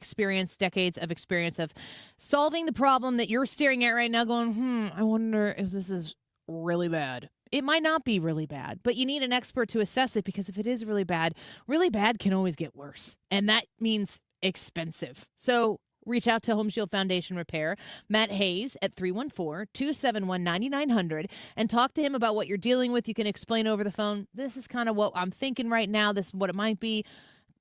decades of experience of solving the problem that you're staring at right now going, I wonder if this is really bad. It might not be really bad, but you need an expert to assess it, because if it is really bad can always get worse. And that means expensive. So reach out to Home Shield Foundation Repair, Matt Hayes, at 314-271-9900, and talk to him about what you're dealing with. You can explain over the phone, this is kind of what I'm thinking right now, this is what it might be.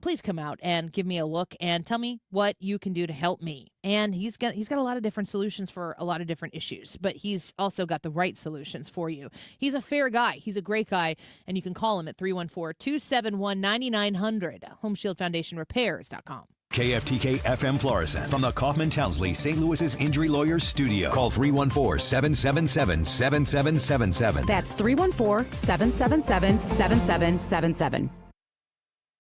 Please come out and give me a look and tell me what you can do to help me. And he's got a lot of different solutions for a lot of different issues, but he's also got the right solutions for you. He's a fair guy. He's a great guy, and you can call him at 314-271-9900, HomeshieldFoundationRepairs.com. KFTK FM Florissant from the Kaufman Townsley St. Louis's Injury Lawyers Studio. Call 314-777-7777. That's 314-777-7777.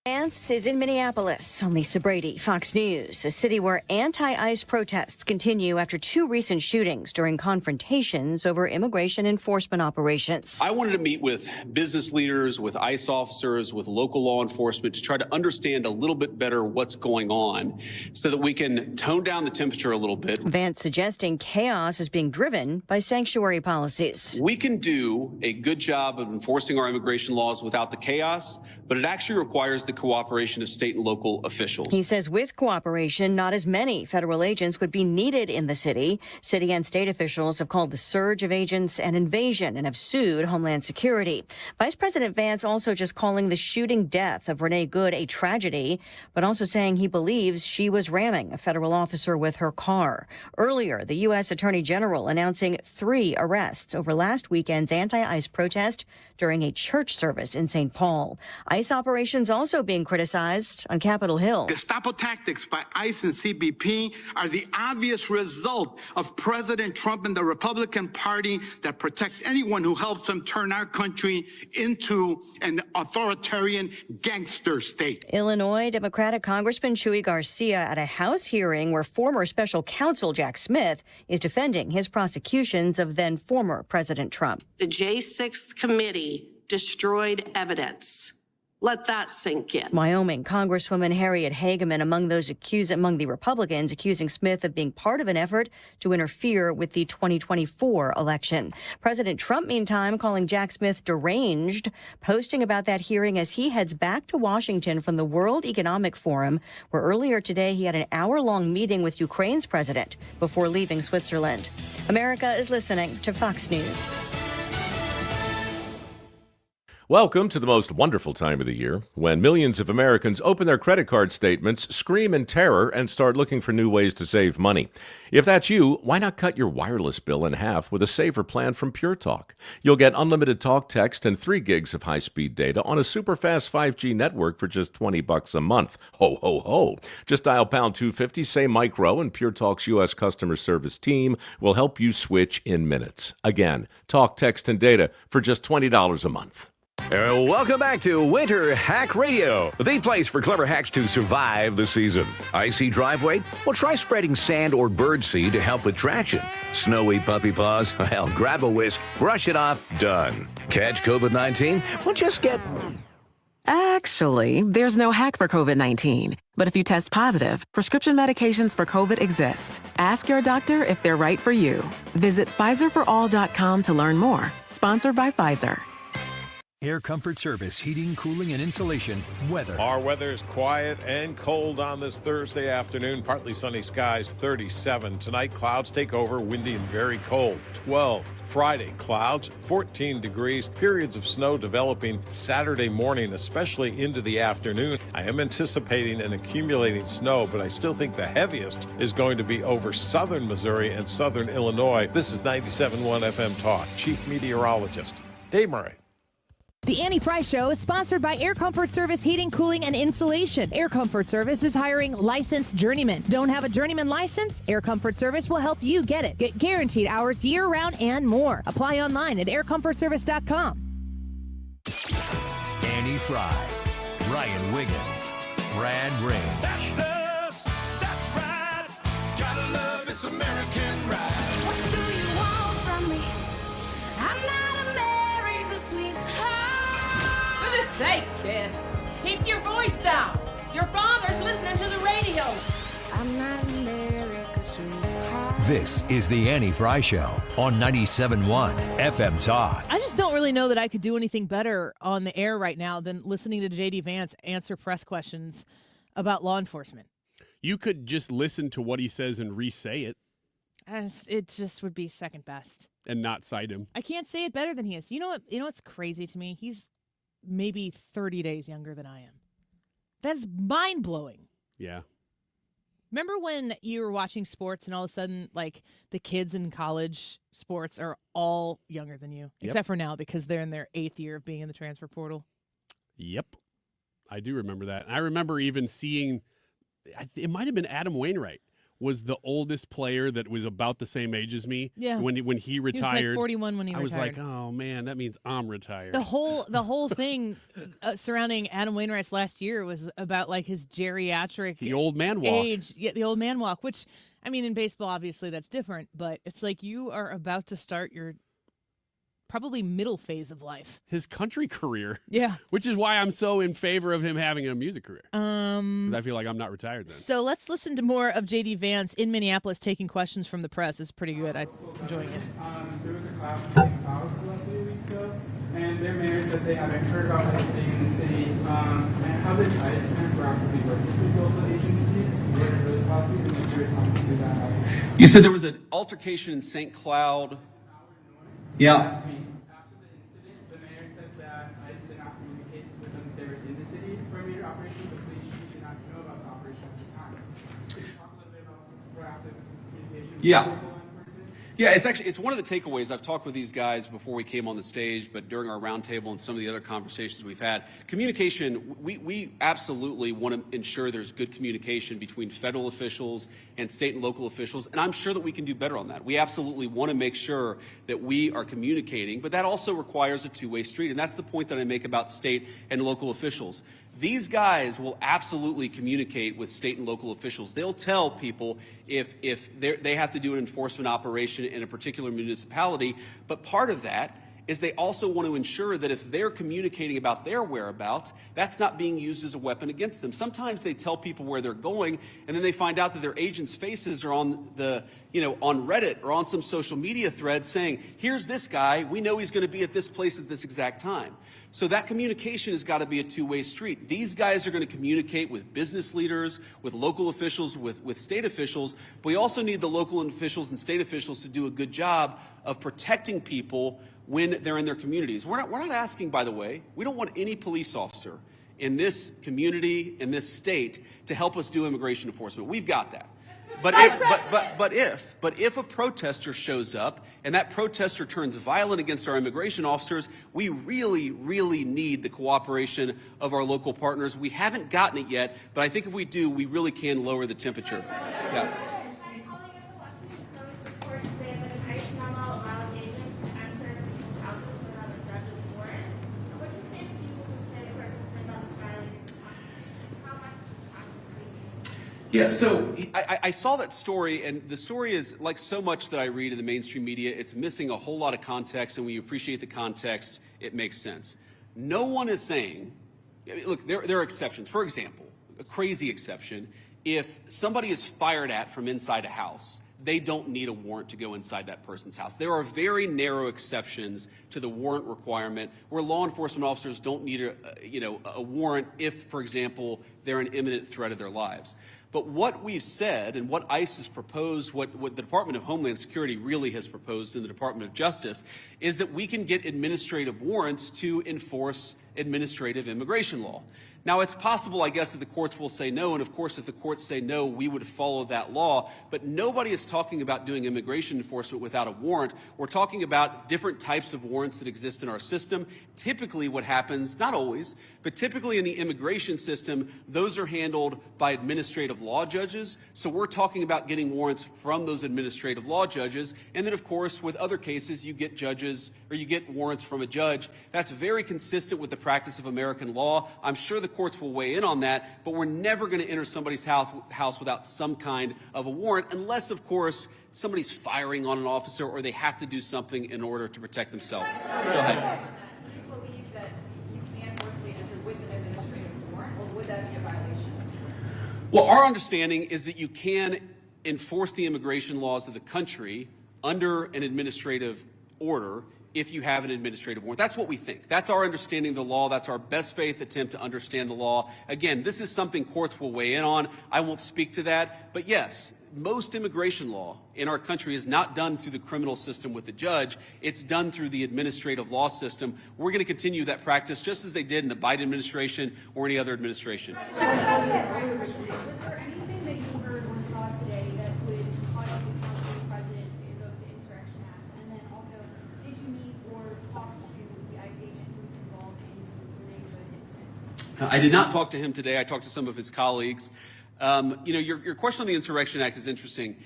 Vance is in Minneapolis. I'm Lisa Brady, Fox News, a city where anti-ICE protests continue after two recent shootings during confrontations over immigration enforcement operations. I wanted to meet with business leaders, with ICE officers, with local law enforcement to try to understand a little bit better what's going on so that we can tone down the temperature a little bit. Vance suggesting chaos is being driven by sanctuary policies. We can do a good job of enforcing our immigration laws without the chaos, but it actually requires the cooperation of state and local officials. He says with cooperation, not as many federal agents would be needed in the city. City and state officials have called the surge of agents an invasion and have sued Homeland Security. Vice President Vance also just calling the shooting death of Renee Good a tragedy, but also saying he believes she was ramming a federal officer with her car. Earlier, the U.S. Attorney General announcing 3 arrests over last weekend's anti-ICE protest during a church service in St. Paul. ICE operations also being criticized on Capitol Hill. Gestapo tactics by ICE and CBP are the obvious result of President Trump and the Republican Party that protect anyone who helps them turn our country into an authoritarian gangster state. Illinois Democratic Congressman Chuy Garcia at a House hearing where former special counsel Jack Smith is defending his prosecutions of then former President Trump. The J6 committee destroyed evidence. Let that sink in. Wyoming Congresswoman Harriet Hageman among the Republicans accusing Smith of being part of an effort to interfere with the 2024 election. President Trump, meantime, calling Jack Smith deranged, posting about that hearing as he heads back to Washington from the World Economic Forum, where earlier today he had an hour-long meeting with Ukraine's president before leaving Switzerland. America is listening to Fox News. Welcome to the most wonderful time of the year when millions of Americans open their credit card statements, scream in terror, and start looking for new ways to save money. If that's you, why not cut your wireless bill in half with a saver plan from Pure Talk? You'll get unlimited talk, text, and 3 gigs of high-speed data on a super fast 5G network for just $20 a month. Ho, ho, ho. Just dial pound 250, say micro, and Pure Talk's U.S. customer service team will help you switch in minutes. Again, talk, text, and data for just $20 a month. Welcome back to Winter Hack Radio, the place for clever hacks to survive the season. Icy driveway? Well, try spreading sand or birdseed to help with traction. Snowy puppy paws? Well, grab a whisk, brush it off, done. Catch COVID-19? Well, just get... Actually, there's no hack for COVID-19. But if you test positive, prescription medications for COVID exist. Ask your doctor if they're right for you. Visit PfizerForAll.com to learn more. Sponsored by Pfizer. Air Comfort Service, heating, cooling, and insulation, weather. Our weather is quiet and cold on this Thursday afternoon. Partly sunny skies, 37. Tonight, clouds take over, windy and very cold, 12. Friday, clouds, 14 degrees. Periods of snow developing Saturday morning, especially into the afternoon. I am anticipating an accumulating snow, but I still think the heaviest is going to be over southern Missouri and southern Illinois. This is 97.1 FM Talk. Chief Meteorologist Dave Murray. The Annie Fry Show is sponsored by Air Comfort Service Heating, Cooling, and Insulation. Air Comfort Service is hiring licensed journeymen. Don't have a journeyman license? Air Comfort Service will help you get it. Get guaranteed hours year-round and more. Apply online at aircomfortservice.com. Annie Fry, Ryan Wiggins, Brad Ring. That's us. That's right. Gotta love this American ride. What do you want from me? I'm not America's sweetheart. For goodness sake, kid. Keep your voice down. Your father's listening to the radio. I'm not America's sweetheart. This is the Annie Fry Show on 97.1 FM Talk. I just don't really know that I could do anything better on the air right now than listening to J.D. Vance answer press questions about law enforcement. You could just listen to what he says and re-say it. It just would be second best. And not cite him. I can't say it better than he is. You know what? You know what's crazy to me? He's maybe 30 days younger than I am. That's mind-blowing. Yeah. Remember when you were watching sports and all of a sudden, like, the kids in college sports are all younger than you? Yep. Except for now, because they're in their 8th year of being in the transfer portal. Yep. I do remember that. I remember even seeing, it might have been Adam Wainwright was the oldest player that was about the same age as me. Yeah. When he retired. He was like 41 when he I retired. was like, oh, man, that means I'm retired. The whole thing surrounding Adam Wainwright's last year was about, like, his geriatric The old man walk. age. Yeah, the old man walk, which, I mean, in baseball, obviously, that's different. But it's like you are about to start your probably middle phase of life. His country career. Yeah. Which is why I'm so in favor of him having a music career. Because I feel like I'm not retired then. So let's listen to more of J.D. Vance in Minneapolis taking questions from the press. It's pretty good. I'm enjoying it. There was a class in St. Cloud a few weeks ago, and their mayor said they haven't heard about ICE being in the city, and how does ICE proactively work with these local agencies? What are really possible? I'm curious how to do that. You said there was an altercation in St. Cloud. Yeah. After the incident, the mayor said that ICE did not communicate with them that they were in the city for a major operation, but police chief did not know about the operation at the time. Could you talk a little bit about proactive communication? Yeah. Yeah, it's one of the takeaways. I've talked with these guys before we came on the stage, but during our roundtable and some of the other conversations we've had, communication, we absolutely want to ensure there's good communication between federal officials and state and local officials, and I'm sure that we can do better on that. We absolutely want to make sure that we are communicating, but that also requires a two-way street, and that's the point that I make about state and local officials. These guys will absolutely communicate with state and local officials. They'll tell people if they have to do an enforcement operation in a particular municipality, but part of that is they also want to ensure that if they're communicating about their whereabouts, that's not being used as a weapon against them. Sometimes they tell people where they're going, and then they find out that their agents' faces are on on Reddit or on some social media thread saying, here's this guy, we know he's going to be at this place at this exact time. So that communication has got to be a two-way street. These guys are going to communicate with business leaders, with local officials, with state officials, but we also need the local officials and state officials to do a good job of protecting people when they're in their communities. We're not asking, by the way, we don't want any police officer in this community, in this state, to help us do immigration enforcement. We've got that. But if a protester shows up and that protester turns violent against our immigration officers, we really, really need the cooperation of our local partners. We haven't gotten it yet, but I think if we do, we really can lower the temperature. Yeah. Yeah, so I saw that story, and the story is like so much that I read in the mainstream media. It's missing a whole lot of context, and when you appreciate the context, it makes sense. No one is saying, look, there are exceptions. For example, a crazy exception, if somebody is fired at from inside a house, they don't need a warrant to go inside that person's house. There are very narrow exceptions to the warrant requirement where law enforcement officers don't need a warrant if, for example, they're an imminent threat of their lives. But what we've said and what ICE has proposed, what the Department of Homeland Security really has proposed in the Department of Justice, is that we can get administrative warrants to enforce administrative immigration law. Now, it's possible, I guess, that the courts will say no, and of course, if the courts say no, we would follow that law, but nobody is talking about doing immigration enforcement without a warrant. We're talking about different types of warrants that exist in our system. Typically what happens, not always, but typically in the immigration system, those are handled by administrative law judges. So we're talking about getting warrants from those administrative law judges, and then of course, with other cases, you get judges, or you get warrants from a judge. That's very consistent with the practice of American law. I'm sure the courts will weigh in on that, but we're never going to enter somebody's house without some kind of a warrant, unless, of course, somebody's firing on an officer or they have to do something in order to protect themselves. Go ahead. Do you believe that you can forcibly enter with an administrative warrant, or would that be a violation? Well, our understanding is that you can enforce the immigration laws of the country under an administrative order if you have an administrative warrant. That's what we think. That's our understanding of the law. That's our best faith attempt to understand the law. Again, this is something courts will weigh in on. I won't speak to that. But yes, most immigration law in our country is not done through the criminal system with the judge. It's done through the administrative law system. We're going to continue that practice just as they did in the Biden administration or any other administration. Was there anything that you heard or saw today that would cause you to tell the president to invoke the Insurrection Act? And then also, did you meet or talk to the ICE agent who's involved in the neighborhood incident? I did not talk to him today. I talked to some of his colleagues. Your question on the Insurrection Act is interesting.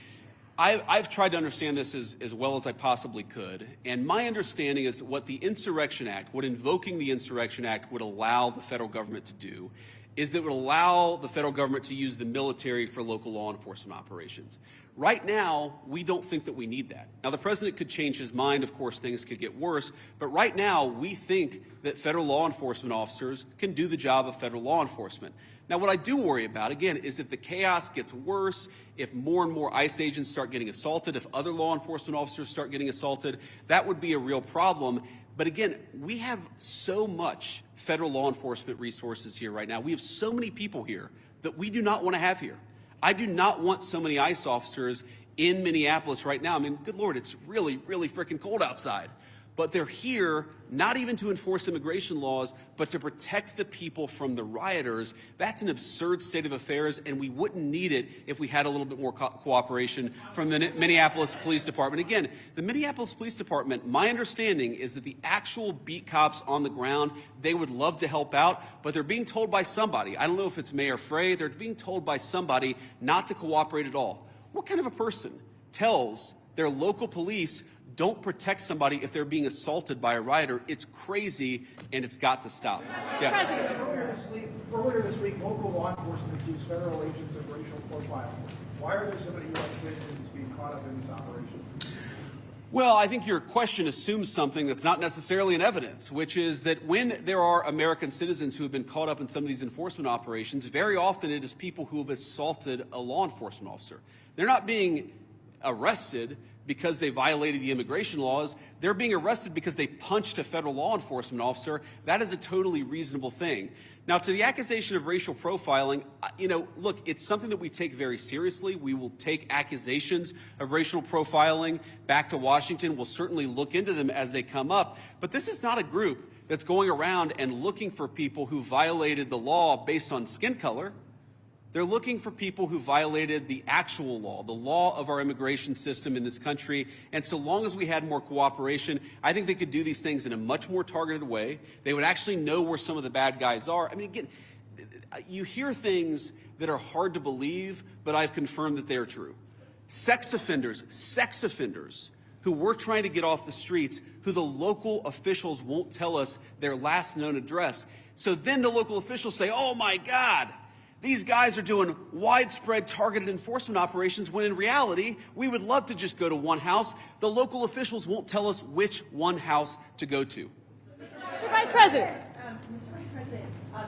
I've tried to understand this as well as I possibly could, and my understanding is that what the Insurrection Act, what invoking the Insurrection Act would allow the federal government to do is that it would allow the federal government to use the military for local law enforcement operations. Right now, we don't think that we need that. Now, the president could change his mind. Of course, things could get worse. But right now, we think that federal law enforcement officers can do the job of federal law enforcement. Now, what I do worry about, again, is if the chaos gets worse, if more and more ICE agents start getting assaulted, if other law enforcement officers start getting assaulted, that would be a real problem. But again, we have so much federal law enforcement resources here right now. We have so many people here that we do not want to have here. I do not want so many ICE officers in Minneapolis right now. I mean, good Lord, it's really, really freaking cold outside. But they're here not even to enforce immigration laws, but to protect the people from the rioters. That's an absurd state of affairs, and we wouldn't need it if we had a little bit more cooperation from the Minneapolis Police Department. Again, the Minneapolis Police Department, my understanding is that the actual beat cops on the ground, they would love to help out, but they're being told by somebody, I don't know if it's Mayor Frey, they're being told by somebody not to cooperate at all. What kind of a person tells their local police don't protect somebody if they're being assaulted by a rioter? It's crazy, and it's got to stop. Yes. Earlier this week, local law enforcement accused federal agents of racial profiling. Why are there so many U.S. citizens being caught up in this operation? Well, I think your question assumes something that's not necessarily in evidence, which is that when there are American citizens who have been caught up in some of these enforcement operations, very often it is people who have assaulted a law enforcement officer. They're not being arrested because they violated the immigration laws. They're being arrested because they punched a federal law enforcement officer. That is a totally reasonable thing. Now, to the accusation of racial profiling, look, it's something that we take very seriously. We will take accusations of racial profiling back to Washington. We'll certainly look into them as they come up. But this is not a group that's going around and looking for people who violated the law based on skin color. They're looking for people who violated the actual law, the law of our immigration system in this country. And so long as we had more cooperation, I think they could do these things in a much more targeted way. They would actually know where some of the bad guys are. I mean, again, you hear things that are hard to believe, but I've confirmed that they are true. Sex offenders who we're trying to get off the streets, who the local officials won't tell us their last known address. So then the local officials say, oh my God, these guys are doing widespread targeted enforcement operations, when in reality, we would love to just go to one house. The local officials won't tell us which one house to go to. Mr. Vice President. Mr. Vice President,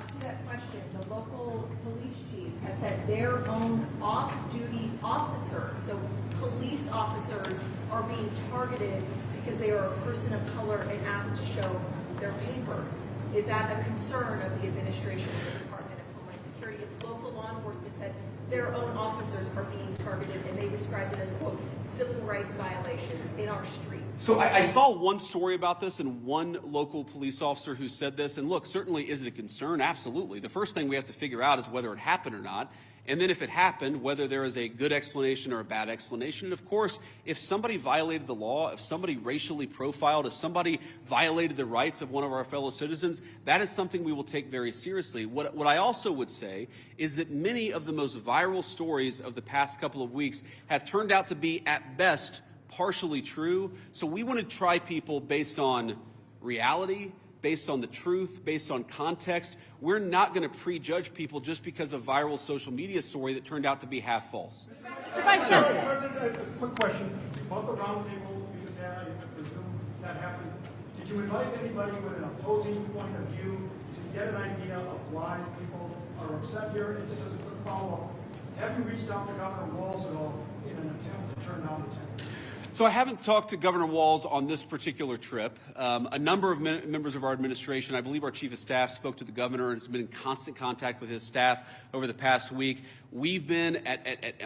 to that question, the local police chiefs have said their own off-duty officers, so police officers, are being targeted because they are a person of color and asked to show their papers. Is that a concern of the administration of the Department of Homeland Security if local law enforcement says their own officers are being targeted and they describe it as, quote, civil rights violations in our streets? So I saw one story about this and one local police officer who said this. And look, certainly is it a concern? Absolutely. The first thing we have to figure out is whether it happened or not. And then if it happened, whether there is a good explanation or a bad explanation. And of course, if somebody violated the law, if somebody racially profiled, if somebody violated the rights of one of our fellow citizens, that is something we will take very seriously. What I also would say is that many of the most viral stories of the past couple of weeks have turned out to be, at best, partially true. So we want to try people based on reality, based on the truth, based on context. We're not going to prejudge people just because of viral social media story that turned out to be half false. Mr. Vice President, a quick question. About the roundtable you just had, I presume that happened. Did you invite anybody with an opposing point of view to get an idea of why people are upset here? And just as a quick follow-up, have you reached out to Governor Walz at all in an attempt to turn down the tent? So I haven't talked to Governor Walz on this particular trip. A number of members of our administration, I believe our chief of staff, spoke to the governor and has been in constant contact with his staff over the past week. We've been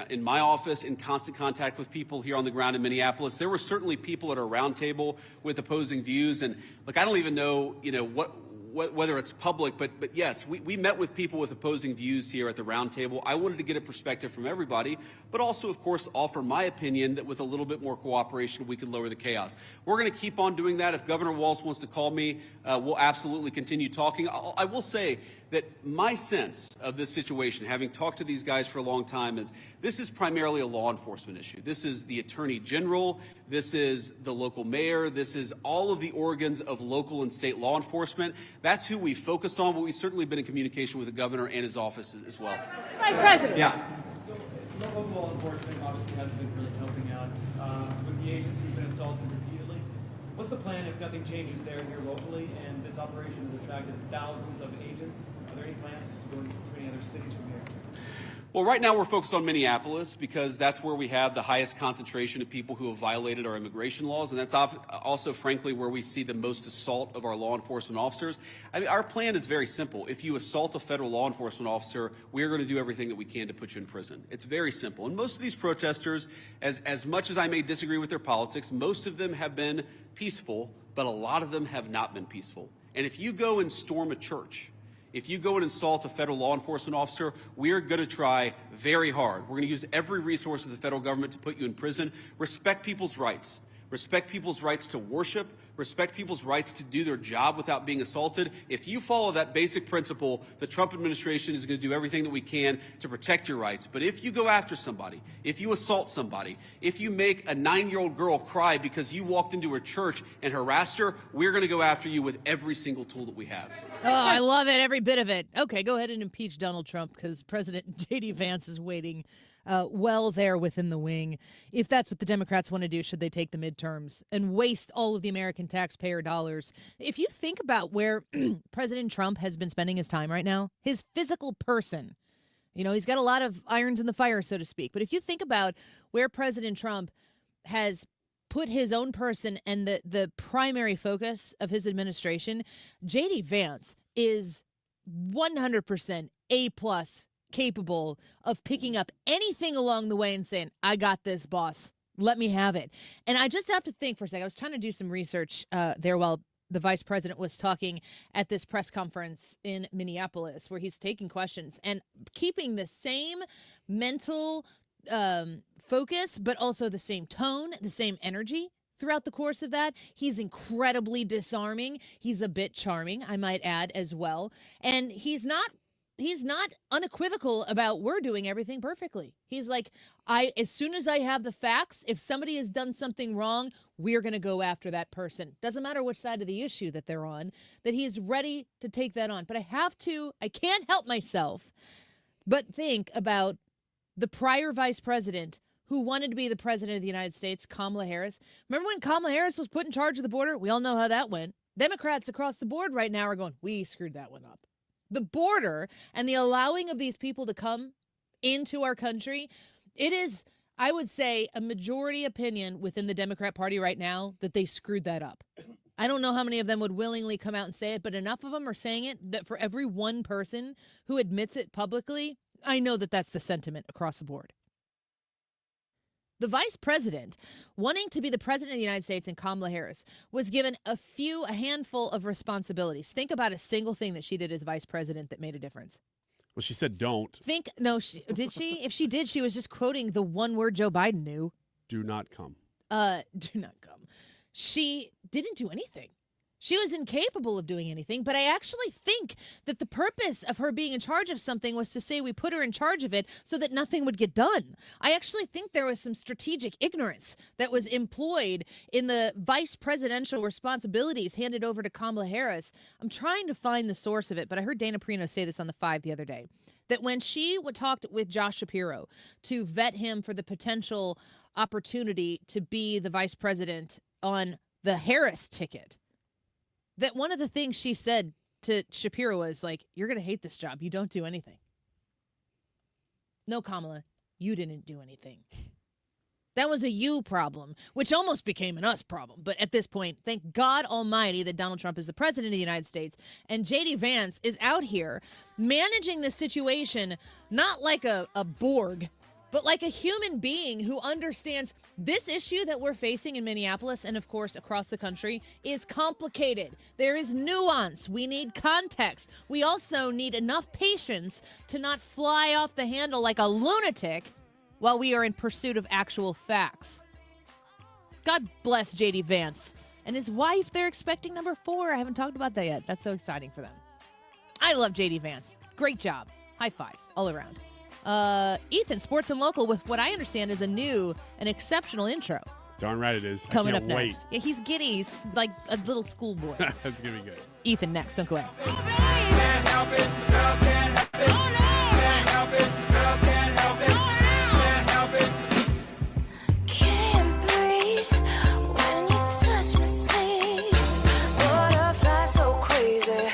in my office in constant contact with people here on the ground in Minneapolis. There were certainly people at our roundtable with opposing views, and look, I don't even know, whether it's public, but yes, we met with people with opposing views here at the roundtable. I wanted to get a perspective from everybody, but also, of course, offer my opinion that with a little bit more cooperation, we could lower the chaos. We're going to keep on doing that. If Governor Walz wants to call me, we'll absolutely continue talking. I will say that my sense of this situation, having talked to these guys for a long time, is this is primarily a law enforcement issue. This is the Attorney General. This is the local mayor. This is all of the organs of local and state law enforcement. That's who we focus on, but we've certainly been in communication with the governor and his office as well. Vice President. Yeah. So local law enforcement obviously hasn't been really helping out with the agents who've been assaulted repeatedly. What's the plan if nothing changes there here locally and this operation has attracted thousands of agents? Are there any plans to go into any other cities from here? Well, right now we're focused on Minneapolis because that's where we have the highest concentration of people who have violated our immigration laws, and that's also, frankly, where we see the most assault of our law enforcement officers. I mean, our plan is very simple. If you assault a federal law enforcement officer, we're going to do everything that we can to put you in prison. It's very simple. And most of these protesters, as much as I may disagree with their politics, most of them have been peaceful, but a lot of them have not been peaceful. And if you go and storm a church, if you go and assault a federal law enforcement officer, we're going to try very hard. We're going to use every resource of the federal government to put you in prison. Respect people's rights. Respect people's rights to worship. Respect people's rights to do their job without being assaulted. If you follow that basic principle, the Trump administration is going to do everything that we can to protect your rights. But if you go after somebody, if you assault somebody, if you make a 9-year-old girl cry because you walked into her church and harassed her, we're going to go after you with every single tool that we have. Oh, I love it, every bit of it. Okay, go ahead and impeach Donald Trump because President J.D. Vance is waiting well there within the wing. If that's what the Democrats want to do, should they take the midterms and waste all of the American taxpayer dollars? If you think about where President Trump has been spending his time right now, his physical person You know, he's got a lot of irons in the fire, so to speak. But if you think about where President Trump has put his own person and the primary focus of his administration, J.D. Vance is 100% A-plus capable of picking up anything along the way and saying, I got this, boss. Let me have it. And I just have to think for a second. I was trying to do some research there while the vice president was talking at this press conference in Minneapolis, where he's taking questions and keeping the same mental focus, but also the same tone, the same energy throughout the course of that. He's incredibly disarming. He's a bit charming, I might add, as well. And he's not unequivocal about we're doing everything perfectly. He's like, as soon as I have the facts, if somebody has done something wrong, we're going to go after that person. Doesn't matter which side of the issue that they're on, that he's ready to take that on. But I can't help myself but think about the prior vice president who wanted to be the president of the United States, Kamala Harris. Remember when Kamala Harris was put in charge of the border? We all know how that went. Democrats across the board right now are going, we screwed that one up. The border and the allowing of these people to come into our country, it is, I would say, a majority opinion within the Democrat Party right now that they screwed that up. I don't know how many of them would willingly come out and say it, but enough of them are saying it that for every one person who admits it publicly, I know that that's the sentiment across the board. The vice president, wanting to be the president of the United States, and Kamala Harris, was given a handful of responsibilities. Think about a single thing that she did as vice president that made a difference. Well, she said don't. Did she? If she did, she was just quoting the one word Joe Biden knew. Do not come. Do not come. She didn't do anything. She was incapable of doing anything, but I actually think that the purpose of her being in charge of something was to say we put her in charge of it so that nothing would get done. I actually think there was some strategic ignorance that was employed in the vice presidential responsibilities handed over to Kamala Harris. I'm trying to find the source of it, but I heard Dana Perino say this on The Five the other day, that when she talked with Josh Shapiro to vet him for the potential opportunity to be the vice president on the Harris ticket, that one of the things she said to Shapiro was like, you're going to hate this job. You don't do anything. No, Kamala, you didn't do anything. That was a you problem, which almost became an us problem. But at this point, thank God Almighty that Donald Trump is the president of the United States, and J.D. Vance is out here managing the situation not like a Borg, but like a human being who understands this issue that we're facing in Minneapolis and, of course, across the country is complicated. There is nuance. We need context. We also need enough patience to not fly off the handle like a lunatic while we are in pursuit of actual facts. God bless J.D. Vance. And his wife, they're expecting number 4. I haven't talked about that yet. That's so exciting for them. I love J.D. Vance. Great job. High fives all around. Ethan, Sports and Local, with what I understand is an exceptional intro. Darn right it is. Coming I up can't wait. next. Yeah, he's giddy. He's like a little schoolboy. That's going to be good. Ethan, next. Don't go away. Can't help it, girl, can't help it. Oh, no. Can't help it, girl, can't help it. Oh, no. Can't help it. Can't breathe when you touch my sleeve. Butterfly so crazy.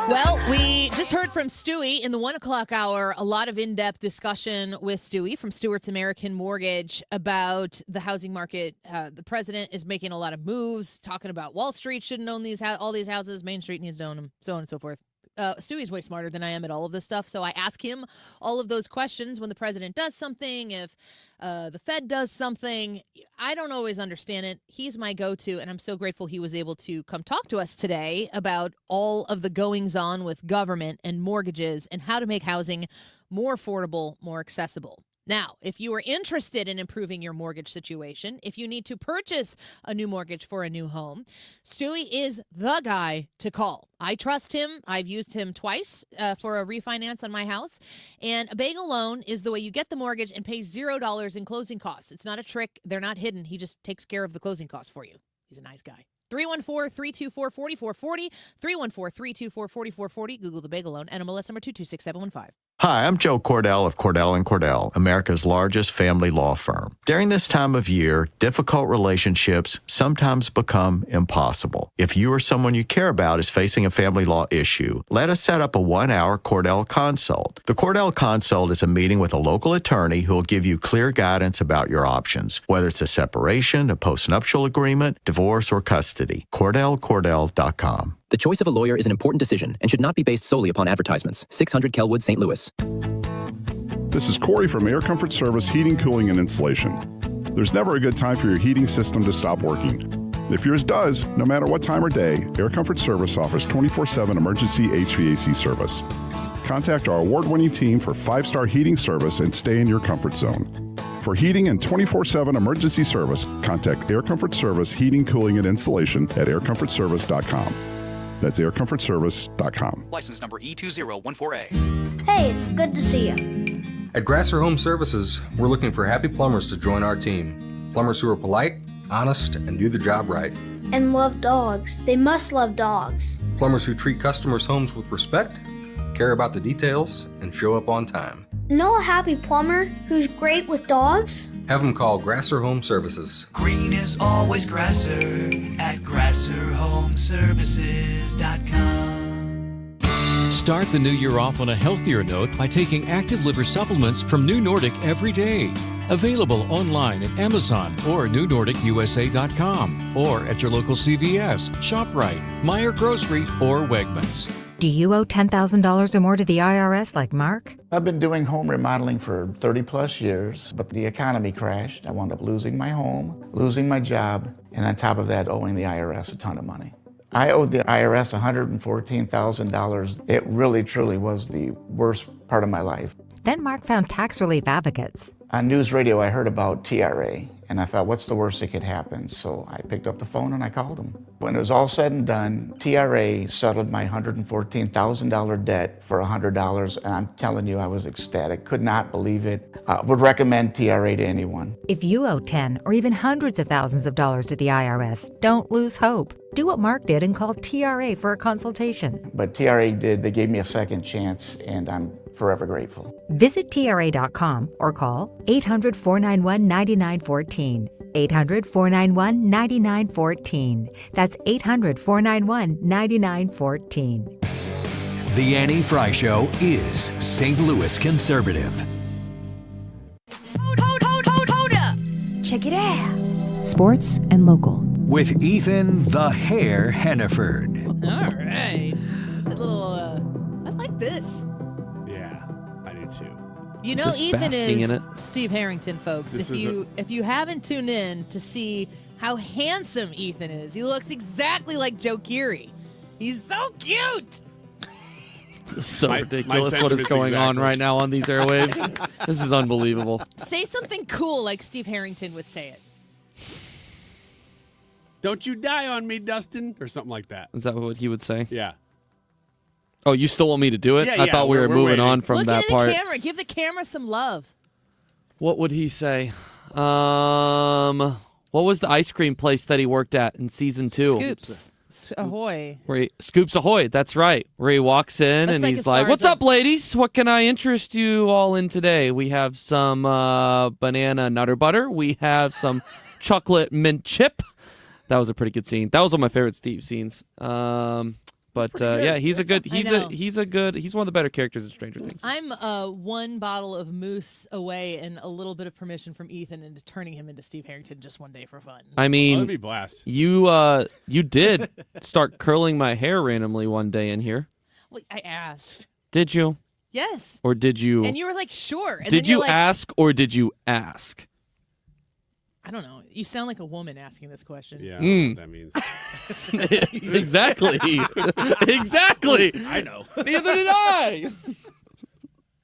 Well, we just heard from Stewie in the 1 o'clock hour, a lot of in-depth discussion with Stewie from Stuart's American Mortgage about the housing market. The president is making a lot of moves, talking about Wall Street shouldn't own all these houses, Main Street needs to own them, so on and so forth. Stewie's way smarter than I am at all of this stuff, so I ask him all of those questions when the president does something, if the Fed does something. I don't always understand it. He's my go-to, and I'm so grateful he was able to come talk to us today about all of the goings-on with government and mortgages and how to make housing more affordable, more accessible. Now, if you are interested in improving your mortgage situation, if you need to purchase a new mortgage for a new home, Stewie is the guy to call. I trust him. I've used him twice for a refinance on my house. And a bagel loan is the way you get the mortgage and pay $0 in closing costs. It's not a trick. They're not hidden. He just takes care of the closing costs for you. He's a nice guy. 314-324-4440, 314-324-4440. Google the bagel loan, NMLS number 226715. Hi, I'm Joe Cordell of Cordell & Cordell, America's largest family law firm. During this time of year, difficult relationships sometimes become impossible. If you or someone you care about is facing a family law issue, let us set up a 1-hour Cordell Consult. The Cordell Consult is a meeting with a local attorney who will give you clear guidance about your options, whether it's a separation, a postnuptial agreement, divorce, or custody. CordellCordell.com. The choice of a lawyer is an important decision and should not be based solely upon advertisements. 600 Kelwood, St. Louis. This is Corey from Air Comfort Service Heating, Cooling, and Insulation. There's never a good time for your heating system to stop working. If yours does, no matter what time or day, Air Comfort Service offers 24/7 emergency HVAC service. Contact our award-winning team for 5-star heating service and stay in your comfort zone. For heating and 24/7 emergency service, contact Air Comfort Service Heating, Cooling, and Insulation at aircomfortservice.com. That's aircomfortservice.com. License number E2014A. Hey, it's good to see you. At Grasser Home Services, we're looking for happy plumbers to join our team. Plumbers who are polite, honest, and do the job right. And love dogs. They must love dogs. Plumbers who treat customers' homes with respect, care about the details, and show up on time. Know a happy plumber who's great with dogs? Have them call Grasser Home Services. Green is always Grasser at GrasserHomeservices.com. Start the new year off on a healthier note by taking active liver supplements from New Nordic every day. Available online at Amazon or NewNordicUSA.com or at your local CVS, ShopRite, Meijer Grocery, or Wegmans. Do you owe $10,000 or more to the IRS like Mark? I've been doing home remodeling for 30 plus years, but the economy crashed. I wound up losing my home, losing my job, and on top of that, owing the IRS a ton of money. I owed the IRS $114,000. It really, truly was the worst part of my life. Then Mark found tax relief advocates. On news radio, I heard about TRA, and I thought, what's the worst that could happen? So I picked up the phone and I called them. When it was all said and done, TRA settled my $114,000 debt for $100, and I'm telling you, I was ecstatic. Could not believe it. Would recommend TRA to anyone. If you owe 10 or even hundreds of thousands of dollars to the IRS, don't lose hope. Do what Mark did and call TRA for a consultation. But TRA did. They gave me a second chance, and I'm forever grateful. Visit TRA.com or call 800-491-9914. 800-491-9914. That's 800-491-9914. The Annie Fry Show is St. Louis conservative. Hold up. Check it out. Sports and local. With Ethan the Hair Henneford. All right. A little, I like this. Yeah, I do too. You know, Just Ethan basking is in it. Steve Harrington, folks. If you haven't tuned in to see how handsome Ethan is, he looks exactly like Joe Keery. He's so cute. This is so ridiculous what is going on right now on these airwaves. This is unbelievable. Say something cool like Steve Harrington would say it. Don't you die on me, Dustin, or something like that. Is that what he would say? Yeah. Oh, you still want me to do it? Yeah, I thought we were moving waiting. on from Look that at part. the camera. Give the camera some love. What would he say? What was the ice cream place that he worked at in season 2? Scoops. Ahoy. Scoops Ahoy, that's right. Where he walks in That's and like he's as like, far "What's as up, ladies? What can I interest you all in today? We have some banana nutter butter. We have some chocolate mint chip." That was a pretty good scene. That was one of my favorite Steve scenes. Yeah, he's one of the better characters in Stranger Things. I'm one bottle of Moose away and a little bit of permission from Ethan into turning him into Steve Harrington just one day for fun. I mean, that'd be blast. You did start curling my hair randomly one day in here. Well, I asked. Did you? Yes. Or did you? And you were like, sure. And Did then you're you like, ask or did you ask? I don't know. You sound like a woman asking this question. Yeah, I don't know what that means. Exactly. Exactly. I know. Neither did I.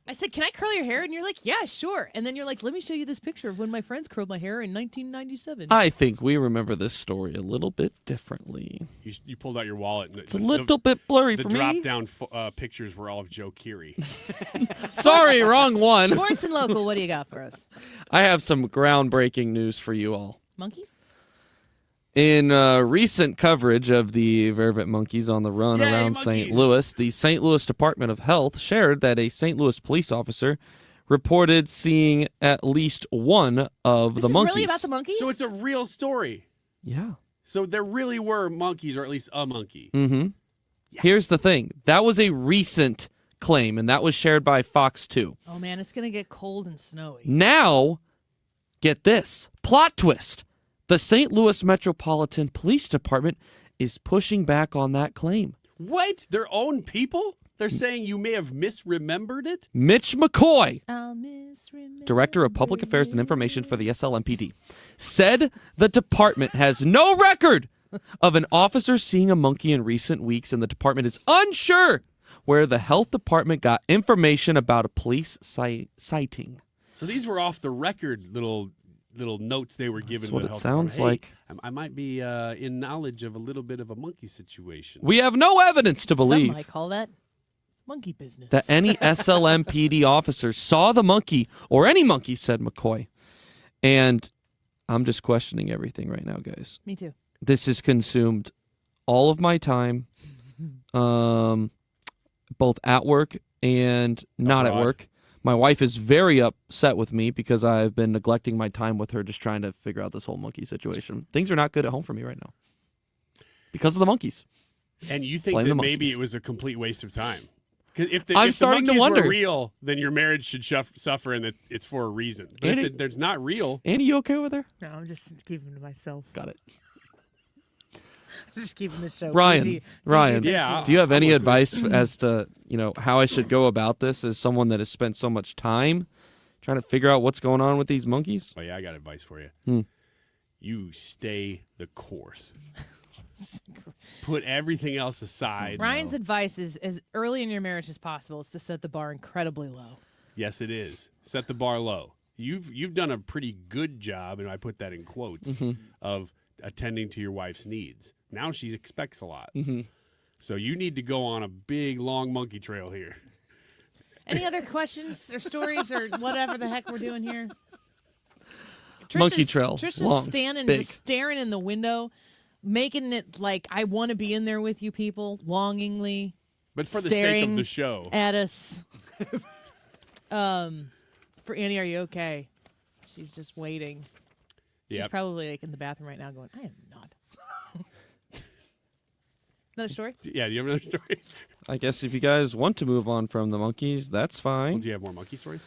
I said, can I curl your hair? And you're like, yeah, sure. And then you're like, let me show you this picture of when my friends curled my hair in 1997. I think we remember this story a little bit differently. You pulled out your wallet. And It's a little bit blurry for me. The drop-down pictures were all of Joe Keery. Sorry, wrong one. Sports and local, what do you got for us? I have some groundbreaking news for you all. Monkeys? In recent coverage of the vervet monkeys on the run around St. Louis, the St. Louis Department of Health shared that a St. Louis police officer reported seeing at least one of the monkeys. This is really about the monkeys? So it's a real story. Yeah. So there really were monkeys, or at least a monkey. Mm-hmm. Yes. Here's the thing. That was a recent claim, and that was shared by Fox 2. Oh, man, it's going to get cold and snowy. Now, get this. Plot twist. The St. Louis Metropolitan Police Department is pushing back on that claim. What? Their own people? They're saying you may have misremembered it? Mitch McCoy, Director of Public Affairs and Information for the SLMPD, said the department has no record of an officer seeing a monkey in recent weeks, and the department is unsure where the health department got information about a police sighting. So these were off the record little notes they were given. That's what to the it health sounds department. Hey, like. I might be in knowledge of a little bit of a monkey situation. We have no evidence to believe Some might call that monkey business. that any SLMPD officer saw the monkey or any monkey, said McCoy. And I'm just questioning everything right now, guys. Me too. This has consumed all of my time, both at work and not at work. My wife is very upset with me because I've been neglecting my time with her just trying to figure out this whole monkey situation. Things are not good at home for me right now because of the monkeys. And you think Blame that the maybe monkeys. it was a complete waste of time? Because if I'm if starting the to monkeys wonder. were real, then your marriage should suffer, and it's for a reason. But Andy- if there's not real, Andy, you okay over there? No, I'm just keeping to myself. Got it. Just keeping the show. Ryan, Yeah, do you have I'm any listening. advice as to, how I should go about this as someone that has spent so much time trying to figure out what's going on with these monkeys? oh yeah, I got advice for you. Hmm. You stay the course. Put everything else aside. Ryan's advice is as early in your marriage as possible is to set the bar incredibly low. Yes, it is. Set the bar low. You've done a pretty good job, and I put that in quotes, of attending to your wife's needs. Now she expects a lot. So you need to go on a big, long monkey trail here. Any other questions or stories or whatever the heck we're doing here? Monkey trail. Trisha's long, standing, big. just staring in the window, making it like I want to be in there with you people, longingly. But for the sake of staring the show. at us. For Annie, are you okay? She's just waiting. She's Yep. probably like in the bathroom right now going, I am not. Another story? Yeah, do you have another story? I guess if you guys want to move on from the monkeys, that's fine. Well, do you have more monkey stories?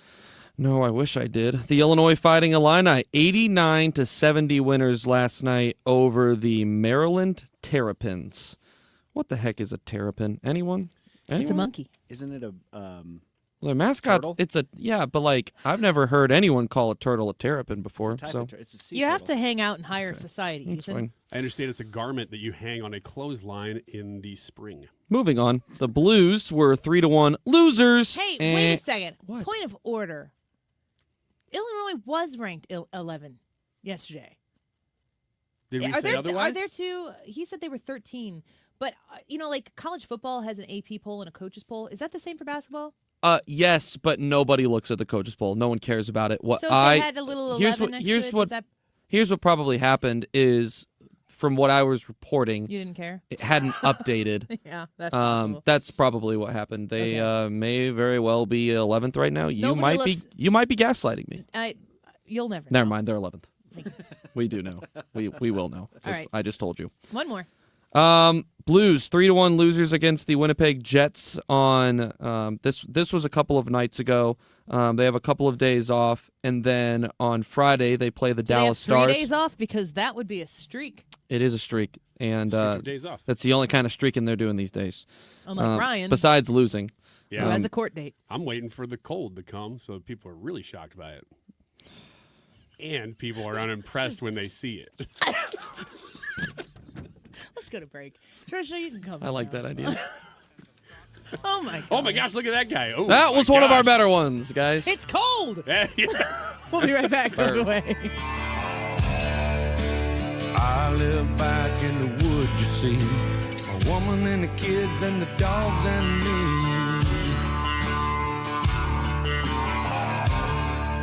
No, I wish I did. The Illinois Fighting Illini, 89-70 winners last night over the Maryland Terrapins. What the heck is a terrapin? Anyone? It's a monkey. Isn't it a Well, their mascot's, turtle? but like I've never heard anyone call a turtle a terrapin before. It's a type So of it's a sea You have turtle. to hang out in higher society. that's Ethan. fine. I understand it's a garment that you hang on a clothesline in the spring. Moving on, the Blues were 3-1 losers. Hey, and- wait a second. What? Point of order. Illinois was ranked 11 yesterday. Did we are say there, otherwise? Are there two? He said they were 13. But, like college football has an AP poll and a coaches poll. Is that the same for basketball? Yes, but nobody looks at the coaches poll. No one cares about it. What So if I they had a little 11 next to it, is that here's what probably happened is, from what I was reporting, you didn't care? it hadn't updated. Yeah, that's possible. That's probably what happened. They may very well be 11th right now. You Nobody might be gaslighting me. You'll never know. Never mind, they're 11th. We do know. We will know. All right. I just told you. One more. Blues 3-1 losers against the Winnipeg Jets on this was a couple of nights ago. They have a couple of days off, and then on Friday they play the Dallas they have 3 Stars. days off because that would be a streak. It is a streak, and Streak of days off. that's the only kind of streaking they're doing these days. Unlike Ryan, besides losing. Yeah. who has a court date. I'm waiting for the cold to come so people are really shocked by it. And people are unimpressed when they see it. Let's go to break. Trisha, you can come. I like that idea. Oh my god. Oh my gosh, look at that guy. Oh, That was my one of our gosh. better ones, guys. It's cold. Yeah. We'll be right back. Don't go away. I live back in the woods, you see. A woman and the kids and the dogs and me.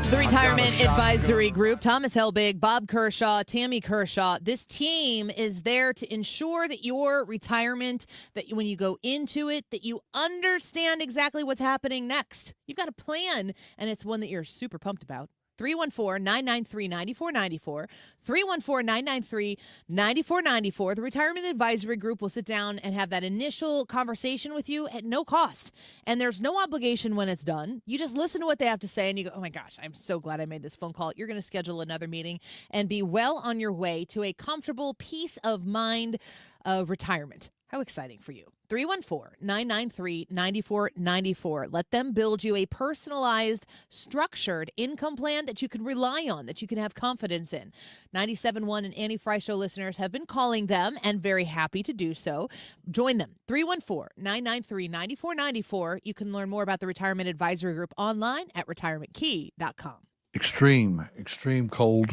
The Retirement Advisory Group, Thomas Helbig, Bob Kershaw, Tammy Kershaw. This team is there to ensure that your retirement, that when you go into it, that you understand exactly what's happening next. You've got a plan, and it's one that you're super pumped about. 314-993-9494. 314-993-9494. The Retirement Advisory Group will sit down and have that initial conversation with you at no cost. And there's no obligation when it's done. You just listen to what they have to say and you go, oh my gosh, I'm so glad I made this phone call. You're going to schedule another meeting and be well on your way to a comfortable peace of mind retirement. How exciting for you. 314-993-9494. Let them build you a personalized, structured income plan that you can rely on, that you can have confidence in. 97.1 and Annie Fry Show listeners have been calling them and very happy to do so. Join them. 314-993-9494. You can learn more about the Retirement Advisory Group online at retirementkey.com. Extreme cold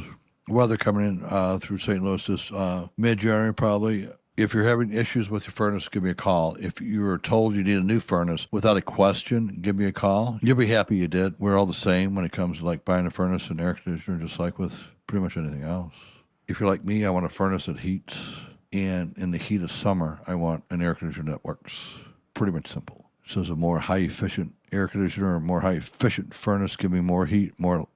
weather coming in through St. Louis this mid-January probably. If you're having issues with your furnace, give me a call. If you were told you need a new furnace, without a question, give me a call. You'll be happy you did. We're all the same when it comes to like buying a furnace and air conditioner, just like with pretty much anything else. If you're like me, I want a furnace that heats. And in the heat of summer, I want an air conditioner that works. Pretty much simple. So is a more high-efficient air conditioner or more high-efficient furnace give me more heat, more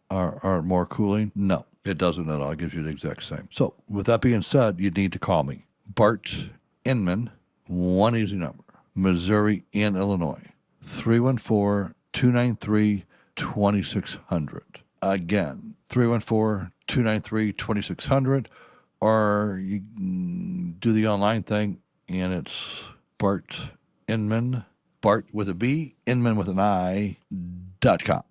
cooling? No, it doesn't at all. It gives you the exact same. So with that being said, you need to call me. Bart Inman, one easy number, Missouri and Illinois, 314-293-2600. Again, 314-293-2600, or you can do the online thing, and it's Bart Inman, Bart with a B, Inman with an I.com.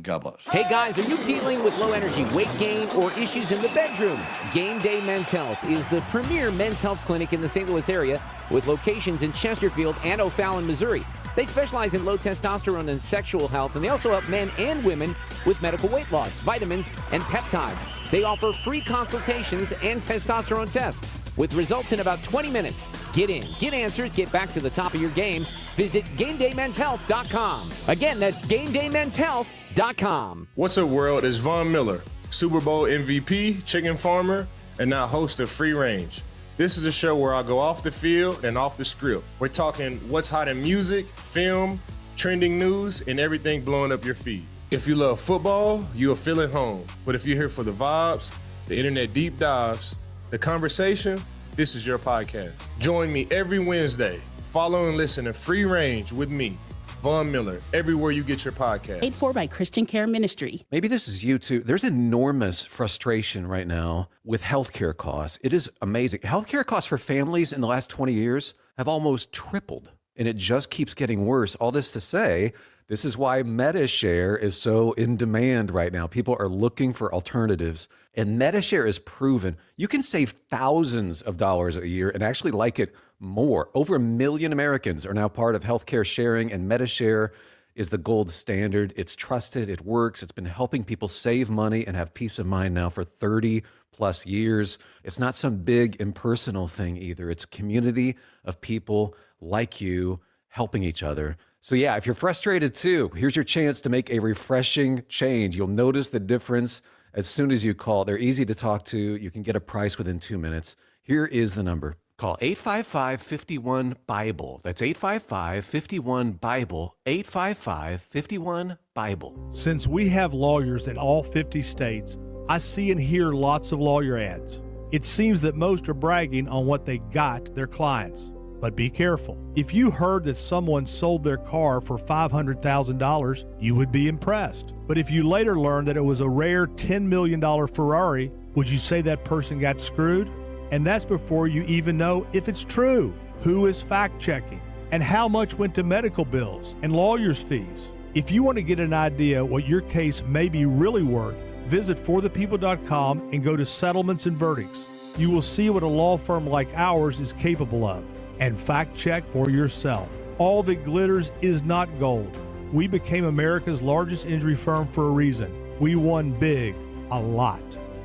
God bless. Hey guys, are you dealing with low energy weight gain or issues in the bedroom? Game Day Men's Health is the premier men's health clinic in the St. Louis area with locations in Chesterfield and O'Fallon, Missouri. They specialize in low testosterone and sexual health, and they also help men and women with medical weight loss, vitamins, and peptides. They offer free consultations and testosterone tests with results in about 20 minutes. Get in, get answers, get back to the top of your game. Visit GameDayMen'sHealth.com. Again, that's GameDayMen'sHealth.com. What's up, world? It's Von Miller, Super Bowl MVP, chicken farmer, and now host of Free Range. This is a show where I go off the field and off the script. We're talking what's hot in music, film, trending news, and everything blowing up your feed. If you love football, you'll feel at home. But if you're here for the vibes, the internet deep dives, the conversation, this is your podcast. Join me every Wednesday. Follow and listen to Free Range with me, Von Miller, everywhere you get your podcast. Paid for by Christian Care Ministry. Maybe this is you too. There's enormous frustration right now with healthcare costs. It is amazing. Healthcare costs for families in the last 20 years have almost tripled, and it just keeps getting worse. All this to say, this is why MediShare is so in demand right now. People are looking for alternatives, and MediShare is proven. You can save thousands of dollars a year and actually like it more. Over 1 million Americans are now part of healthcare sharing, and MediShare is the gold standard. It's trusted, it works. It's been helping people save money and have peace of mind now for 30 plus years. It's not some big impersonal thing either. It's a community of people like you helping each other. So yeah, if you're frustrated too, here's your chance to make a refreshing change. You'll notice the difference as soon as you call. They're easy to talk to. You can get a price within 2 minutes. Here is the number. Call 855-51-BIBLE. That's 855-51-BIBLE. 855-51-BIBLE. Since we have lawyers in all 50 states, I see and hear lots of lawyer ads. It seems that most are bragging on what they got their clients. But be careful. If you heard that someone sold their car for $500,000, you would be impressed. But if you later learned that it was a rare $10 million Ferrari, would you say that person got screwed? And that's before you even know if it's true. Who is fact-checking? And how much went to medical bills and lawyers' fees? If you want to get an idea what your case may be really worth, visit forthepeople.com and go to Settlements and Verdicts. You will see what a law firm like ours is capable of. And fact-check for yourself. All that glitters is not gold. We became America's largest injury firm for a reason. We won big, a lot.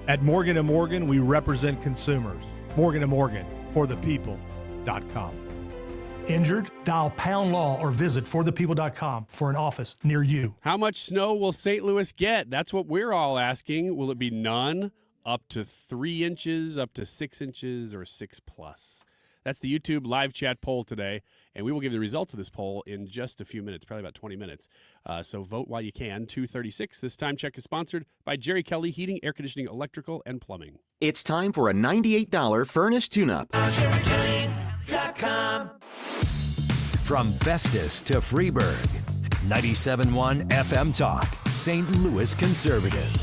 At Morgan & Morgan, we represent consumers. Morgan & Morgan, forthepeople.com. Injured? Dial Pound Law or visit forthepeople.com for an office near you. How much snow will St. Louis get? That's what we're all asking. Will it be none, up to 3 inches, up to 6 inches, or 6+? That's the YouTube live chat poll today, and we will give the results of this poll in just a few minutes, probably about 20 minutes. So vote while you can. 2:36. This time check is sponsored by Jerry Kelly Heating, Air Conditioning, Electrical, and Plumbing. It's time for a $98 furnace tune-up. From Festus to Freeburg, 97.1 FM Talk, St. Louis Conservative.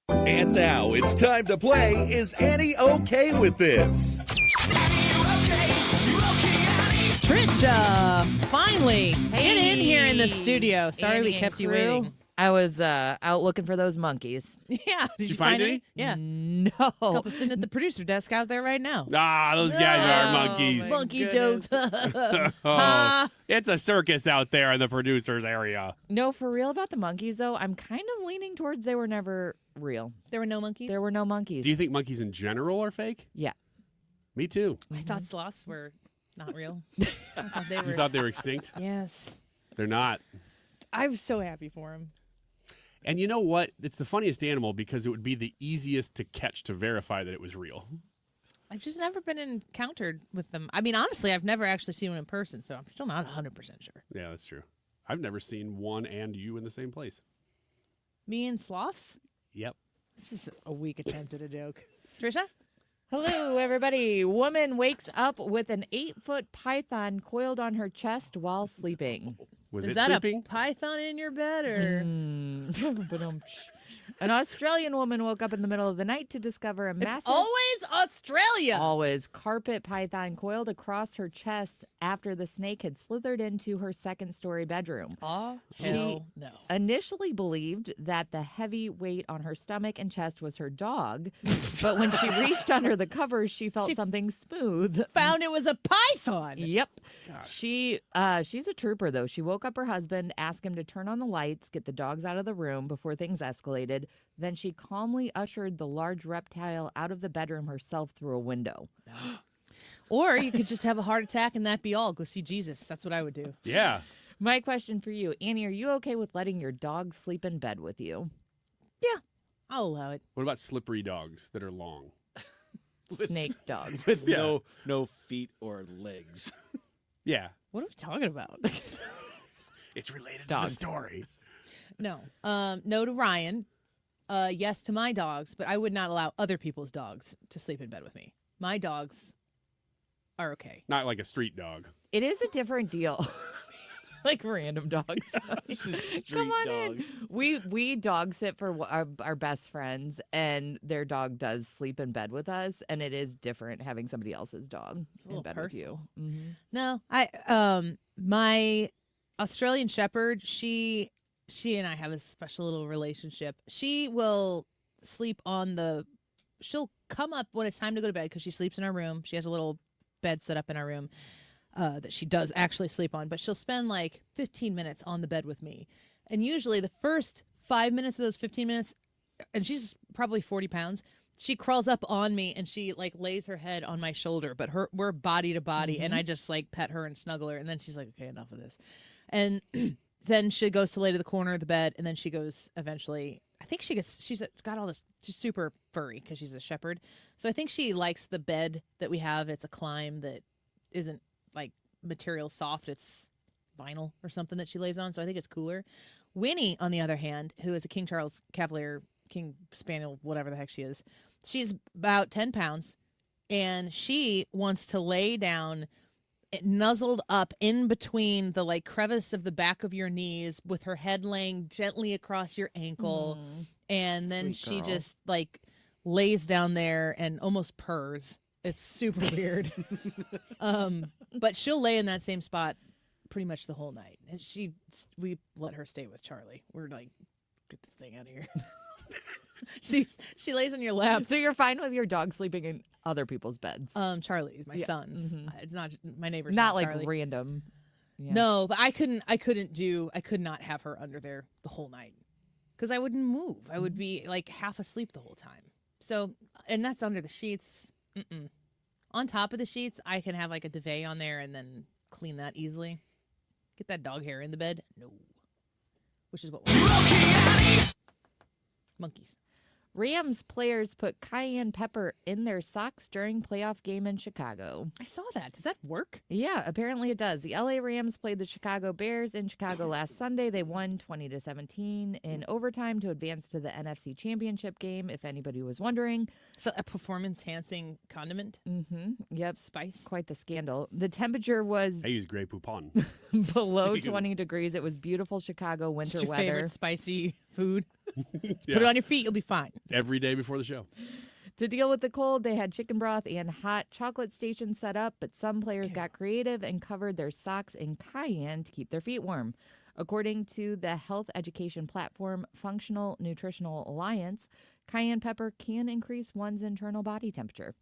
And now it's time to play Is Annie Okay With This? Trisha, finally, get in here in the studio. Sorry we kept you waiting. I was out looking for those monkeys. Yeah. Did you find any? Yeah. No. A couple sitting at the producer desk out there right now. Ah, those guys are monkeys. Monkey jokes. Oh, it's a circus out there in the producer's area. No, for real about the monkeys, though, I'm kind of leaning towards they were never real. There were no monkeys? There were no monkeys. Do you think monkeys in general are fake? Yeah. Me too. I thought sloths were not real. I thought they were. You thought they were extinct? Yes. They're not. I was so happy for him. And you know what? It's the funniest animal because it would be the easiest to catch to verify that it was real. I've just never been encountered with them. I mean, honestly, I've never actually seen one in person, so I'm still not 100% sure. Yeah, that's true. I've never seen one and you in the same place. Me and sloths? Yep. This is a weak attempt at a joke. Trisha? Hello, everybody. Woman wakes up with an 8-foot python coiled on her chest while sleeping. Is that sleeping? A python in your bed, or? An Australian woman woke up in the middle of the night to discover a massive... It's always Australia! Always. Carpet python coiled across her chest after the snake had slithered into her second-story bedroom. Oh, no. She initially believed that the heavy weight on her stomach and chest was her dog, but when she reached under the covers, she felt something smooth. Found it was a python! Yep. She's a trooper, though. She woke up her husband, asked him to turn on the lights, get the dogs out of the room before things escalated. Then she calmly ushered the large reptile out of the bedroom herself through a window. Or you could just have a heart attack and that be all. Go see Jesus. That's what I would do. Yeah. My question for you, Annie, are you okay with letting your dog sleep in bed with you? Yeah, I'll allow it. What about slippery dogs that are long? Snake dogs. With no feet or legs. Yeah. What are we talking about? It's related Dogs. to the story. No. No to Ryan. Yes to my dogs, but I would not allow other people's dogs to sleep in bed with me. My dogs are okay. Not like a street dog. It is a different deal. Like random dogs. Come on dog. in. We dog sit for our best friends, and their dog does sleep in bed with us, and it is different having somebody else's dog in bed with you. Mm-hmm. No, my Australian Shepherd, she and I have a special little relationship. She will sleep she'll come up when it's time to go to bed because she sleeps in our room. She has a little bed set up in our room that she does actually sleep on, but she'll spend like 15 minutes on the bed with me. And usually the first 5 minutes of those 15 minutes, and she's probably 40 pounds, she crawls up on me and she like lays her head on my shoulder, but we're body to body, and I just like pet her and snuggle her, and then she's like, okay, enough of this. And then she goes to lay to the corner of the bed, and then she goes eventually. I think she's got all this, she's super furry because she's a shepherd. So I think she likes the bed that we have. It's a climb that isn't like material soft. It's vinyl or something that she lays on. So I think it's cooler. Winnie, on the other hand, who is a King Charles Cavalier, King Spaniel, whatever the heck she is, she's about 10 pounds, and she wants to lay down nuzzled up in between the like crevice of the back of your knees with her head laying gently across your ankle. And then she just like lays down there and almost purrs. It's super weird. But she'll lay in that same spot pretty much the whole night. And we let her stay with Charlie. We're like, get this thing out of here. She lays on your lap. So you're fine with your dog sleeping in other people's beds? Charlie, my son's. It's not my neighbor's. Not like Charlie. random. Yeah. No, but I could not have her under there the whole night because I wouldn't move. I would be like half asleep the whole time. So, and that's under the sheets. On top of the sheets, I can have like a duvet on there and then clean that easily. Get that dog hair in the bed. No. Which is what we're monkeys. Rams players put cayenne pepper in their socks during playoff game in Chicago. I saw that. Does that work? Yeah, apparently it does. The LA Rams played the Chicago Bears in Chicago last Sunday. They won 20-17 in overtime to advance to the NFC Championship game, if anybody was wondering. So a performance-enhancing condiment? Mm-hmm. Yep. Spice? Quite the scandal. The temperature was I use Grey Poupon. below 20 degrees. It was beautiful Chicago winter It's your weather. favorite spicy food. Yeah. Put it on your feet, you'll be fine. Every day before the show. To deal with the cold, they had chicken broth and hot chocolate stations set up, but some players got creative and covered their socks in cayenne to keep their feet warm. According to the health education platform Functional Nutritional Alliance, cayenne pepper can increase one's internal body temperature.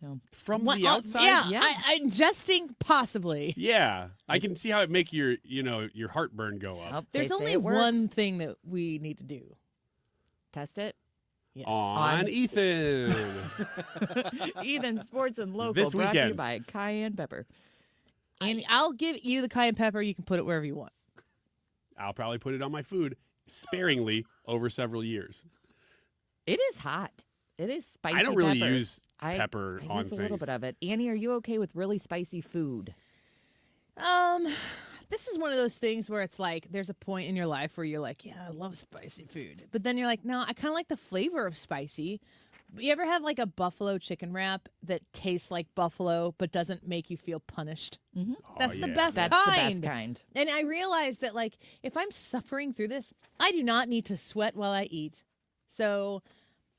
So From What- the outside? Yeah, I ingesting possibly. Yeah. I can see how it make your heartburn go up. Oh, There's they say only it works. one thing that we need to do. Test it. Yes. On Ethan. Ethan Sports and Local This brought to you weekend. by cayenne pepper. And I'll give you the cayenne pepper. You can put it wherever you want. I'll probably put it on my food sparingly over several years. It is hot. It is spicy. I don't really pepper. use pepper I on use a little things. bit of it. Annie, are you okay with really spicy food? This is one of those things where it's like there's a point in your life where you're like, yeah, I love spicy food. But then you're like, no, I kind of like the flavor of spicy. You ever have like a buffalo chicken wrap that tastes like buffalo but doesn't make you feel punished? Mm-hmm. That's the yeah. best That's kind. the best kind. And I realize that like if I'm suffering through this, I do not need to sweat while I eat. So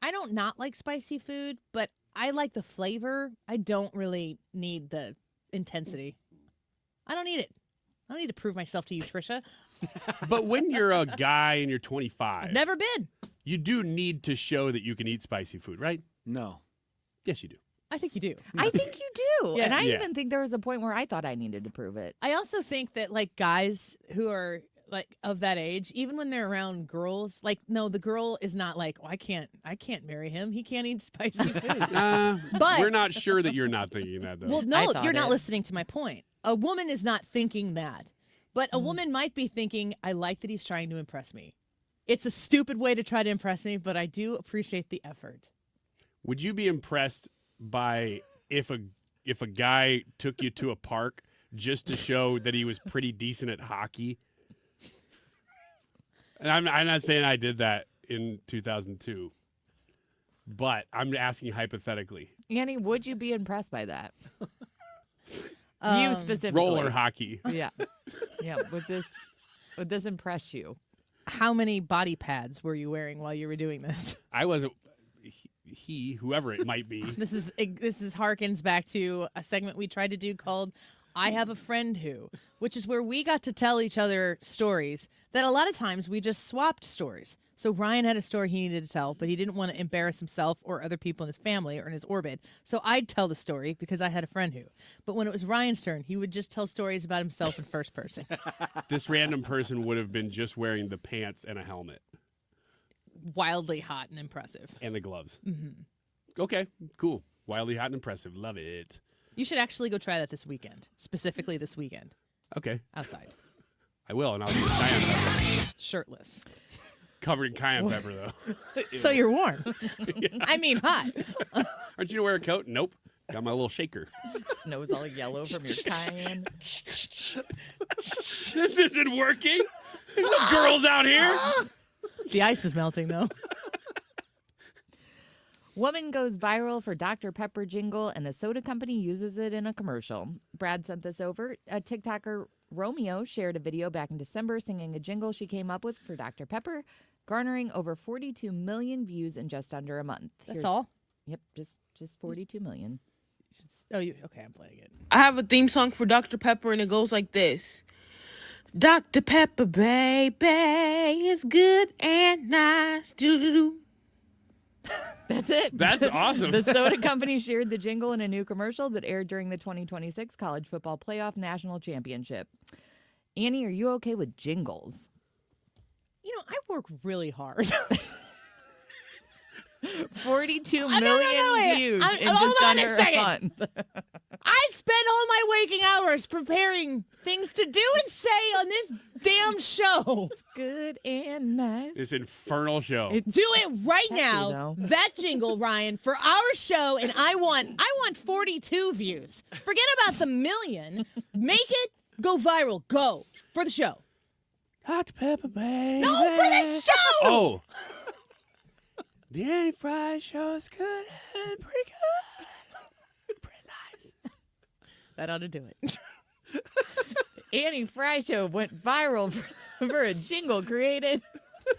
I don't not like spicy food, but I like the flavor. I don't really need the intensity. I don't need it. I don't need to prove myself to you, Trisha. But when you're a guy and you're 25, I've never been. you do need to show that you can eat spicy food, right? No. Yes, you do. I think you do. I think you do. Yeah. And I Yeah. even think there was a point where I thought I needed to prove it. I also think that like guys who are like of that age, even when they're around girls, like no, the girl is not like, oh, I can't marry him. He can't eat spicy food. But- we're not sure that you're not thinking that, though. Well, I no, thought you're not it. listening to my point. A woman is not thinking that. But a woman might be thinking, I like that he's trying to impress me. It's a stupid way to try to impress me, but I do appreciate the effort. Would you be impressed by if a guy took you to a park just to show that he was pretty decent at hockey? And I'm not saying I did that in 2002, but I'm asking hypothetically. Annie, would you be impressed by that? You specifically. Roller hockey. Yeah. Yeah. Would this impress you? How many body pads were you wearing while you were doing this? I wasn't. Whoever it might be. This harkens back to a segment we tried to do called I Have a Friend Who, which is where we got to tell each other stories that a lot of times we just swapped stories. So Ryan had a story he needed to tell, but he didn't want to embarrass himself or other people in his family or in his orbit. So I'd tell the story because I had a friend who. But when it was Ryan's turn, he would just tell stories about himself in first person. This random person would have been just wearing the pants and a helmet. Wildly hot and impressive. And the gloves. Mm-hmm. Okay, cool. Wildly hot and impressive. Love it. You should actually go try that this weekend, specifically this weekend. Okay. Outside. I will, and I'll use cayenne pepper. Shirtless. Covered in cayenne pepper, though. So you're warm. I mean hot. Aren't you going to wear a coat? Nope. Got my little shaker. Snow's all yellow from your cayenne. This isn't working. There's no girls out here. The ice is melting, though. Woman goes viral for Dr. Pepper jingle, and the soda company uses it in a commercial. Brad sent this over. A TikToker, Romeo, shared a video back in December singing a jingle she came up with for Dr. Pepper, garnering over 42 million views in just under a month. That's all? Yep, just 42 million. Okay, I'm playing it. I have a theme song for Dr. Pepper, and it goes like this. Dr. Pepper, baby, is good and nice. Doo-doo-doo. That's it. That's awesome. The soda company shared the jingle in a new commercial that aired during the 2026 College Football Playoff National Championship. Annie, are you okay with jingles? You know, I work really hard. 42 million views in hold just on under a second. month. I spend all my waking hours preparing things to do and say on this damn show. It's good and nice. This infernal show. Do it right Catchy, now. though. That jingle, Ryan, for our show, and I want 42 views. Forget about the million. Make it go viral. Go for the show. Dr. Pepper, baby. No, for the show. Oh. The Annie Fry show is good and pretty good. Pretty nice. That ought to do it. Annie Fry Show went viral for a jingle created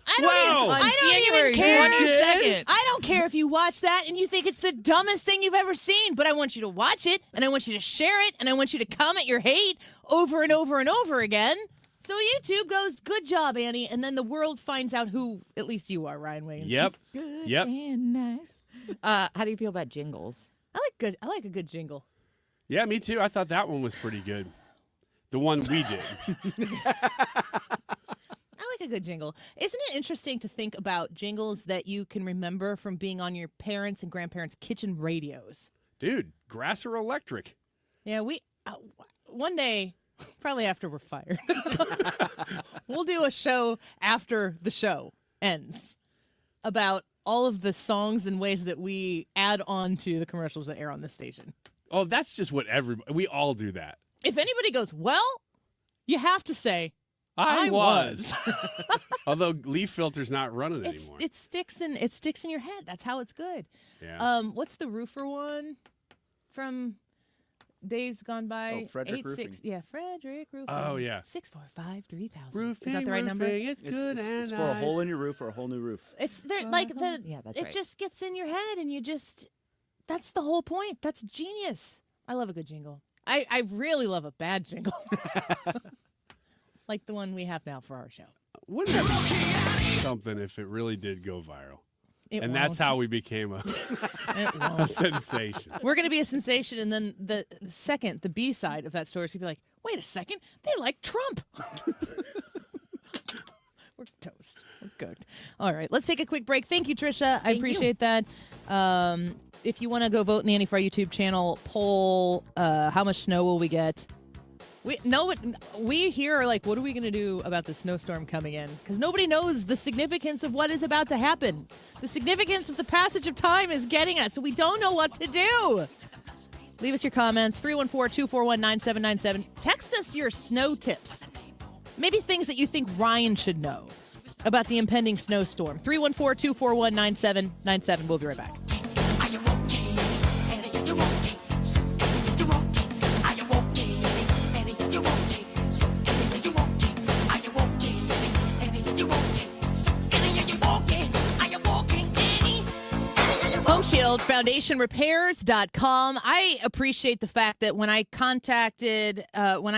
I don't January even care. 22nd. I don't care if you watch that and you think it's the dumbest thing you've ever seen, but I want you to watch it, and I want you to share it, and I want you to comment your hate over and over and over again. So YouTube goes, good job, Annie, and then the world finds out who at least you are, Ryan Wiggins. Yep. Good Yep. and nice. How do you feel about jingles? I like a good jingle. Yeah, me too. I thought that one was pretty good. The one we did. I like a good jingle. Isn't it interesting to think about jingles that you can remember from being on your parents' and grandparents' kitchen radios? Dude, grass or electric? Yeah, we one day, probably after we're fired, we'll do a show after the show ends about all of the songs and ways that we add on to the commercials that air on this station. Oh, that's just what we all do that. If anybody goes, well, you have to say, I was. Although leaf filter's not running anymore. It sticks in your head. That's how it's good. Yeah. What's the roofer one from Days Gone By? Oh, Frederick Roofing. Yeah, Frederick Roofing. Oh, yeah. 645-3000. Roofing, Is that the right number? It's good and It's for a hole in your roof or a whole new roof. It's there, like the. Yeah, that's it right. just gets in your head, and you just. That's the whole point. That's genius. I love a good jingle. I really love a bad jingle. Like the one we have now for our show. Wouldn't that be something if it really did go viral? It That's won't. how we became a sensation. We're going to be a sensation, and then the second, the B side of that story is going to be like, wait a second, they like Trump. We're toast. We're cooked. All right, let's take a quick break. Thank you, Trisha. I appreciate that. If you want to go vote in the Annie Fry YouTube channel, poll how much snow will we get? We here are like, what are we going to do about the snowstorm coming in? Because nobody knows the significance of what is about to happen. The significance of the passage of time is getting us, so we don't know what to do. Leave us your comments, 314-241-9797. Text us your snow tips. Maybe things that you think Ryan should know about the impending snowstorm. 314-241-9797. We'll be right back. Shield FoundationRepairs.com. I appreciate the fact that when I'm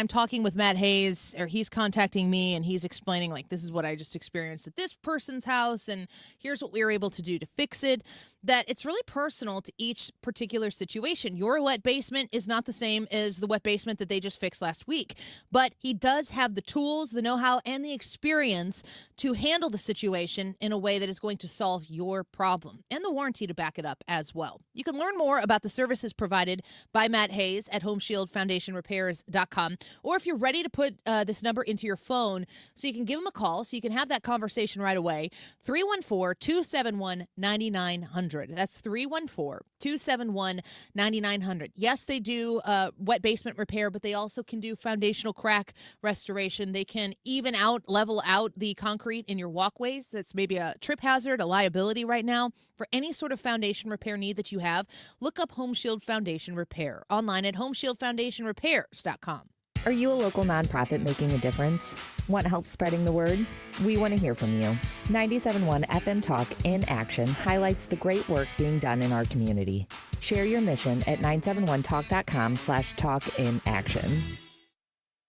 talking with Matt Hayes, or he's contacting me and he's explaining, like, this is what I just experienced at this person's house and here's what we were able to do to fix it, that it's really personal to each particular situation. Your wet basement is not the same as the wet basement that they just fixed last week, but he does have the tools, the know-how, and the experience to handle the situation in a way that is going to solve your problem, and the warranty to back it up as well. You can learn more about the services provided by Matt Hayes at HomeshieldFoundationRepairs.com, or if you're ready to put this number into your phone so you can give him a call, so you can have that conversation right away, 314-271-9900. That's 314-271-9900. Yes, they do wet basement repair, but they also can do foundational crack restoration. They can level out the concrete in your walkways. That's maybe a trip hazard, a liability right now. For any sort of foundation repair need that you have, look up Home Shield Foundation Repair online at HomeshieldFoundationRepairs.com. Are you a local nonprofit making a difference? Want help spreading the word? We want to hear from you. 97.1 FM Talk in Action highlights the great work being done in our community. Share your mission at 971talk.com/talkinaction.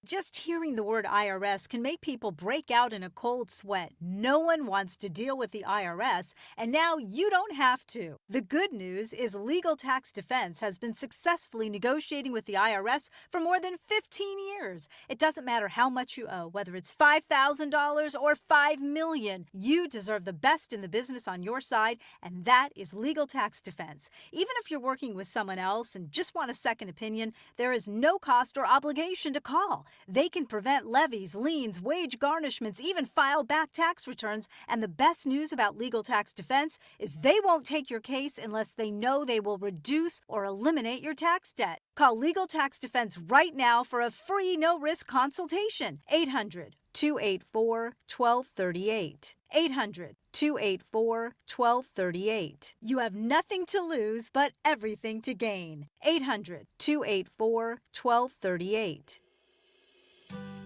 Just hearing the word IRS can make people break out in a cold sweat. No one wants to deal with the IRS, and now you don't have to. The good news is Legal Tax Defense has been successfully negotiating with the IRS for more than 15 years. It doesn't matter how much you owe, whether it's $5,000 or $5 million. You deserve the best in the business on your side, and that is Legal Tax Defense. Even if you're working with someone else and just want a second opinion, there is no cost or obligation to call. They can prevent levies, liens, wage garnishments, even file back tax returns. And the best news about Legal Tax Defense is they won't take your case unless they know they will reduce or eliminate your tax debt. Call Legal Tax Defense right now for a free no-risk consultation. 800-284-1238. 800-284-1238. You have nothing to lose but everything to gain. 800-284-1238.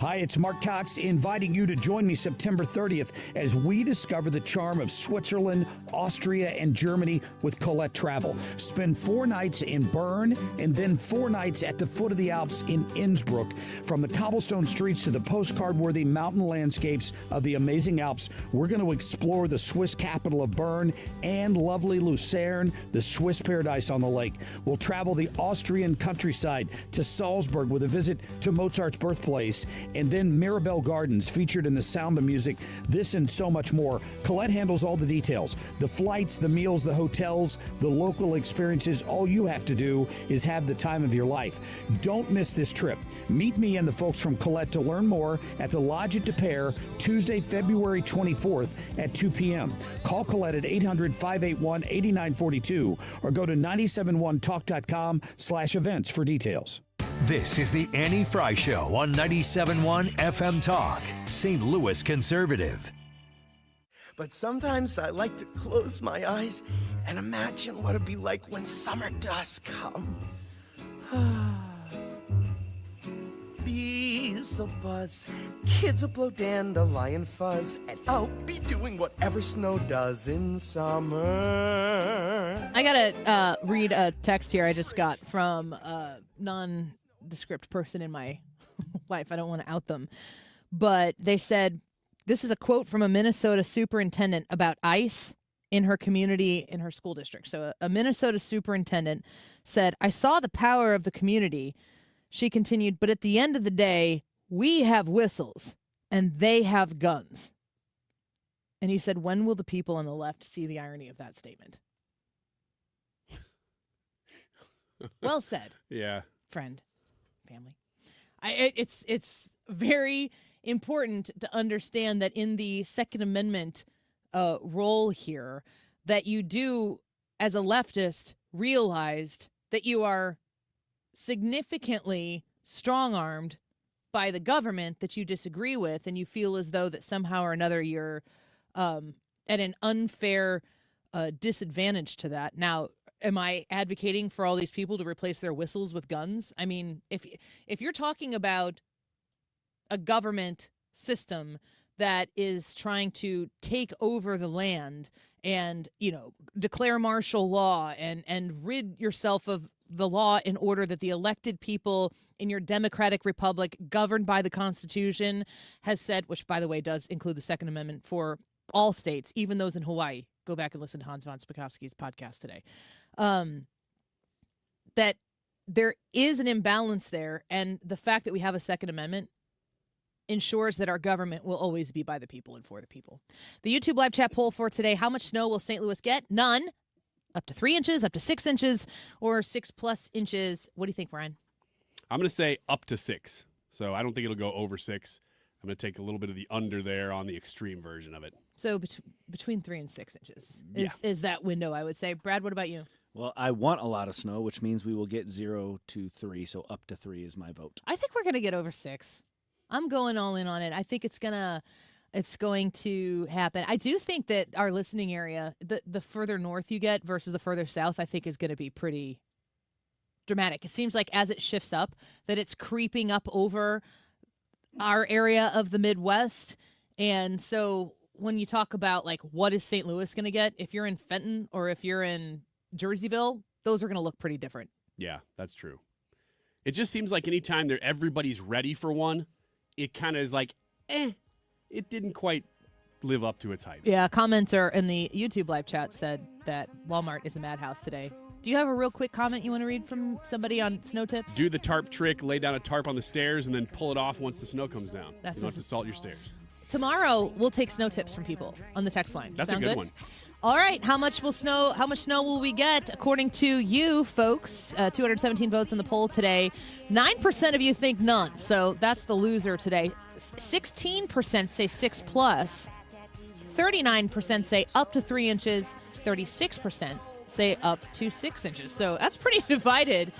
Hi, it's Mark Cox inviting you to join me September 30th as we discover the charm of Switzerland, Austria, and Germany with Colette Travel. Spend 4 nights in Bern and then 4 nights at the foot of the Alps in Innsbruck. From the cobblestone streets to the postcard-worthy mountain landscapes of the amazing Alps, we're going to explore the Swiss capital of Bern and lovely Lucerne, the Swiss paradise on the lake. We'll travel the Austrian countryside to Salzburg with a visit to Mozart's birthplace, and then Mirabelle Gardens featured in The Sound of Music. This and so much more. Colette handles all the details. The flights, the meals, the hotels, the local experiences. All you have to do is have the time of your life. Don't miss this trip. Meet me and the folks from Colette to learn more at the Lodge at De Pere, Tuesday, February 24th at 2 p.m. Call Colette at 800-581-8942 or go to 971talk.com/events for details. This is the Annie Fry Show on 97.1 FM Talk, St. Louis conservative. But sometimes I like to close my eyes and imagine what it'd be like when summer does come. Bees will buzz, kids will blow dandelion fuzz, and I'll be doing whatever snow does in summer. I gotta read a text here I just got from a nondescript person in my life. I don't want to out them, but they said this is a quote from a Minnesota superintendent about ICE in her community, in her school district. So a Minnesota superintendent said, "I saw the power of the community." She continued, "But at the end of the day, we have whistles and they have guns." And he said, when will the people on the left see the irony of that statement? Well said. Yeah. Friend, family. It's very important to understand that in the Second Amendment role here, that you do, as a leftist, realized that you are significantly strong-armed by the government that you disagree with, and you feel as though that somehow or another you're at an unfair disadvantage to that. Now, am I advocating for all these people to replace their whistles with guns? I mean, if you're talking about a government system that is trying to take over the land and, declare martial law and rid yourself of the law in order that the elected people in your democratic republic governed by the Constitution has said, which, by the way, does include the Second Amendment for all states, even those in Hawaii. Go back and listen to Hans von Spakovsky's podcast today. That there is an imbalance there, and the fact that we have a Second Amendment ensures that our government will always be by the people and for the people. The YouTube live chat poll for today: how much snow will St. Louis get? None. Up to 3 inches, up to 6 inches, or 6+ inches. What do you think, Brian? I'm going to say up to 6. So I don't think it'll go over 6. I'm going to take a little bit of the under there on the extreme version of it. So between 3 and 6 inches is that window, I would say. Brad, what about you? Well, I want a lot of snow, which means we will get 0 to 3. So up to 3 is my vote. I think we're going to get over 6. I'm going all in on it. I think it's going to happen. I do think that our listening area, the further north you get versus the further south, I think is going to be pretty dramatic. It seems like as it shifts up, that it's creeping up over our area of the Midwest. And so when you talk about, like, what is St. Louis going to get, if you're in Fenton or if you're in Jerseyville, those are going to look pretty different. Yeah, that's true. It just seems like anytime everybody's ready for one, it kind of is like, it didn't quite live up to its hype. Yeah, commenter in the YouTube live chat said that Walmart is a madhouse today. Do you have a real quick comment you want to read from somebody on snow tips? Do the tarp trick, lay down a tarp on the stairs, and then pull it off once the snow comes down. That's you don't have to salt your stairs. Tomorrow, we'll take snow tips from people on the text line. That's Sound a good one. All right, how much snow will we get? According to you folks, 217 votes in the poll today. 9% of you think none, so that's the loser today. 16% say 6+. 39% say up to 3 inches. 36% say up to 6 inches. So that's pretty divided.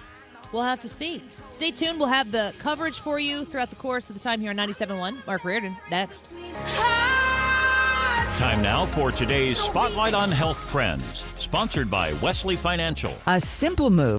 We'll have to see. Stay tuned. We'll have the coverage for you throughout the course of the time here on 97.1. Mark Reardon, next. Time now for today's Spotlight on Health Trends, sponsored by Wesley Financial. A simple move.